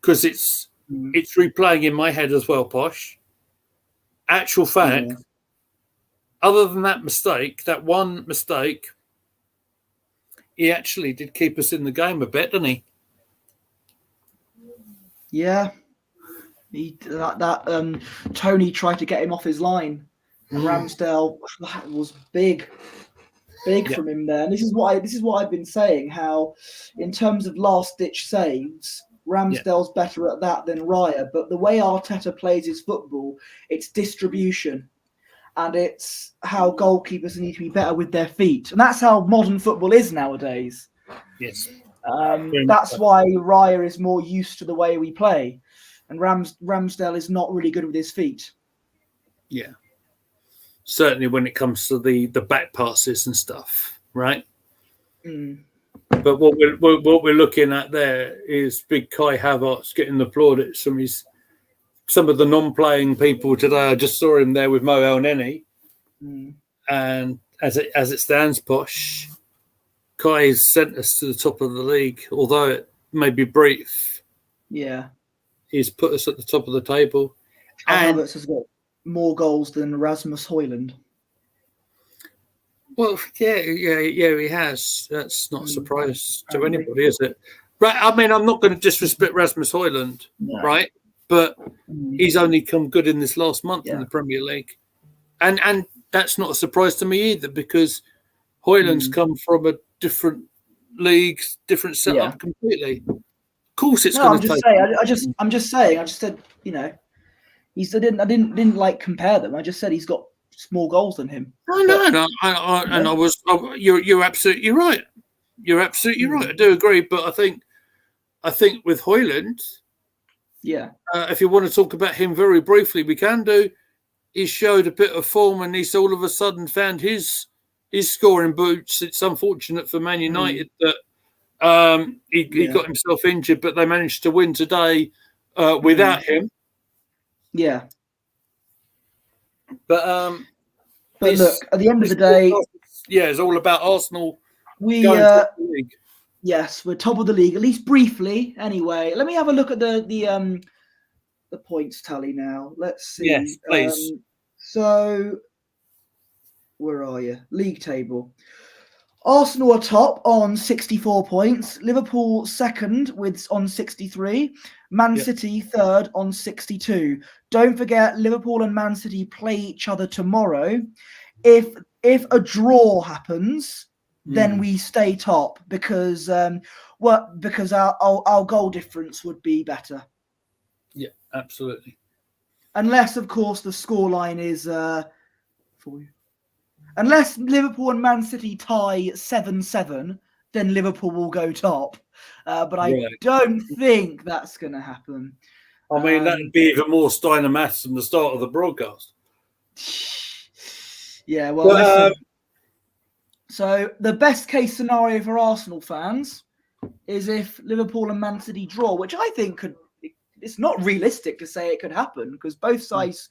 because it's replaying in my head as well, Posh. Actual fact, other than that mistake, that one mistake, he actually did keep us in the game a bit, didn't he? Yeah. Tony tried to get him off his line. Ramsdale, that was big from him there. And this is what I've been saying, how in terms of last ditch saves, Ramsdale's better at that than Raya. But the way Arteta plays his football, it's distribution. And it's how goalkeepers need to be better with their feet. And that's how modern football is nowadays. Yes. That's why Raya is more used to the way we play. And Ramsdale is not really good with his feet. Yeah. certainly when it comes to the back passes and stuff, right? Mm. But what we're looking at there is big Kai Havertz getting the plaudits from some of the non-playing people today. I just saw him there with Mo El Neni, and as it stands, Posh, Kai has sent us to the top of the league, although it may be brief. Yeah, He's put us at the top of the table. And Havertz has got more goals than Rasmus Højlund. well, yeah, he has. That's not a surprise to anybody, is it? Right. I mean, I'm not going to disrespect Rasmus Højlund, right? But he's only come good in this last month in the Premier League, and that's not a surprise to me either, because Højlund's come from a different league, different setup completely. Of course, it's going to take. I'm just saying. I just said, you know, I didn't like compare them. I just said he's got more goals than him. No. You're absolutely right. You're absolutely right. I do agree, but I think with Højlund, if you want to talk about him very briefly, we can do. He showed a bit of form, and he's all of a sudden found his scoring boots. It's unfortunate for Man United that he got himself injured, but they managed to win today without him. Yeah. But look, at the end of the day, it's all about Arsenal. Yes, we're top of the league, at least briefly. Anyway, let me have a look at the points tally now. Let's see. Yes, please. So, where are you? League table. Arsenal are top on 64 points. Liverpool second on 63. Man City third on 62. Don't forget, Liverpool and Man City play each other tomorrow. If a draw happens, then we stay top because our goal difference would be better. Yeah, absolutely. Unless, of course, the scoreline is for you. Unless Liverpool and Man City tie 7-7, then Liverpool will go top. But I don't think that's going to happen. I mean, that would be even more Steiner maths than the start of the broadcast. Yeah, well, listen. So the best case scenario for Arsenal fans is if Liverpool and Man City draw, which I think it's not realistic to say it could happen, because both sides,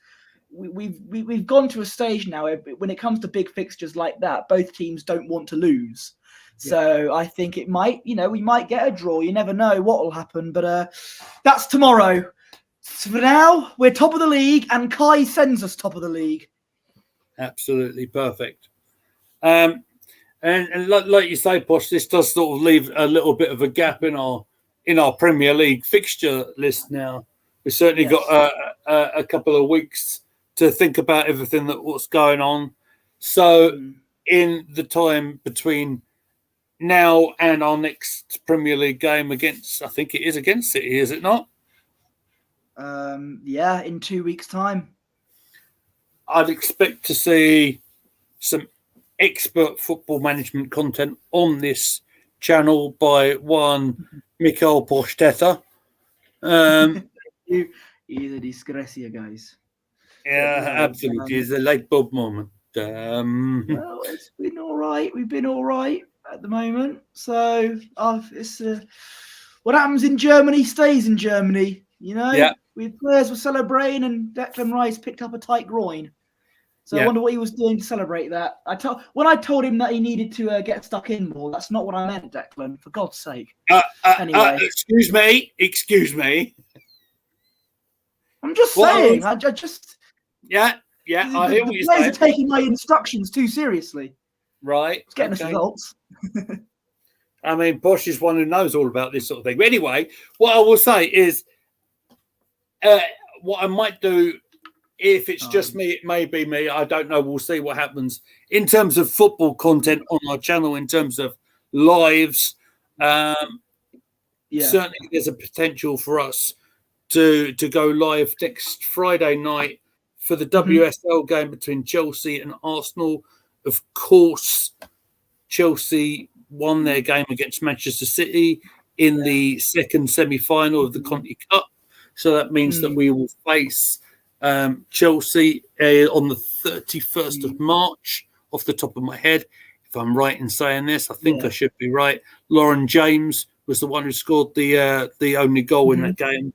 we've gone to a stage now where when it comes to big fixtures like that, both teams don't want to lose. So I think it might, we might get a draw. You never know what will happen, but that's tomorrow. So for now, we're top of the league, and Kai sends us top of the league. Absolutely perfect. And like you say, Posh, this does sort of leave a little bit of a gap in our Premier League fixture list now. We've certainly got a couple of weeks to think about everything what's going on. So in the time between now and our next Premier League game I think it is against City, is it not? In 2 weeks' time. I'd expect to see some expert football management content on this channel by one Mikael Postetter. He's a disgracia, guys. Yeah, absolutely. It's a light bulb moment. Well, it's been all right. We've been all right at the moment. So it's what happens in Germany stays in Germany. Players were celebrating, and Declan Rice picked up a tight groin. So I wonder what he was doing to celebrate that. When I told him that he needed to get stuck in more, that's not what I meant, Declan. For God's sake. Anyway, excuse me. I'm just saying. I just. Yeah. I hear what you're saying. The players are taking my instructions too seriously. Right. It's getting us results. I mean, Posh is one who knows all about this sort of thing. But anyway, what I will say is, what I might do, if it's just me, it may be me. I don't know. We'll see what happens in terms of football content on our channel, in terms of lives. Certainly, there's a potential for us to go live next Friday night for the WSL game between Chelsea and Arsenal. Of course, Chelsea won their game against Manchester City in the second semi-final of the Conti Cup. So that means that we will face Chelsea on the 31st of March, off the top of my head. If I'm right in saying this, I think I should be right. Lauren James was the one who scored the only goal in that game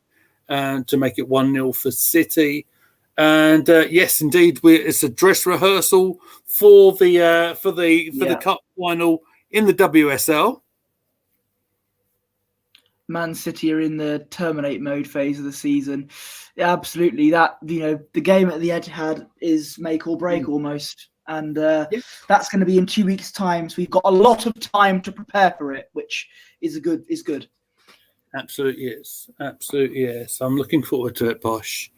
to make it 1-0 for City. And yes, indeed, it's a dress rehearsal for the cup final in the WSL. Man City are in the terminate mode phase of the season. Yeah, absolutely, that the game at the Etihad is make or break almost, and that's going to be in 2 weeks' time. So we've got a lot of time to prepare for it, which is good. Absolutely is. I'm looking forward to it, Posh.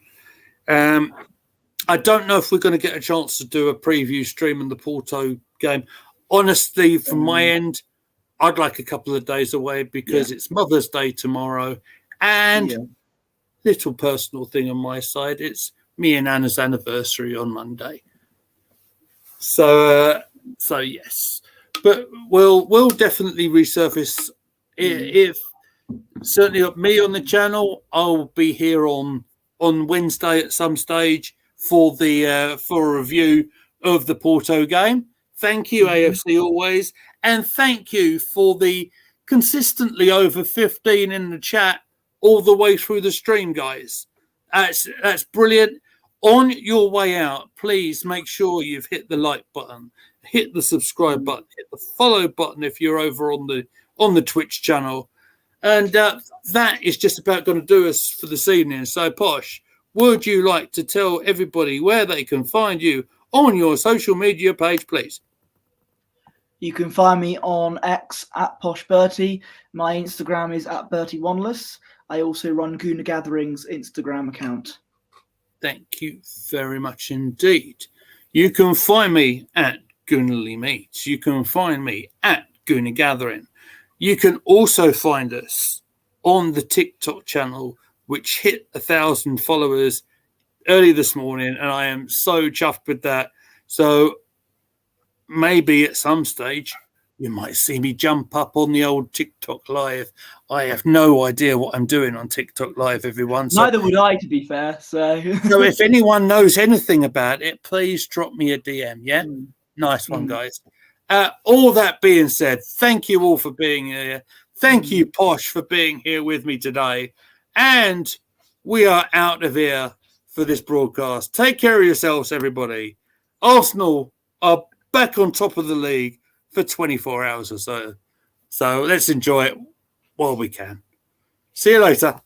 I don't know if we're going to get a chance to do a preview stream in the Porto game. Honestly, from my end, I'd like a couple of days away because it's Mother's Day tomorrow, and little personal thing on my side, it's me and Anna's anniversary on Monday. So yes, but we'll definitely resurface if certainly me on the channel. I'll be here on Wednesday at some stage for a review of the Porto game. Thank you, AFC always, and thank you for the consistently over 15 in the chat all the way through the stream, guys. That's brilliant. On your way out, please make sure you've hit the like button, hit the subscribe button, hit the follow button if you're over on the Twitch channel. And that is just about going to do us for this evening. So, Posh, would you like to tell everybody where they can find you on your social media page, please? You can find me on X at Posh Bertie. My Instagram is at Bertie Wanless. I also run Gooner Gathering's Instagram account. Thank you very much indeed. You can find me at Goonerly Meets. You can find me at Gooner Gathering. You can also find us on the TikTok channel, which hit 1,000 followers early this morning, and I am so chuffed with that. So maybe at some stage you might see me jump up on the old TikTok live. I have no idea what I'm doing on TikTok live, everyone. So, neither would I, to be fair. So if anyone knows anything about it, please drop me a DM. Yeah, nice one, guys. All that being said, thank you all for being here. Thank you, Posh, for being here with me today. And we are out of here for this broadcast. Take care of yourselves, everybody. Arsenal are back on top of the league for 24 hours or so. So let's enjoy it while we can. See you later.